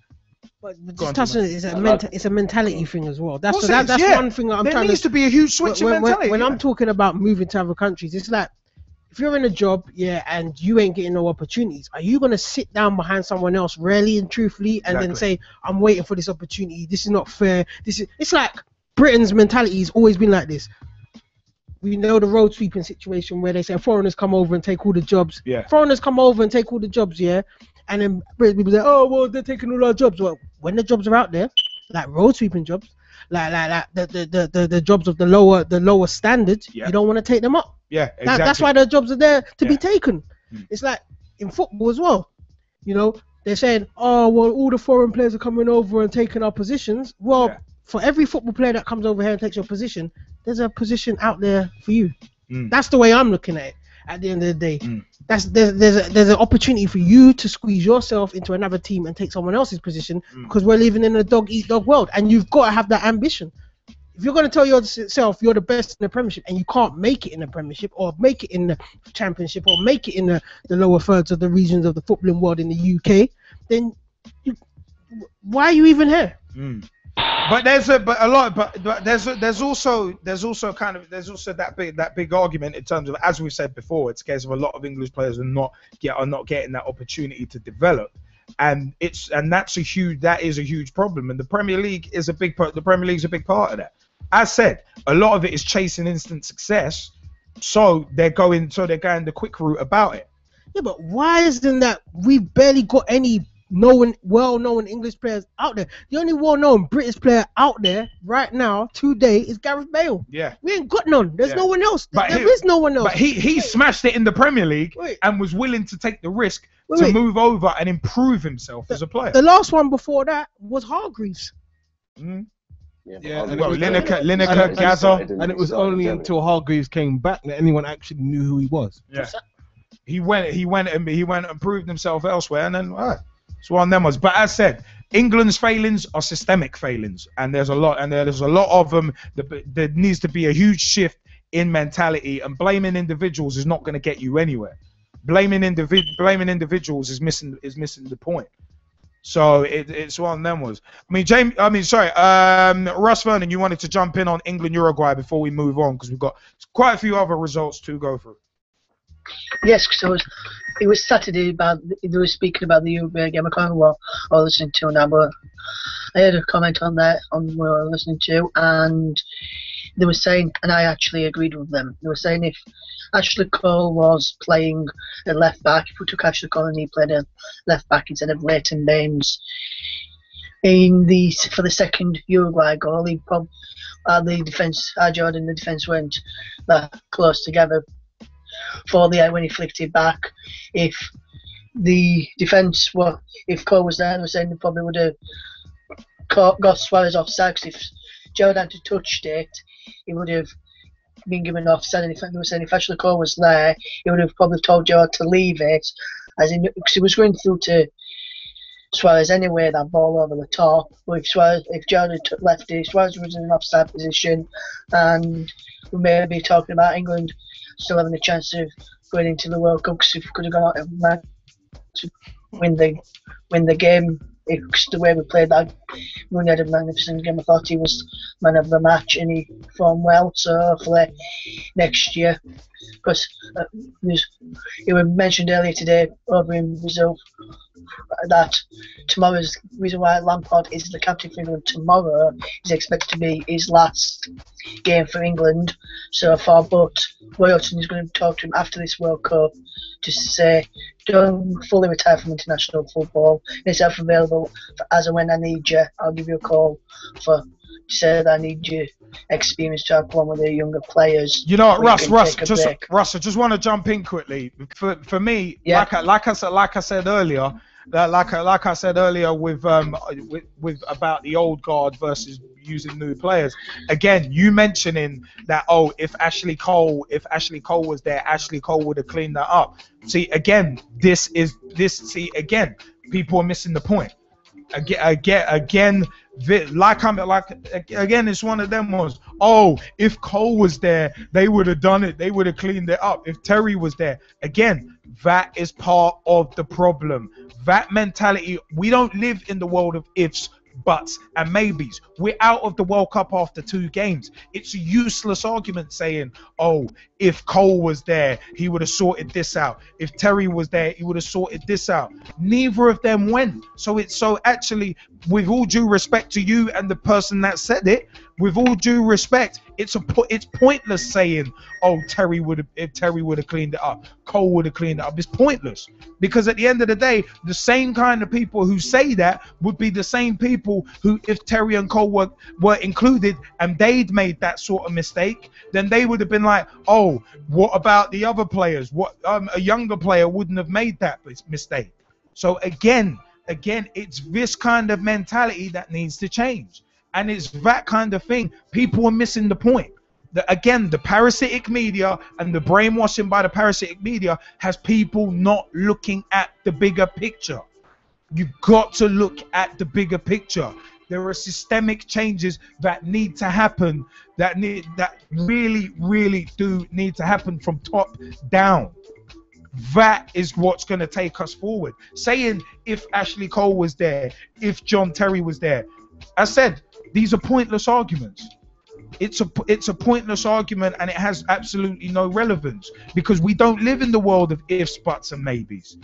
But just touching on it, it's a mentality thing as well. That's Yeah. one thing that I'm there trying needs to be a huge switch in mentality. When yeah. I'm talking about moving to other countries, it's like, if you're in a job, and you ain't getting no opportunities, are you gonna sit down behind someone else, really and truthfully, and then say, "I'm waiting for this opportunity. This is not fair. It's like Britain's mentality has always been like this. We know the road sweeping situation where they say foreigners come over and take all the jobs. Yeah. Foreigners come over and take all the jobs, yeah. And then British people say, "Oh, well, they're taking all our jobs." Well, when the jobs are out there, like road sweeping jobs, like the jobs of the lower standards, you don't want to take them up. Yeah, exactly. That's why the jobs are there to be taken. It's like in football as well. You know, they're saying, "Oh, well, all the foreign players are coming over and taking our positions." Well, for every football player that comes over here and takes your position, there's a position out there for you. That's the way I'm looking at it. At the end of the day, there's an opportunity for you to squeeze yourself into another team and take someone else's position, because we're living in a dog-eat-dog world, and you've got to have that ambition. If you're going to tell yourself you're the best in the Premiership and you can't make it in the Premiership, or make it in the Championship, or make it in the lower thirds of the regions of the footballing world in the UK, then why are you even here? But there's also that big argument in terms of, as we've said before, it's a case of a lot of English players are not getting that opportunity to develop, and that is a huge problem, and the Premier League is a big part. The Premier League's a big part of that. As said, a lot of it is chasing instant success, so they're going the quick route about it. Yeah, but why isn't that we've barely got any well-known English players out there? The only well-known British player out there right now today is Gareth Bale. Yeah, we ain't got none. There's no one else. There is no one else. But he smashed it in the Premier League and was willing to take the risk to move over and improve himself as a player. The last one before that was Hargreaves. Yeah, well, Lineker, Gaza, and it was only until Hargreaves came back that anyone actually knew who he was. Yeah, he went and proved himself elsewhere, and then it's one of them ones. But as said, England's failings are systemic failings, and there's a lot of them. There needs to be a huge shift in mentality, and blaming individuals is not going to get you anywhere. Blaming individuals is missing the point. So it's one of them ones. Russ Vernon, you wanted to jump in on England Uruguay before we move on, because we've got quite a few other results to go through. Yes, because it was Saturday, they were speaking about the Uruguay game. I can't remember what I was listening to now, but I had a comment on that on what I was listening to, and they were saying, and I actually agreed with them. They were saying if Ashley Cole was playing at left back, if we took Ashley Cole and he played at left back instead of Leighton Baines for the second Uruguay goal, the defence went close together for the when he flicked it back. If the defence if Cole was there, they were saying they probably would have got Suarez offside. If Gerrard had touched it, he would have been given offside. And they were saying if Ashley Cole was there, he would have probably told Gerrard to leave it, because he was going through to Suarez anyway, that ball over the top. But if Gerrard had left it, Suarez was in an offside position, and we may be talking about England still having a chance of going into the World Cup, because if we could have gone out to win the game it's the way we played that. Rooney had a magnificent game. I thought he was man of the match and he performed well. So hopefully next year, because it was mentioned earlier today over in Brazil that tomorrow's reason why Lampard is the captain for England tomorrow is expected to be his last game for England so far, but Roy Hodgson is going to talk to him after this World Cup to say don't fully retire from international football. It's available for as and when I need you. I'll give you a call to say that I need you experience to have one with the younger players. You know what, Russ, Russ, I just want to jump in quickly. For me, Yeah. like I said earlier, like I said earlier with about the old guard versus using new players. Again, you mentioning that if Ashley Cole was there, Ashley Cole would have cleaned that up. See, again, people are missing the point. Again, it's one of them ones. If Cole was there, they would have done it. They would have cleaned it up. If Terry was there, again, that is part of the problem. That mentality. We don't live in the world of ifs, buts, and maybes. We're out of the World Cup after 2 games. It's a useless argument saying, if Cole was there, he would have sorted this out. If Terry was there, he would have sorted this out. Neither of them went. So actually, with all due respect to you and the person that said it, with all due respect, it's pointless saying, if Terry would have cleaned it up, Cole would have cleaned it up. It's pointless, because at the end of the day, the same kind of people who say that would be the same people who, if Terry and Cole were included and they'd made that sort of mistake, then they would have been like, what about the other players? What a younger player wouldn't have made that mistake. So again, it's this kind of mentality that needs to change. And it's that kind of thing. People are missing the point. Again, the parasitic media and the brainwashing by the parasitic media has people not looking at the bigger picture. You've got to look at the bigger picture. There are systemic changes that need to happen, that really, really do need to happen from top down. That is what's going to take us forward. Saying if Ashley Cole was there, if John Terry was there, I said, these are pointless arguments. It's a pointless argument, and it has absolutely no relevance, because we don't live in the world of ifs, buts, and maybes.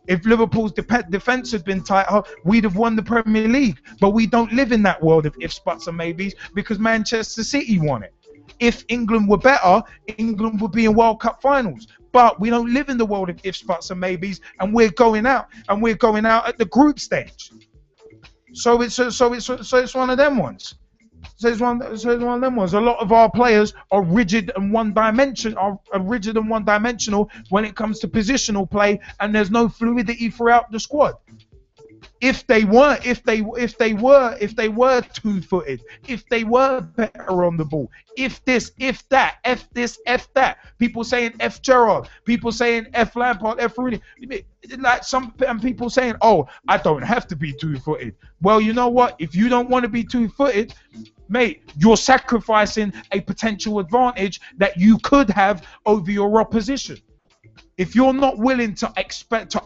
If Liverpool's defense had been tight, we'd have won the Premier League. But we don't live in that world of ifs, buts, and maybes, because Manchester City won it. If England were better, England would be in World Cup finals. But we don't live in the world of ifs, buts, and maybes, and we're going out at the group stage. So it's one of them ones. So it's one of them ones. A lot of our players are rigid and one-dimensional when it comes to positional play, and there's no fluidity throughout the squad. If they were two-footed, if they were better on the ball, if this, if that, F this, F that. People saying F Gerrard, people saying F Lampard, F Rooney. Like and people saying, I don't have to be two-footed. Well, you know what? If you don't want to be two-footed, mate, you're sacrificing a potential advantage that you could have over your opposition. If you're not willing to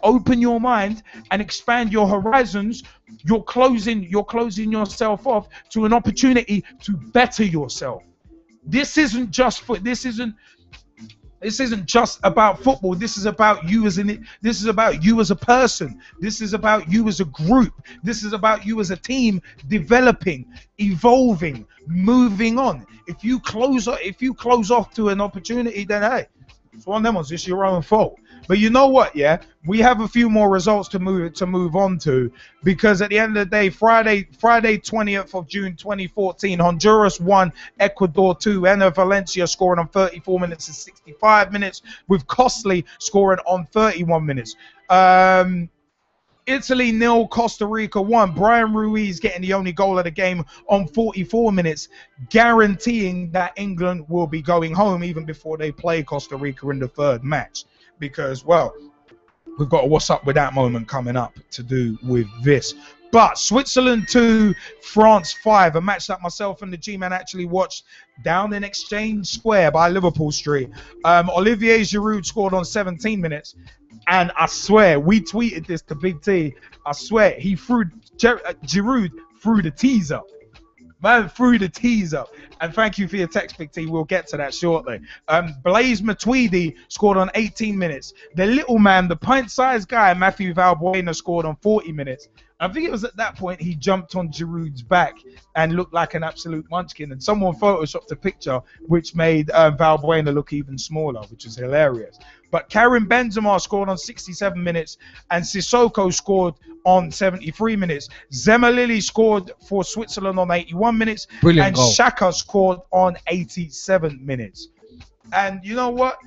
open your mind and expand your horizons, you're closing yourself off to an opportunity to better yourself. This isn't just about football. This is about you as this is about you as a person. This is about you as a group. This is about you as a team developing, evolving, moving on. If you close off to an opportunity, then hey, it's one of them ones. It's your own fault. But you know what? Yeah, we have a few more results to move on to, because at the end of the day, Friday 20th of June 2014, Honduras 1, Ecuador 2. Enner Valencia scoring on 34 minutes and 65 minutes, with Costly scoring on 31 minutes. Italy 0, Costa Rica 1. Brian Ruiz getting the only goal of the game on 44 minutes, guaranteeing that England will be going home even before they play Costa Rica in the third match. Because, well, we've got a what's up with that moment coming up to do with this. But Switzerland 2, France 5, a match that myself and the G-Man actually watched down in Exchange Square by Liverpool Street. Olivier Giroud scored on 17 minutes. And I swear, we tweeted this to Big T. I swear, he threw Giroud threw the tees up. Man threw the tees up. And thank you for your text, Big T. We'll get to that shortly. Blaise Matuidi scored on 18 minutes. The little man, the pint-sized guy, Matthew Valbuena, scored on 40 minutes. I think it was at that point he jumped on Giroud's back and looked like an absolute munchkin. And someone photoshopped a picture which made Valbuena look even smaller, which is hilarious. But Karim Benzema scored on 67 minutes and Sissoko scored on 73 minutes. Zemalili scored for Switzerland on 81 minutes. Brilliant and goal. Xhaka scored on 87 minutes. And you know what?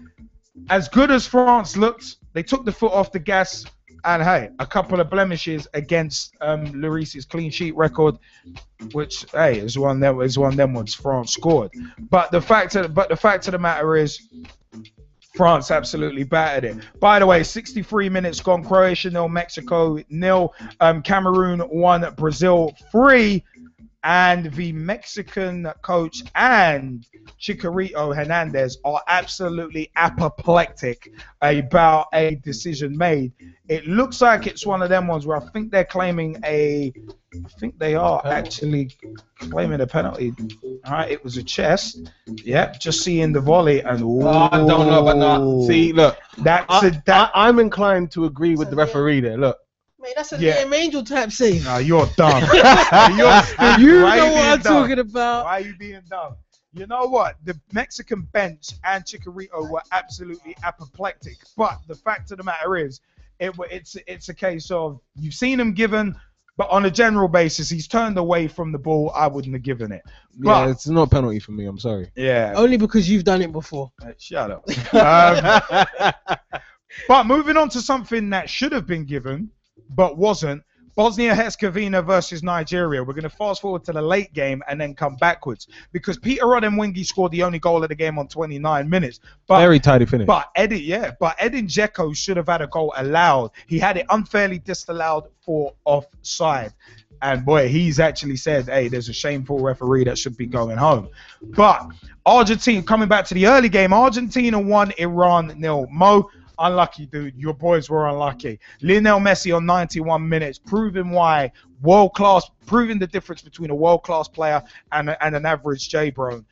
As good as France looked, they took the foot off the gas. And hey, a couple of blemishes against Lloris's clean sheet record, which hey is one of them ones France scored. But the fact of the matter is, France absolutely battered it. By the way, 63 minutes gone. Croatia 0, Mexico 0. Cameroon 1, Brazil 3. And the Mexican coach and Chicharito Hernandez are absolutely apoplectic about a decision made. It looks like it's one of them ones where I think they're claiming I think they are actually claiming a penalty. All right, it was a chest. Yep, just seeing the volley and I don't know about that. See, look, I'm inclined to agree with the referee there. Look. Man, that's a damn angel type save. No, you're dumb. You're stupid. You Why know you what being I'm dumb? talking about. Why are you being dumb? You know what? The Mexican bench and Chicharito were absolutely apoplectic. But the fact of the matter is, it's a case of you've seen him given, but on a general basis, he's turned away from the ball. I wouldn't have given it. Yeah, it's not a penalty for me. I'm sorry. Yeah. Only because you've done it before. Shut up. But moving on to something that should have been given, but wasn't. Bosnia-Herzegovina versus Nigeria. We're going to fast forward to the late game and then come backwards because Peter Odemwingie scored the only goal of the game on 29 minutes. But, Very tidy finish. But Edin Dzeko should have had a goal allowed. He had it unfairly disallowed for offside. And boy, he's actually said, hey, there's a shameful referee that should be going home. But Argentina, coming back to the early game, Argentina 1, Iran 0. Mo, unlucky, dude. Your boys were unlucky. Lionel Messi on 91 minutes, proving the difference between a world-class player and an average J-Bro.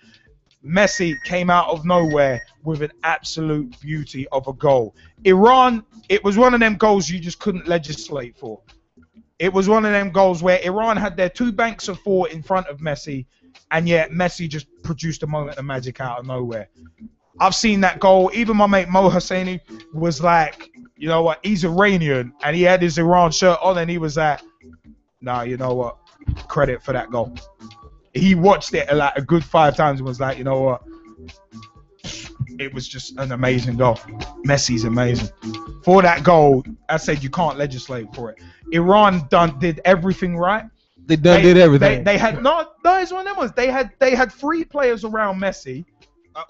Messi came out of nowhere with an absolute beauty of a goal. Iran, it was one of them goals you just couldn't legislate for. It was one of them goals where Iran had their 2 banks of 4 in front of Messi, and yet Messi just produced a moment of magic out of nowhere. I've seen that goal. Even my mate Mo Hosseini was like, you know what, he's Iranian, and he had his Iran shirt on, and he was like, nah, you know what, credit for that goal. He watched it like a good 5 times and was like, you know what, it was just an amazing goal. Messi's amazing. For that goal, I said you can't legislate for it. Iran did everything right. They did everything. They had it's one of them ones. They had 3 players around Messi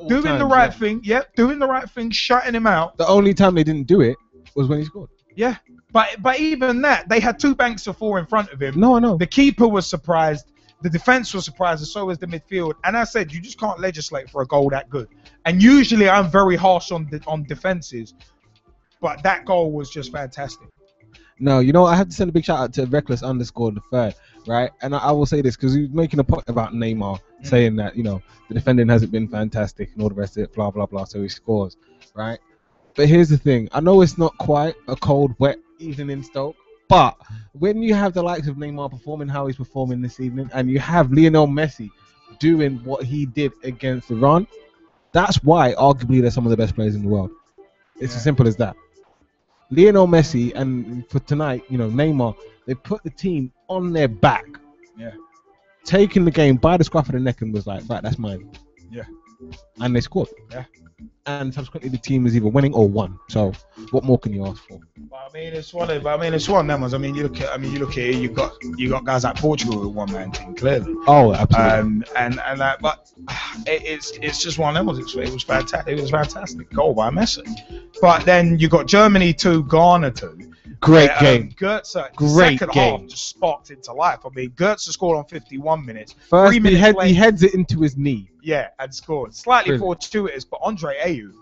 doing the right thing. Yep, doing the right thing, shutting him out. The only time they didn't do it was when he scored. Yeah, but even that, they had 2 banks of 4 in front of him. No, I know. The keeper was surprised. The defense was surprised, and so was the midfield. And I said, you just can't legislate for a goal that good. And usually I'm very harsh on defenses, but that goal was just fantastic. No, you know, I have to send a big shout out to Reckless_3rd, right? And I will say this because he was making a point about Neymar, saying that, you know, the defending hasn't been fantastic and all the rest of it, blah, blah, blah, so he scores, right? But here's the thing. I know it's not quite a cold, wet evening in Stoke, but when you have the likes of Neymar performing how he's performing this evening, and you have Lionel Messi doing what he did against Iran, that's why arguably they're some of the best players in the world. It's as simple as that. Lionel Messi and for tonight, you know, Neymar, they put the team on their back. Yeah. Taking the game by the scruff of the neck and was like, right, that's mine. Yeah. And they scored. Yeah. And subsequently the team was either winning or won. So what more can you ask for? I mean, it's one of them ones. I mean, you look at it. You got guys like Portugal with one-man team, clearly. Oh, absolutely. And that, but it's just one of them ones. It was fantastic. It was fantastic goal by Messi. But then you got Germany 2, Ghana 2. Great game. Goetze, Great second game. half just sparked into life. I mean, Goetze scored on 51 minutes. First, 3 minutes he later, heads it into his knee. yeah, and scored. Slightly Brilliant. fortuitous, but Andre Ayew,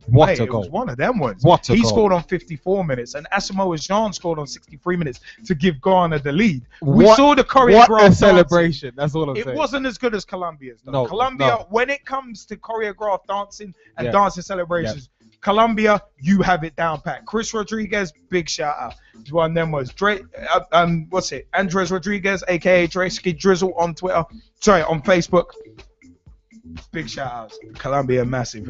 What Mate, a it was goal. one of them ones. What a He goal. scored on 54 minutes, and Asamoah Gyan scored on 63 minutes to give Ghana the lead. We What- saw the choreographed What a celebration. That's all I'm It saying. wasn't as good as Colombia's, though. No, Colombia, no. when it comes to choreographed dancing and Yeah. dancing celebrations, Colombia, you have it down pat. Chris Rodriguez, big shout out. One of them was Andres Rodriguez, aka Dresky Drizzle on Twitter. Sorry, on Facebook. Big shout outs. Colombia, massive.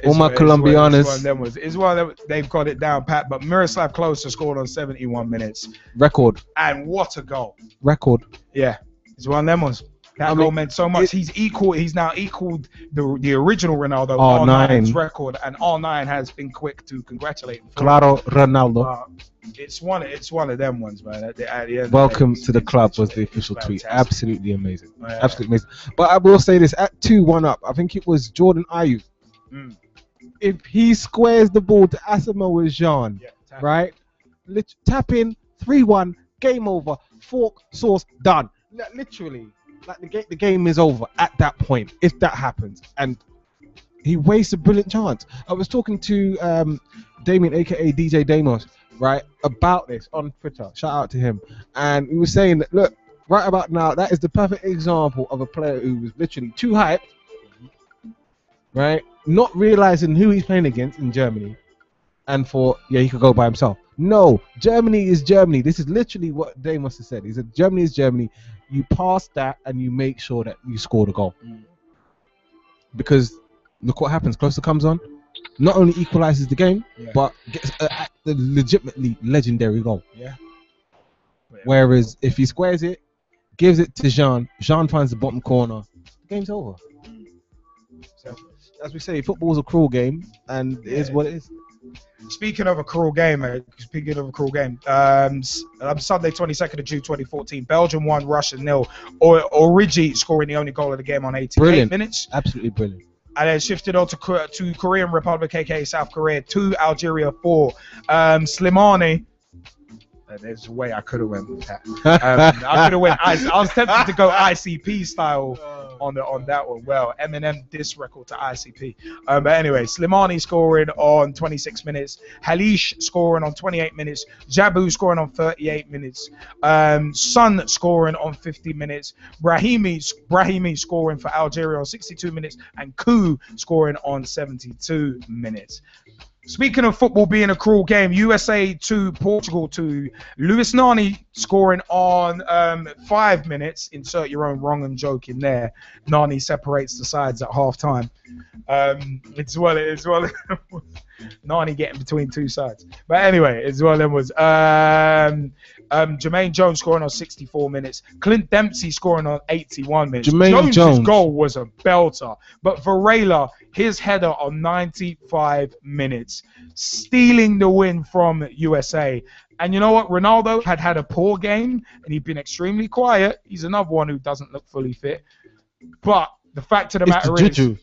All my Colombianas. It's one of them. They've got it down pat. But Miroslav Klose scored on 71 minutes. Record. And what a goal. Record. Yeah, it's one of them ones. That goal meant so much. He's now equaled the original Ronaldo R9's record, and R9 has been quick to congratulate him. Claro Ronaldo. It's one of them ones, man. At the end of Welcome the day, to the club was the official tweet. Absolutely amazing. Yeah. Absolutely amazing. But I will say this, at 2-1 up, I think it was Jordan Ayew. If he squares the ball to Asamoah Gyan, right? Tap in, 3-1, game over, fork, sauce, done. Literally, like the game is over at that point, if that happens. And he wastes a brilliant chance. I was talking to Damien, aka DJ Damos, right, about this on Twitter. Shout out to him. And he was saying that, look, right about now, that is the perfect example of a player who was literally too hyped, right, not realizing who he's playing against in Germany, and he could go by himself. No, Germany is Germany. This is literally what Damos has said. He said, Germany is Germany. You pass that and you make sure that you score the goal. Because look what happens. Closer comes on, not only equalizes the game, but gets a legitimately legendary goal. Yeah. Whereas if he squares it, gives it to Gyan finds the bottom corner, the game's over. So, as we say, football's a cruel game, and it is what it is. Speaking of a cruel game, Sunday 22nd of June 2014, Belgium 1, Russia 0. Origi scoring the only goal of the game on 88 minutes. Absolutely brilliant. And then shifted on to Korean Republic, aka South Korea 2, Algeria 4. Slimani. There's a way I could have went with that. I could have went. I was tempted to go ICP style on that one. Well, Eminem diss record to ICP. But anyway, Slimani scoring on 26 minutes. Halish scoring on 28 minutes. Jabu scoring on 38 minutes. Sun scoring on 50 minutes. Brahimi scoring for Algeria on 62 minutes, and Ku scoring on 72 minutes. Speaking of football being a cruel game, USA 2, Portugal 2. Luis Nani scoring on 5 minutes. Insert your own wrong and joke in there. Nani separates the sides at half time. It's well. Nani getting between two sides. But anyway, it's one of them was. Jermaine Jones scoring on 64 minutes. Clint Dempsey scoring on 81 minutes. Jones' goal was a belter. But Varela, his header on 95 minutes, stealing the win from USA. And you know what? Ronaldo had a poor game, and he'd been extremely quiet. He's another one who doesn't look fully fit. But the fact of the matter is...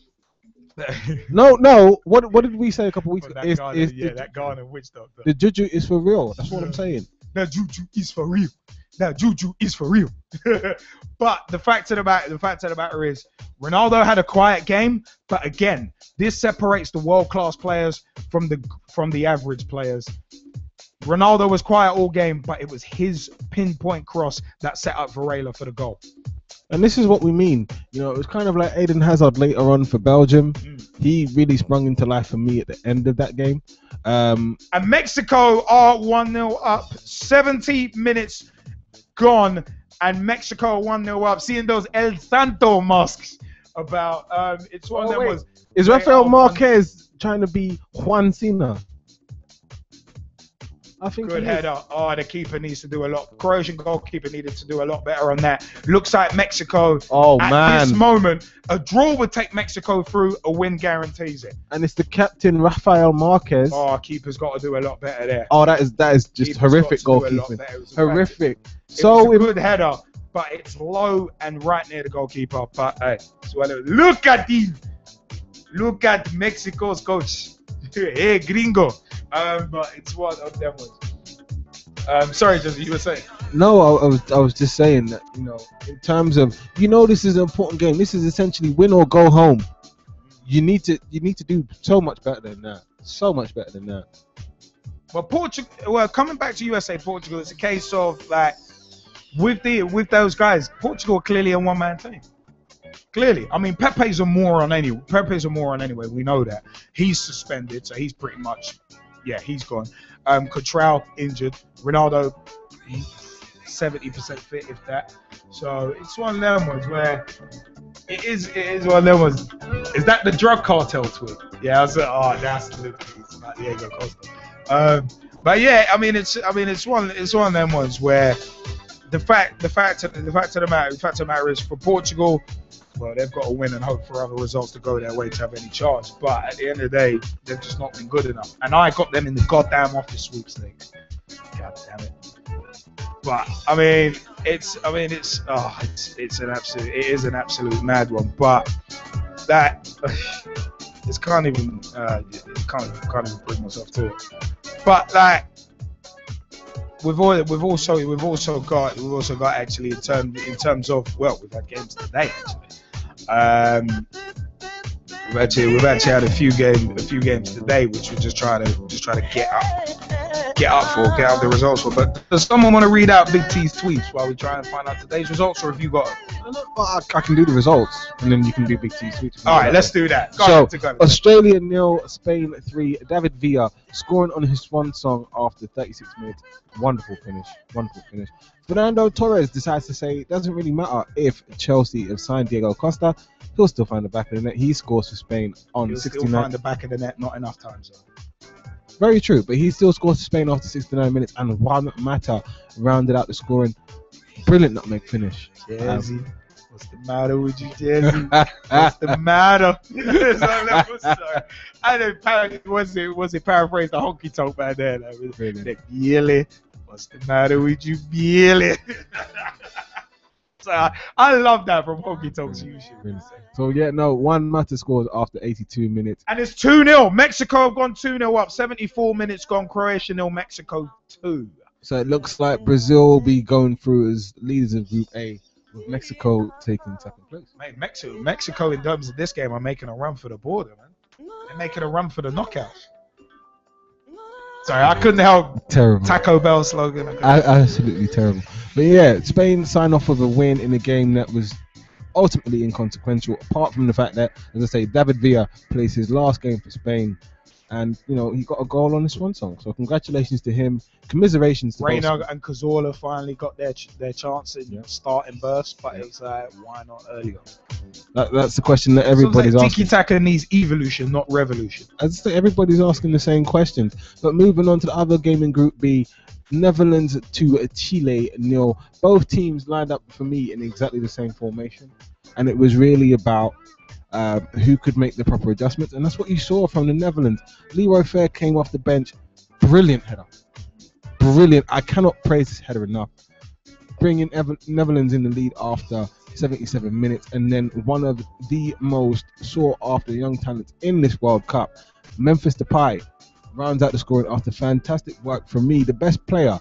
No. What did we say a couple of weeks ago? That Ghana witch doctor. The juju is for real. That's what I'm saying. That juju is for real. That juju is for real. But the fact of the matter is, Ronaldo had a quiet game. But again, this separates the world-class players from the average players. Ronaldo was quiet all game, but it was his pinpoint cross that set up Varela for the goal. And this is what we mean. You know, it was kind of like Eden Hazard later on for Belgium. He really sprung into life for me at the end of that game. And Mexico are 1-0 up. 70 minutes gone. And Mexico 1-0 up. Seeing those El Santo masks about. It's one of them was. Is Rafael Marquez trying to be Juan Cena? I think good header. Oh, the keeper needs to do a lot. Croatian goalkeeper needed to do a lot better on that. Looks like Mexico. At this moment, a draw would take Mexico through. A win guarantees it. And it's the captain Rafael Marquez. Oh, keeper's got to do a lot better there. Oh, that is just keeper's horrific goalkeeping. Horrific. So it's a good header, but it's low and right near the goalkeeper. But hey, look at him. Look at Mexico's coach. Hey, gringo. But it's one of them ones. Sorry, Jesse, you were saying? No, I was just saying that, you know, in terms of, this is an important game. This is essentially win or go home. you need to do so much better than that. So much better than that. But Portugal, well, coming back to USA, Portugal, it's a case of like with those guys, Portugal are clearly a one-man team. Clearly, I mean, Pepe's a moron anyway. We know that he's suspended, so he's pretty much, he's gone. Cottrell injured. Ronaldo, 70% fit, if that. So it's one of them ones where it is one of them ones. Is that the drug cartel tweet? Yeah, I was like, oh, that's it's not Diego Costa. But yeah, I mean, it's one of them ones where the fact of the matter is for Portugal, well, they've got to win and hope for other results to go their way to have any chance. But at the end of the day, they've just not been good enough. And I got them in the goddamn office sweepstakes. God damn it. But I mean, it is an absolute mad one. But that can't even bring myself to it. But like we've also got actually in terms of, well, we've had games today actually. We've actually had a few games today, which we're just trying to get out the results for. But does someone want to read out Big T's tweets while we try and find out today's results, or have you got them? Well, I can do the results, and then you can do Big T's tweets. All right, let's do that. So Australia 0, Spain 3. David Villa scoring on his swan song after 36 minutes. Wonderful finish. Fernando Torres decides to say it doesn't really matter if Chelsea have signed Diego Costa. He'll still find the back of the net. He scores for Spain on 69. He'll still find the back of the net, not enough times. Very true, but he still scores for Spain after 69 minutes, and Juan Mata rounded out the scoring. Brilliant nutmeg finish. Jersey, what's the matter with you, Jersey? What's the matter? I don't. Was it paraphrased the honky tonk man there? Like, Billy, what's the matter with you, Billy? So I love that from honky tonks usually. So yeah, no, Juan Mata scores after 82 minutes. And it's 2-0. Mexico have gone 2-0 up. 74 minutes gone. Croatia 0, Mexico 2. So it looks like Brazil will be going through as leaders of Group A, with Mexico taking second place. Mate, Mexico in terms of this game are making a run for the border, man. They're making a run for the knockouts. Sorry, I couldn't help. Terrible. Taco Bell slogan. Absolutely terrible. But yeah, Spain signed off with a win in a game that was ultimately inconsequential, apart from the fact that, as I say, David Villa plays his last game for Spain, and he got a goal on the swan song. So congratulations to him. Commiserations to Reina and Cazorla finally got their chance in starting burst, but it's like, why not earlier? That's the question that everybody's asking. Tiki-taka needs evolution, not revolution. As I say, everybody's asking the same questions. But moving on to the other game in Group B, Netherlands to Chile 0. Both teams lined up for me in exactly the same formation, and it was really about who could make the proper adjustments, and that's what you saw from the Netherlands. Leroy Fair came off the bench, brilliant header, brilliant. I cannot praise this header enough. Bringing Netherlands in the lead after 77 minutes, and then one of the most sought-after young talents in this World Cup, Memphis Depay, rounds out the scoring after fantastic work from me, the best player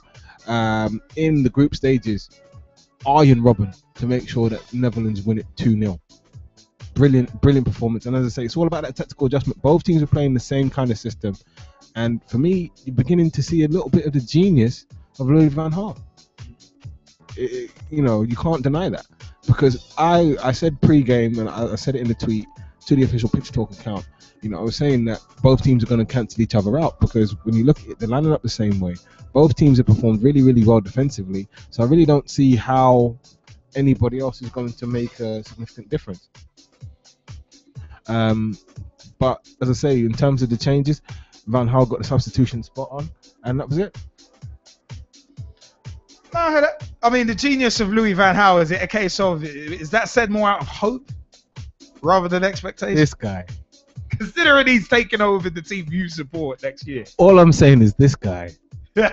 in the group stages, Arjen Robben, to make sure that Netherlands win it 2-0. Brilliant performance. And as I say, it's all about that tactical adjustment. Both teams are playing the same kind of system. And for me, you're beginning to see a little bit of the genius of Louis van Gaal. You can't deny that. Because I said pre-game, and I said it in the tweet to the official Pitch Talk account, I was saying that both teams are going to cancel each other out, because when you look at it, they're lining up the same way. Both teams have performed really, really well defensively. So I really don't see how anybody else is going to make a significant difference. But as I say, in terms of the changes, Van Gaal got the substitution spot on, and that was it. I mean, the genius of Louis van Gaal, is it a case of, is that said more out of hope rather than expectation? This guy. Considering he's taking over the team you support next year. All I'm saying is this guy. You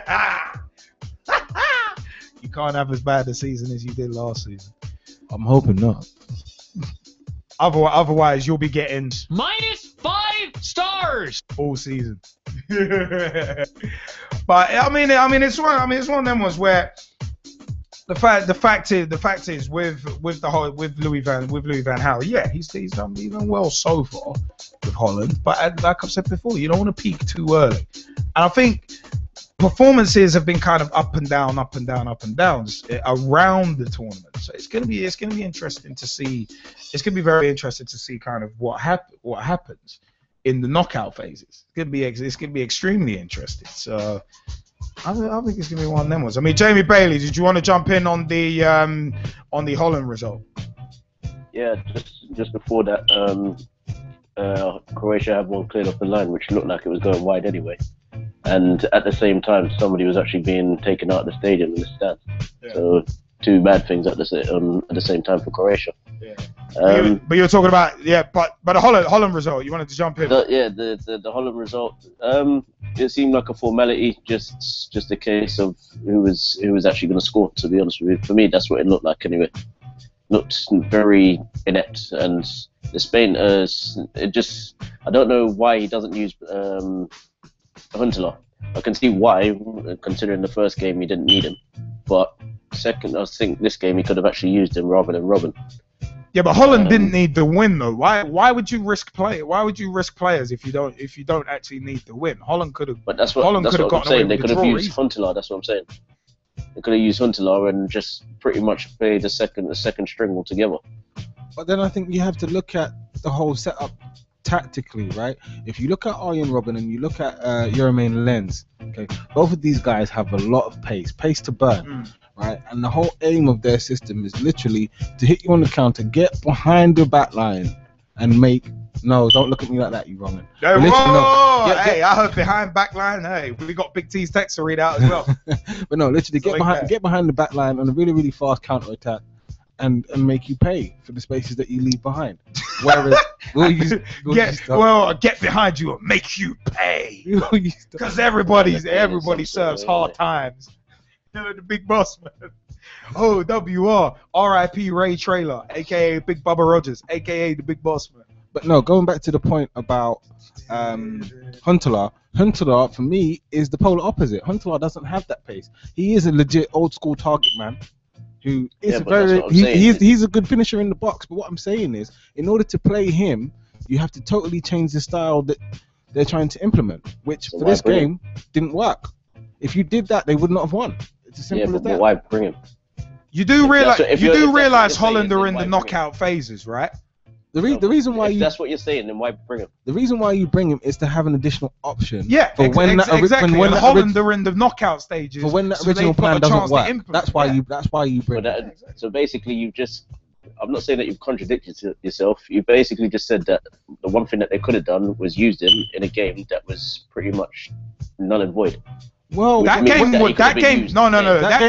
can't have as bad a season as you did last season. I'm hoping not. Otherwise, you'll be getting -5 stars all season. But I mean, it's one of them ones where The fact is with Louis van Gaal, yeah, he's done well so far with Holland, but like I've said before, you don't want to peak too early, and I think performances have been kind of up and down around the tournament, so it's gonna be interesting to see. It's gonna be very interesting to see kind of what happens in the knockout phases. It's gonna be extremely interesting. So I think it's gonna be one of them ones. I mean, Jamie Bailey, did you want to jump in on the Holland result? Yeah, just before that, Croatia had one cleared off the line, which looked like it was going wide anyway. And at the same time, somebody was actually being taken out of the stadium in the stands. Yeah. So two bad things at the same time for Croatia. Yeah. But you were talking about but the Holland result. You wanted to jump in? The Holland result. It seemed like a formality, just a case of who was actually going to score. To be honest with you, for me, that's what it looked like anyway. Looked very inept, and the Spain. I don't know why he doesn't use Huntelaar. I can see why, considering the first game he didn't need him, but second, I think this game he could have actually used him rather than Robin. Yeah, but Holland didn't need the win though. Why would you risk Why would you risk players if you don't actually need the win? Holland could have. But that's what I'm saying. They could have used Huntelaar. That's what I'm saying. They could have used Huntelaar and just pretty much played the second string altogether. But then I think you have to look at the whole setup tactically, right? If you look at Arjen Robben and you look at Jermaine Lens, okay, both of these guys have a lot of pace to burn, right? And the whole aim of their system is literally to hit you on the counter, get behind the back line, and make. No, don't look at me like that, you wrong. Hey, I heard behind back line. Hey, we got Big T's text to read out as well. But no, literally get behind the back line on a really, really fast counter attack. And make you pay for the spaces that you leave behind. Whereas get behind you and make you pay. Because everybody serves hard times. You know, the big boss man. OWR, R.I.P. Ray Traylor, aka Big Bubba Rogers, aka the big boss man. But no, going back to the point about Huntelaar for me is the polar opposite. Huntelaar doesn't have that pace. He is a legit old school target man. Who is he's a good finisher in the box, but what I'm saying is, in order to play him, you have to totally change the style that they're trying to implement, which for this game didn't work. If you did that, they would not have won. It's as simple as that. Why bring him? You do realize Holland are in the knockout phases, right? The reason why that's what you're saying, then why bring him? The reason why you bring him is to have an additional option. Yeah, exactly. When Holland are in the knockout stages, for when the original plan doesn't work. That's why you bring him. So basically, I'm not saying that you've contradicted yourself. You basically just said that the one thing that they could have done was used him in a game that was pretty much null and void. Well, that game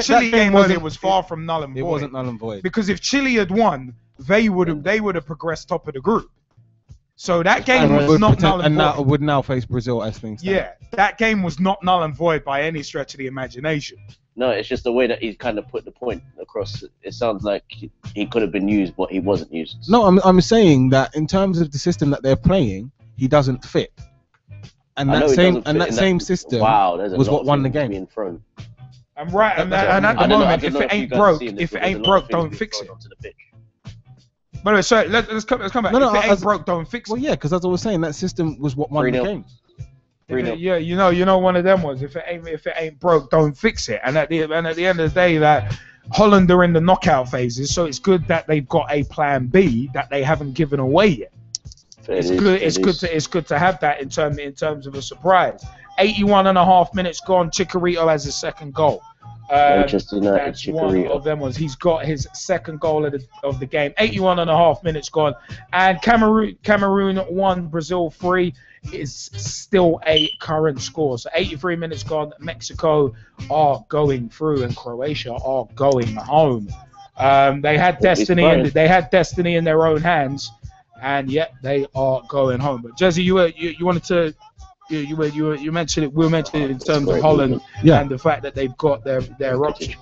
Chile game earlier was far from null and void. It wasn't null and void. Because if Chile had won, they would have progressed top of the group. So that game was not null and void. Would now face Brazil as things stand. Yeah, that game was not null and void by any stretch of the imagination. No, it's just the way that he kind of put the point across. It sounds like he could have been used, but he wasn't used. No, I'm saying that in terms of the system that they're playing, he doesn't fit. And that same system was what won the game. I'm right, and at the moment, if it ain't broke, don't fix it. By the way, sorry, let's come back. If it ain't broke, don't fix it. Well, yeah, because as I was saying, that system was what won the game. Yeah, you know, one of them was if it ain't broke, don't fix it. And at the end of the day, that Holland are in the knockout phases, so it's good that they've got a plan B that they haven't given away yet. It's good to have that in terms of a surprise. 81.5 minutes gone. Chicharito has his second goal. Manchester United, that's one of them was he's got his second goal of the game. 81.5 minutes gone, and Cameroon 1, Brazil 3 is still a current score. So 83 minutes gone. Mexico are going through, and Croatia are going home. They had destiny in their own hands, and yet they are going home. But Jesse, you wanted to. You mentioned it. We mentioned it in terms of Holland and the fact that they've got their option.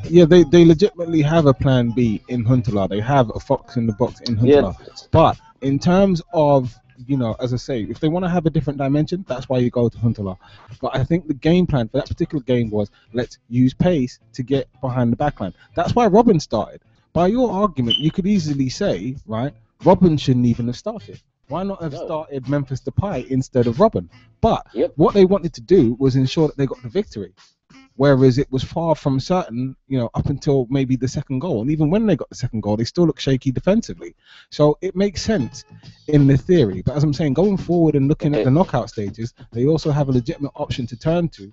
Yeah, they legitimately have a plan B in Huntelaar. They have a fox in the box in Huntelaar. But in terms of you know, as I say, if they want to have a different dimension, that's why you go to Huntelaar. But I think the game plan for that particular game was, let's use pace to get behind the backline. That's why Robin started. By your argument, you could easily say, right, Robin shouldn't even have started. Why not have started Memphis Depay instead of Robin? But what they wanted to do was ensure that they got the victory. Whereas it was far from certain, you know, up until maybe the second goal. And even when they got the second goal, they still looked shaky defensively. So it makes sense in the theory. But as I'm saying, going forward and looking at the knockout stages, they also have a legitimate option to turn to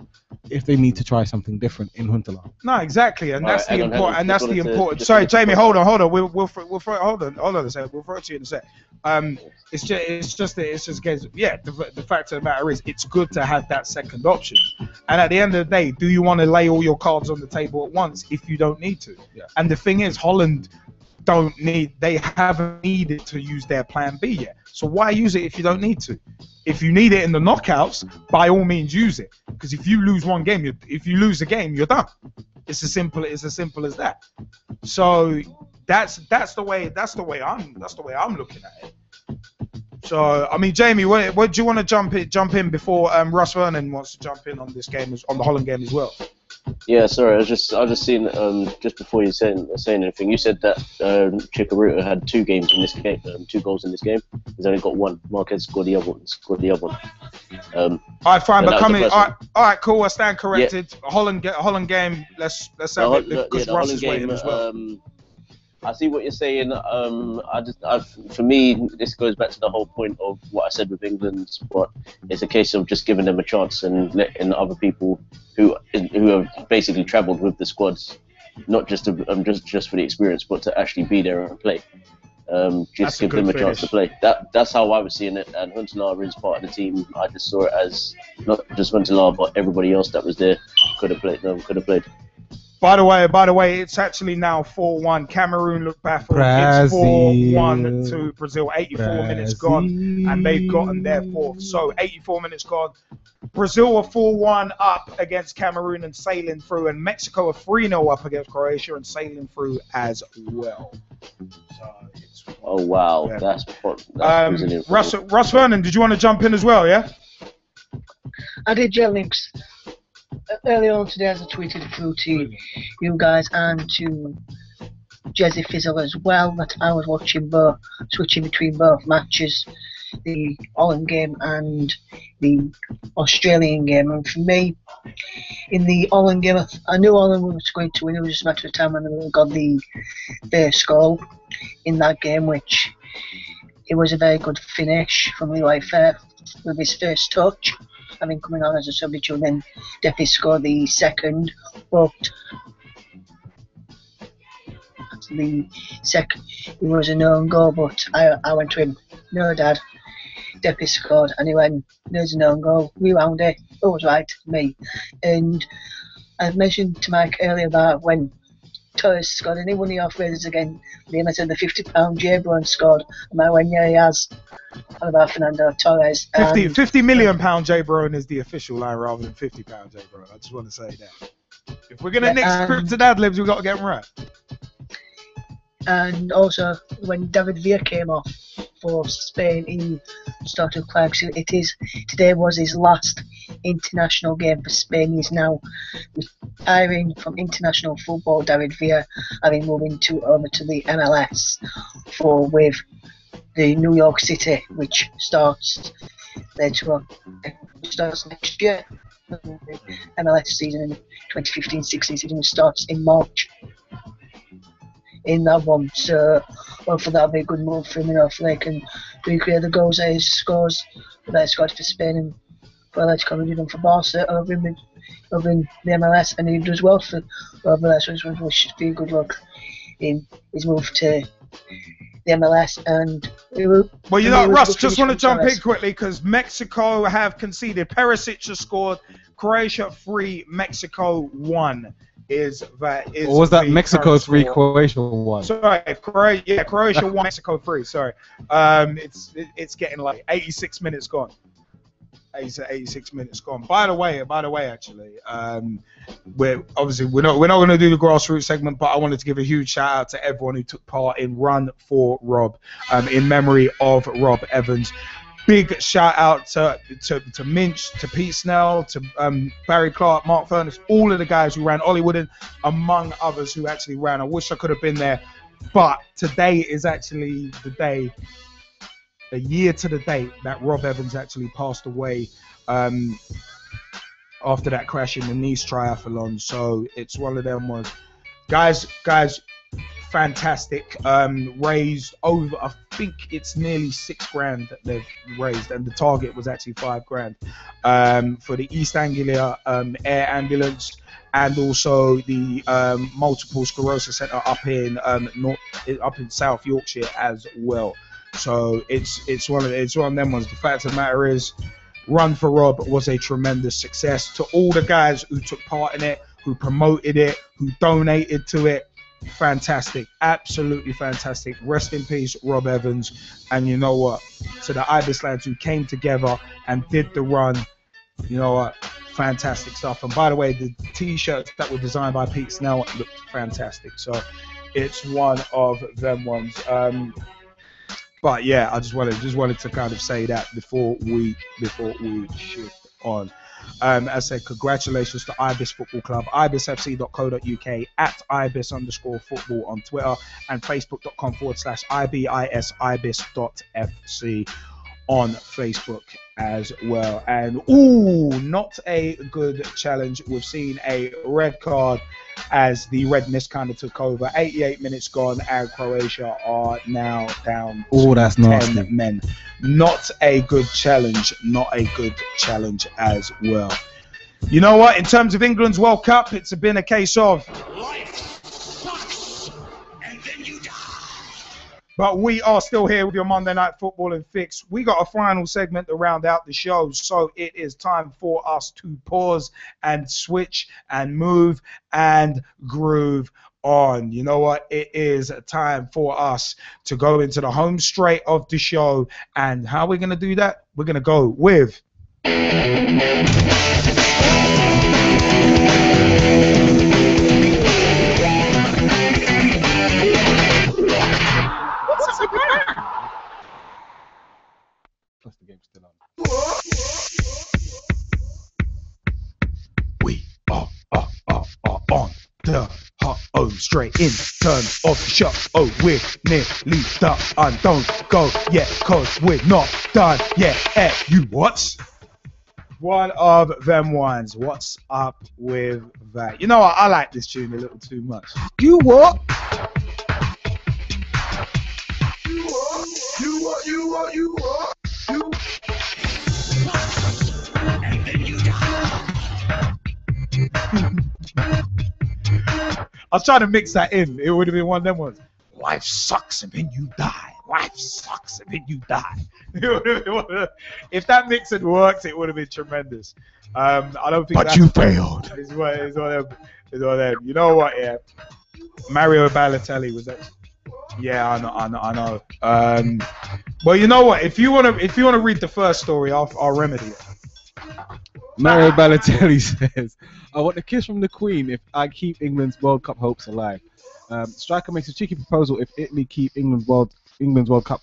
if they need to try something different in Huntelaar. No, exactly, and that's the important. And that's the important. Sorry, Jamie, hold on. We'll throw, hold on a second. We'll throw it to you in a sec. It's just a case of, the fact of the matter is, it's good to have that second option. And at the end of the day, do you want to lay all your cards on the table at once if you don't need to? And the thing is, Holland they haven't needed to use their plan B yet. So why use it if you don't need to? If you need it in the knockouts, by all means use it. Because if you lose one game, if you lose a game, you're done. It's as simple as that. So that's the way I'm looking at it. So I mean, Jamie, what do you want to jump in before Russ Vernon wants to jump in on this game, on the Holland game as well? Yeah, sorry, I was just seeing just before you saying anything, you said that Chikaruta had 2 games in this game, 2 goals in this game. He's only got 1. Marquez scored the other one. All right, fine, but coming. All right, cool. I stand corrected. Yeah. Holland game. Let's have it because Russ is waiting as well. I see what you're saying. For me, this goes back to the whole point of what I said with England. But it's a case of just giving them a chance and letting other people who have basically travelled with the squads, not just for the experience, but to actually be there and play. Just give them a chance to play. That's how I was seeing it. And Huntelaar is part of the team. I just saw it as not just Huntelaar, but everybody else that was there could have played. By the way, it's actually now 4-1. Cameroon look baffled. It's 4-1 to Brazil. 84 minutes gone, and they've gotten their fourth. So 84 minutes gone. Brazil are 4-1 up against Cameroon and sailing through, and Mexico are 3-0 up against Croatia and sailing through as well. Oh wow, Yeah. that's Russ Vernon, did you want to jump in as well? Yeah. I did, Links. Earlier on today, as I tweeted through to you guys and to Jesse Fizzle as well, that I was switching between both matches, the Holland game and the Australian game. And for me, in the Holland game, I knew Holland was going to win. It was just a matter of time when they got the first goal in that game, which it was a very good finish from Leroy Fair with his first touch, having coming on as a substitute, and then Deppy scored the second. But the second, it was a known goal, but I went to him, no Dad, Deppy scored, and he went, there's a known goal, rewound it, it was right, me. And I mentioned to Mike earlier about when Torres scored, and he won the off-raiders again. I said the £50 J. Brown scored, and I went, yeah, he has. What about Fernando Torres? £50 million J. Brown is the official line rather than £50 J. Brown. I just want to say that. If we're going to nix scripted ad-libs, we've got to get them right. And also, when David Villa came off for Spain, he started playing. So today was his last international game for Spain. He's now retiring from international football, David Villa, having moved over to the MLS with the New York City, which starts next year. The MLS season in 2015-16 season starts in March. In that one, so hopefully that'll be a good move for him. If they can recreate the goals that he scores, that he scored for Spain and for Atletico Madrid and for Barca over in the MLS, and he does well for MLS. So we should be good luck in his move to the MLS. And well, you know, Russ, just want to jump in quickly because Mexico have conceded. Perisic has scored. Croatia 3, Mexico 1. Or was that Mexico 3, Croatia 1? Sorry, Croatia 1, Mexico 3. Sorry, it's getting like 86 minutes gone. 86 minutes gone. By the way, actually, we're not going to do the grassroots segment, but I wanted to give a huge shout out to everyone who took part in Run for Rob, in memory of Rob Evans. Big shout out to Minch, to Pete Snell, to Barry Clark, Mark Furness, all of the guys who ran, Ollie Wooden, among others who actually ran. I wish I could have been there, but today is actually the day, a year to the date that Rob Evans actually passed away after that crash in the Nice Triathlon. So it's one of them ones. Guys, fantastic. Raised over, I think it's nearly $6,000 that they've raised, and the target was actually $5,000 for the East Anglia Air Ambulance, and also the Multiple Sclerosis Centre up in South Yorkshire as well. So it's one of them ones. The fact of the matter is, Run for Rob was a tremendous success. To all the guys who took part in it, who promoted it, who donated to it, fantastic, absolutely fantastic. Rest in peace, Rob Evans. And you know what? To the Ibis lads who came together and did the run, you know what? Fantastic stuff. And by the way, the T-shirts that were designed by Pete Snell looked fantastic. So it's one of them ones. But yeah, I just wanted to kind of say that before we shift on. As I said, congratulations to Ibis Football Club, ibisfc.co.uk, at ibis_football on Twitter, and facebook.com/IBIS, ibis.fc on Facebook as well. And not a good challenge. We've seen a red card as the redness kind of took over. 88 minutes gone, and Croatia are now down to that's 10 nasty. men. Not a good challenge. Not a good challenge as well. You know what? In terms of England's World Cup, it's been a case of but we are still here with your Monday Night Football and Fix. We got a final segment to round out the show, so it is time for us to pause and switch and move and groove on. You know what? It is time for us to go into the home straight of the show. And how are we going to do that? We're going to go with... Plus the game's still on. We are on the home straight in turn of the show. Oh, we're nearly done. And don't go yet, cause we're not done yet. You what? One of them ones. What's up with that? You know what? I like this tune a little too much. You what? I was trying to mix that in. It would have been one of them ones. Life sucks and then you die. Life sucks and then you die. If that mix had worked, it would have been tremendous. I don't think. But you failed. It's one of them. You know what? Yeah, Mario Balotelli was that. Yeah, I know. Well, you know what? If you wanna read the first story, I'll remedy it. Mario Balotelli says, I want a kiss from the Queen if I keep England's World Cup hopes alive. Striker makes a cheeky proposal if Italy keep England's World Cup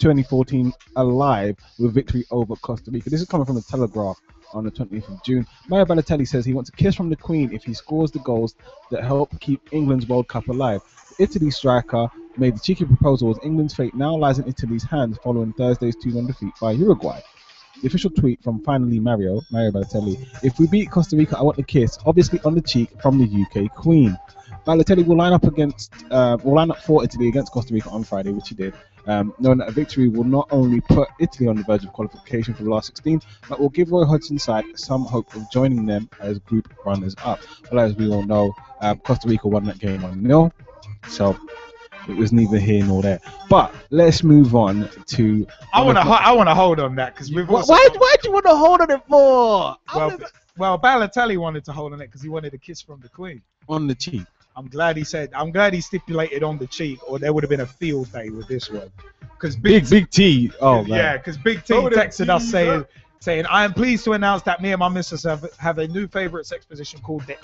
2014 alive with victory over Costa Rica. This is coming from the Telegraph on the 20th of June. Mario Balotelli says he wants a kiss from the Queen if he scores the goals that help keep England's World Cup alive. Italy striker made the cheeky proposal as England's fate now lies in Italy's hands following Thursday's 2-1 defeat by Uruguay. The official tweet from finally Mario Balotelli: if we beat Costa Rica, I want the kiss, obviously on the cheek, from the UK Queen. Balotelli will line up for Italy against Costa Rica on Friday, which he did, knowing that a victory will not only put Italy on the verge of qualification for the last 16, but will give Roy Hodgson's side some hope of joining them as group runners-up. Well, as we all know, Costa Rica won that game 1-0, so it was neither here nor there. But let's move on to. I want to hold on that because we've. Also Why do you want to hold on it for? Well, Balotelli wanted to hold on it because he wanted a kiss from the Queen on the cheek. I'm glad he stipulated on the cheek, or there would have been a field day with this one. Because Big T. Oh man. Yeah, because Big T texted us saying saying, I am pleased to announce that me and my missus have a new favourite sex position called the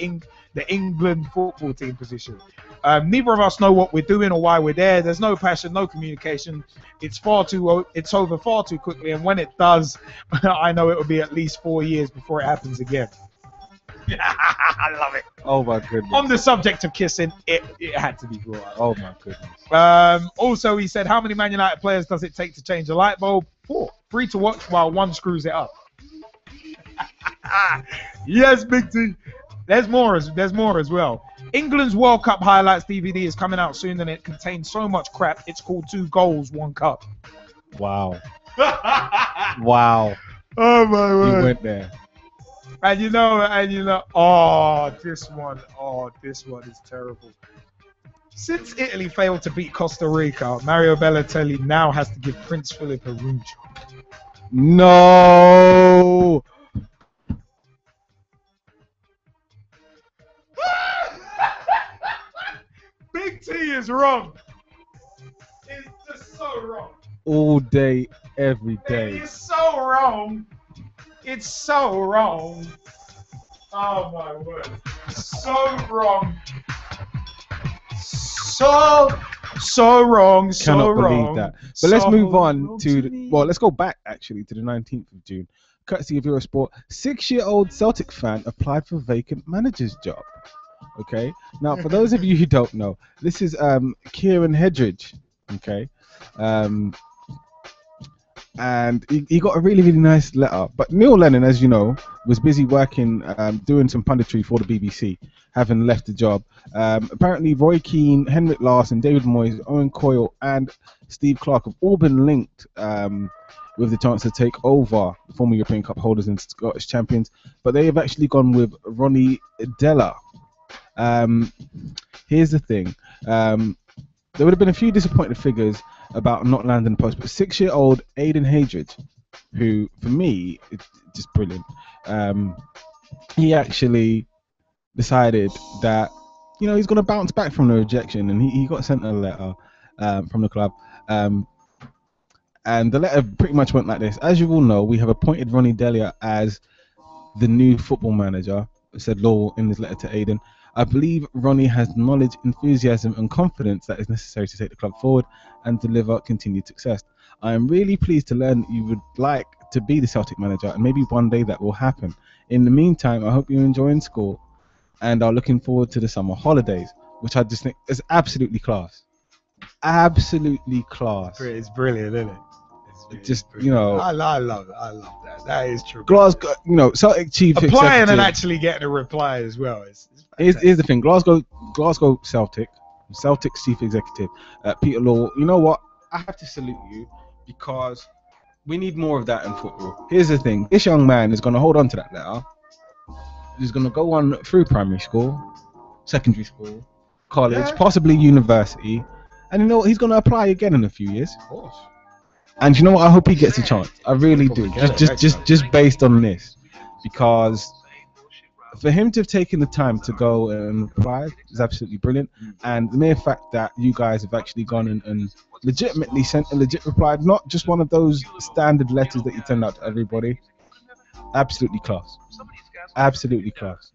England football team position. Neither of us know what we're doing or why we're there. There's no passion, no communication. It's over far too quickly, and when it does, I know it will be at least 4 years before it happens again. I love it. Oh my goodness. On the subject of kissing, it had to be brought up. Oh my goodness. Also, he said, how many Man United players does it take to change a light bulb? 4. 3 to watch while 1 screws it up. Yes, Big T. There's more as well. England's World Cup highlights DVD is coming out soon, and it contains so much crap. It's called 2 Goals, 1 Cup. Wow. Wow. Oh my word. You went there. And you know, this one is terrible. Since Italy failed to beat Costa Rica, Mario Balotelli now has to give Prince Philip a room job. No. Big T is wrong. It's just so wrong. All day, every day. It's so wrong. It's so wrong. Oh my word. So wrong. So wrong. So Cannot wrong. believe that. But let's move on let's go back actually to the 19th of June. Courtesy of Eurosport, 6-year-old Celtic fan applied for vacant manager's job. Okay. Now, for those of you who don't know, this is Kieran Hedridge. Okay. And he got a really, really nice letter. But Neil Lennon, as you know, was busy working, doing some punditry for the BBC, having left the job. Apparently, Roy Keane, Henrik Larsson, David Moyes, Owen Coyle, and Steve Clarke have all been linked with the chance to take over the former European Cup holders and Scottish champions. But they have actually gone with Ronnie Deila. Here's the thing. There would have been a few disappointed figures about not landing the post, but 6-year-old Aiden Hadridge, who for me is just brilliant. He actually decided that he's going to bounce back from the rejection, and he got sent a letter from the club, and the letter pretty much went like this: as you all know, we have appointed Ronnie Deila as the new football manager, said Lowell in his letter to Aiden. I believe Ronnie has knowledge, enthusiasm and confidence that is necessary to take the club forward and deliver continued success. I am really pleased to learn that you would like to be the Celtic manager, and maybe one day that will happen. In the meantime, I hope you're enjoying school and are looking forward to the summer holidays, which I just think is absolutely class. Absolutely class. It's brilliant, isn't it? It's just, I love it. I love that. That is true. Glasgow, Celtic chief applying executive. and actually getting a reply as well. Here's the thing, Glasgow Celtic's chief executive, Peter Lowell. You know what? I have to salute you because we need more of that in football. Here's the thing, this young man is going to hold on to that letter. He's going to go on through primary school, secondary school, college, possibly university, and he's going to apply again in a few years. Of course. And you know what? I hope he gets a chance. I really do. Just based on this, because for him to have taken the time to go and apply is absolutely brilliant. And the mere fact that you guys have actually gone and legitimately sent a legit reply, not just one of those standard letters that you send out to everybody, absolutely class. Absolutely class.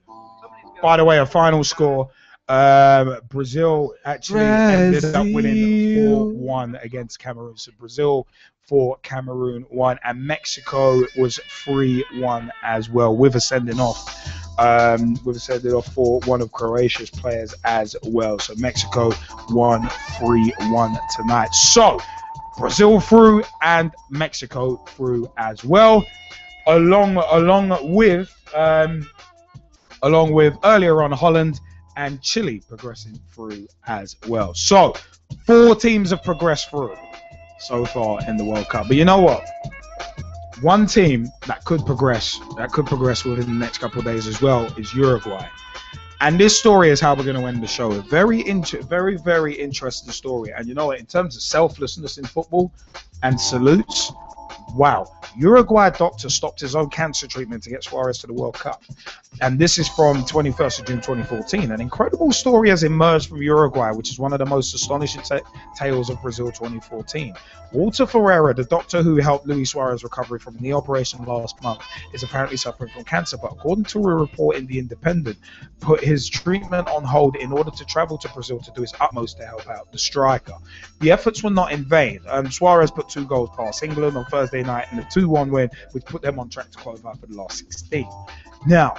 By the way, a final score. Brazil actually ended up winning 4-1 against Cameroon. So Brazil 4, Cameroon 1, and Mexico was 3-1 as well, with a sending off. For one of Croatia's players as well. So Mexico won 3-1 tonight. So Brazil through and Mexico through as well, along with earlier on Holland and Chile progressing through as well. So 4 teams have progressed through so far in the World Cup. But you know what? One team that could progress within the next couple of days as well is Uruguay. And this story is how we're going to end the show. A very, very interesting story. And you know what? In terms of selflessness in football and salutes, wow. Uruguay doctor stopped his own cancer treatment to get Suarez to the World Cup. And this is from 21st of June 2014. An incredible story has emerged from Uruguay, which is one of the most astonishing tales of Brazil 2014. Walter Ferreira, the doctor who helped Luis Suarez recovery from a knee operation last month, is apparently suffering from cancer, but according to a report in The Independent, put his treatment on hold in order to travel to Brazil to do his utmost to help out the striker. The efforts were not in vain. Suarez put 2 goals past England on Thursday night in a 2-1 win, which put them on track to qualify for the last 16. Now,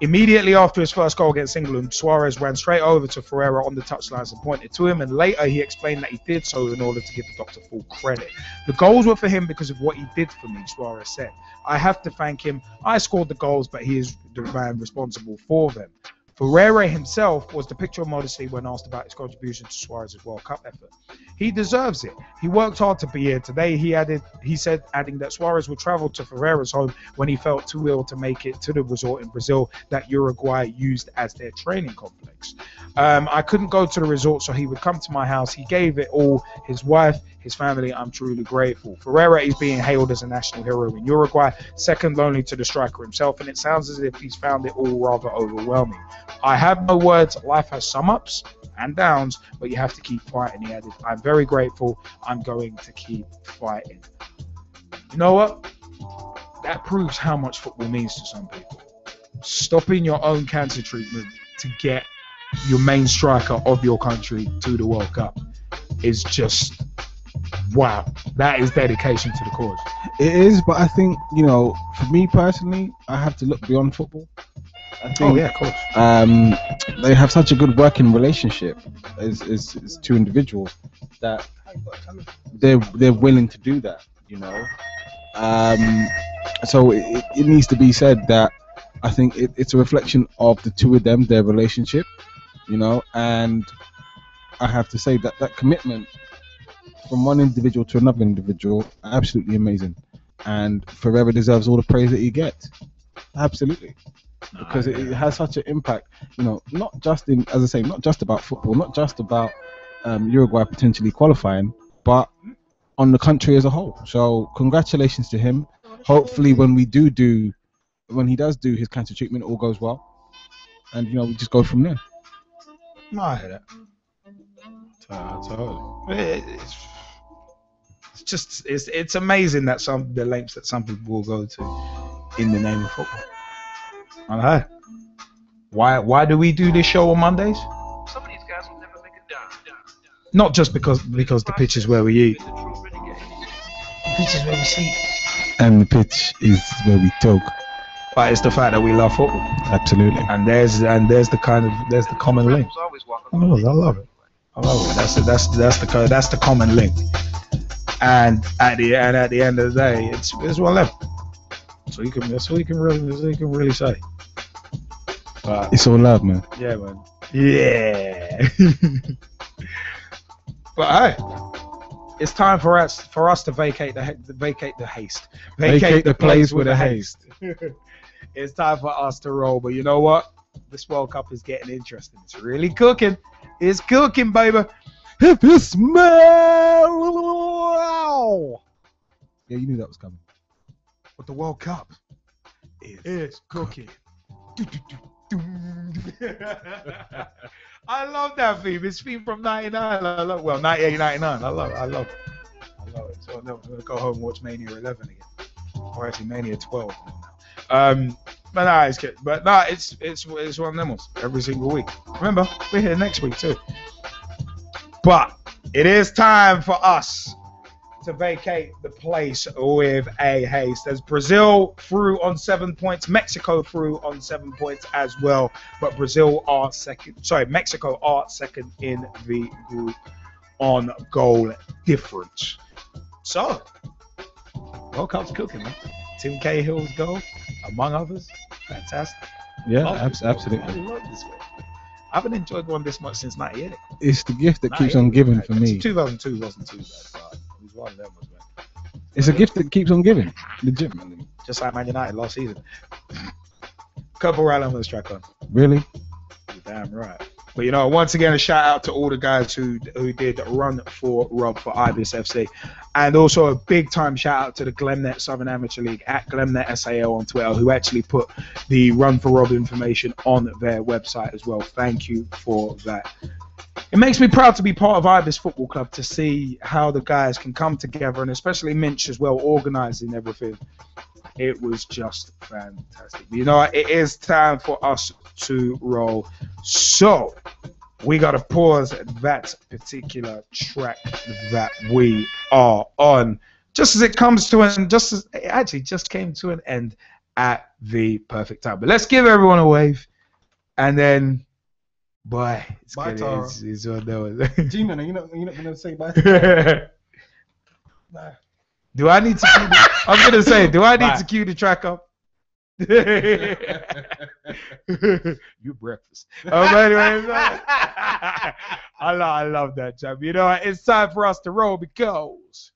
immediately after his first goal against England, Suarez ran straight over to Ferreira on the touchlines and pointed to him, and later he explained that he did so in order to give the doctor full credit. The goals were for him because of what he did for me, Suarez said. I have to thank him. I scored the goals, but he is the man responsible for them. Ferreira himself was the picture of modesty when asked about his contribution to Suarez's World Cup effort. He deserves it. He worked hard to be here today. He said, adding that Suarez would travel to Ferreira's home when he felt too ill to make it to the resort in Brazil that Uruguay used as their training complex. I couldn't go to the resort, so he would come to my house. He gave it all. His wife, his family, I'm truly grateful. Ferreira is being hailed as a national hero in Uruguay, second only to the striker himself, and it sounds as if he's found it all rather overwhelming. I have no words. Life has some ups and downs, but you have to keep fighting, he added. I'm very grateful. I'm going to keep fighting. You know what? That proves how much football means to some people. Stopping your own cancer treatment to get your main striker of your country to the World Cup is just, wow. That is dedication to the cause. It is, but I think, you know, for me personally, I have to look beyond football. I think, of course. They have such a good working relationship as two individuals that they're willing to do that, you know. So it needs to be said that I think it's a reflection of the two of them, their relationship, you know, and I have to say that commitment from one individual to another individual, absolutely amazing. And Ferreira deserves all the praise that he gets. Absolutely. Because it has such an impact, you know, not just in, as I say, not just about football, not just about Uruguay potentially qualifying, but on the country as a whole. So congratulations to him. Hopefully when he does do his cancer treatment, all goes well. And, you know, we just go from there. No, I hear that. It's amazing that the lengths that some people will go to in the name of football. Okay. Why do we do this show on Mondays? Some of these guys will never make a dime. Not just because the pitch is where we eat. The pitch is where we sleep. And the pitch is where we talk. But it's the fact that we love football. Absolutely. And there's the common link. I love it. That's the common link. And at the end of the day, it's one level. So that's all you can really say. But it's all love, man. Yeah, man. Yeah. But hey, it's time for us to vacate the haste. Vacate the place with a haste. It's time for us to roll. But you know what? This World Cup is getting interesting. It's really cooking. It's cooking, baby. If you smell, yeah, you knew that was coming. But the World Cup is cooking. I love that theme. It's theme from 99. 98, 99. I love it. So I'm going to go home and watch Mania 11 again. Or actually Mania 12 now. But nah, it's good. But nah, it's one of them ones every single week. Remember, we're here next week too. But it is time for us to vacate the place with a haste, as Brazil through on 7 points, Mexico through on 7 points as well, but Mexico are second in the group on goal difference. So World Cup's cooking, man. Tim Cahill's goal, among others, fantastic. Yeah, absolutely. I love this one. I haven't enjoyed one this much since 98. It's the gift that keeps on giving for me. 2002 wasn't too bad, but it was one of them. It's a gift that keeps on giving. Legitimately. Just like Man United last season. Couple right on the track on. Really? You're damn right. But you know, once again, a shout out to all the guys who did run for Rob for Ibis FC, and also a big time shout out to the Glennet Southern Amateur League at Glennet SAO on Twitter, who actually put the Run for Rob information on their website as well. Thank you for that. It makes me proud to be part of Ibis Football Club, to see how the guys can come together, and especially Minch as well, organising everything. It was just fantastic. You know, it is time for us to roll. So we got to pause that particular track that we are on, just as it comes to an, just as it actually just came to an end at the perfect time. But let's give everyone a wave, and then bye. Bye, Tara. It's on there. G-Man, are you not gonna say bye? Nah. Do I need to cue the, I'm gonna say, do I need to cue the track up? You breakfast. Anyway, I love that, champ. You know, it's time for us to roll because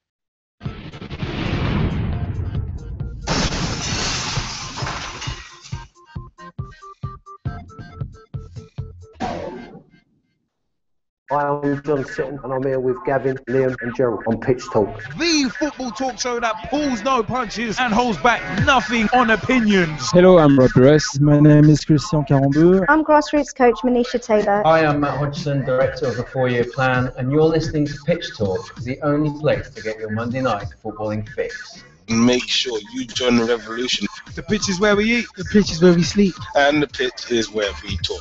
Hi, I'm John Sitton, and I'm here with Gavin, Liam, and Gerald on Pitch Talk. the football talk show that pulls no punches and holds back nothing on opinions. Hello, I'm Rob Perez. My name is Christian Carambeu. I'm grassroots coach Manisha Taylor. Hi, I'm Matt Hodgson, Director of the 4-Year Plan, and you're listening to Pitch Talk, the only place to get your Monday night footballing fix. Make sure you join the revolution. The pitch is where we eat. The pitch is where we sleep. And the pitch is where we talk.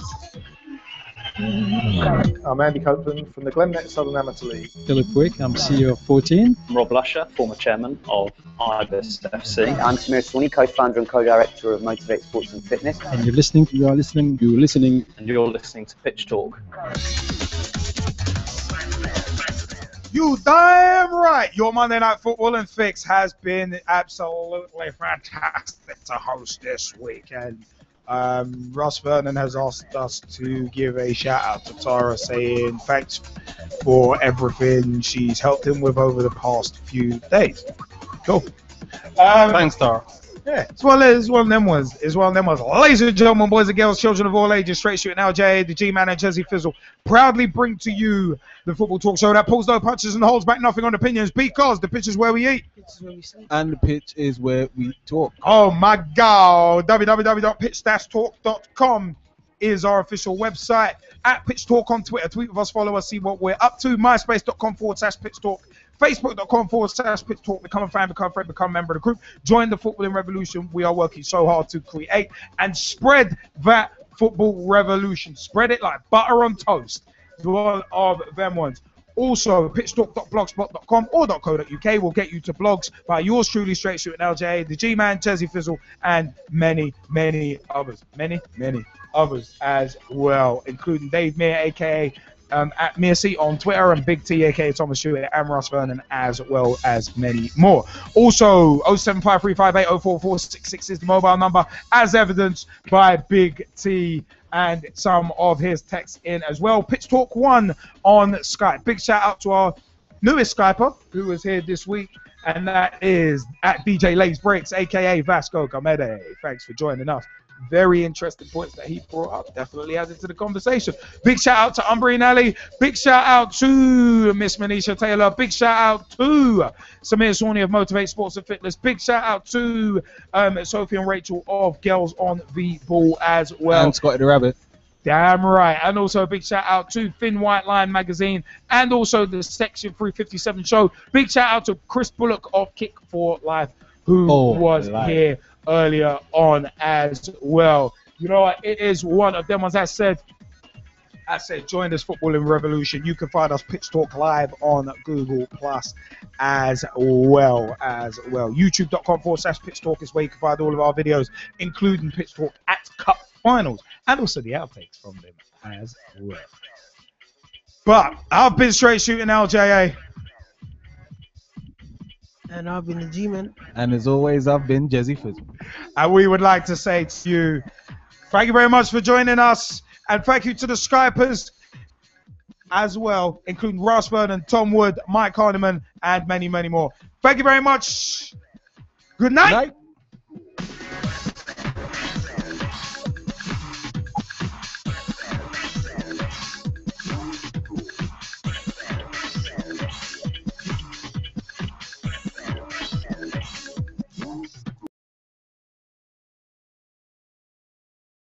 I'm Andy Copeland from the Glennet Southern Amateur League. Philip Wick, I'm CEO of 14. I'm Rob Lusher, former chairman of Ibis FC. I'm Samir Swanee, co-founder and co-director of Motivate Sports and Fitness. And you're listening to Pitch Talk. You damn right. Your Monday Night Football and Fix has been absolutely fantastic to host this weekend. Ross Vernon has asked us to give a shout out to Tara, saying thanks for everything she's helped him with over the past few days. Cool. Thanks, Tara. Yeah, it's one of them ones. Ladies and gentlemen, boys and girls, children of all ages, straight shooting LJ, the G-Man and Jesse Fizzle proudly bring to you the football talk show that pulls no punches and holds back nothing on opinions, because the pitch is where we eat. And the pitch is where we talk. Oh my God! www.pitch-talk.com is our official website. At Pitch Talk on Twitter, tweet with us, follow us, see what we're up to. MySpace.com/Pitch Talk. Facebook.com/Pitch Talk. Become a fan, become a friend, become a member of the group. Join the footballing revolution. We are working so hard to create and spread that football revolution. Spread it like butter on toast. One of them ones. Also, pitchtalk.blogspot.com or .co.uk will get you to blogs by yours truly, Straight Shooting LJ, the G-Man, Chezzy Fizzle, and many, many others. Many others as well, including Dave Meir, a.k.a. At Mearcy on Twitter, and Big T, aka Thomas Stewart, and Ross Vernon, as well as many more. Also, 07535804466 is the mobile number, as evidenced by Big T and some of his texts in as well. Pitch Talk 1 on Skype. Big shout out to our newest Skyper who was here this week, and that is at DJ Lays Breaks, aka Vasco Gamede. Thanks for joining us. Very interesting points that he brought up. Definitely added to the conversation. Big shout out to Umbrian Alley. Big shout out to Miss Manisha Taylor. Big shout out to Samir Swanee of Motivate Sports and Fitness. Big shout out to Sophie and Rachel of Girls on the Ball as well. And Scotty the Rabbit. Damn right. And also a big shout out to Thin White Line magazine and also the Section 357 show. Big shout out to Chris Bullock of Kick for Life, who was here earlier on as well. You know what? It is one of them ones. I said, join this footballing revolution. You can find us Pitch Talk Live on Google Plus as well. YouTube.com/Pitch Talk is where you can find all of our videos, including Pitch Talk at Cup Finals and also the outtakes from them as well. But I've been Straight Shooting LJA. And I've been the G-Man. And as always, I've been Jezzy Fizzle. And we would like to say to you, thank you very much for joining us. And thank you to the Skypers as well, including Ross Vernon, Tom Wood, Mike Hardiman, and many, many more. Thank you very much. Good night.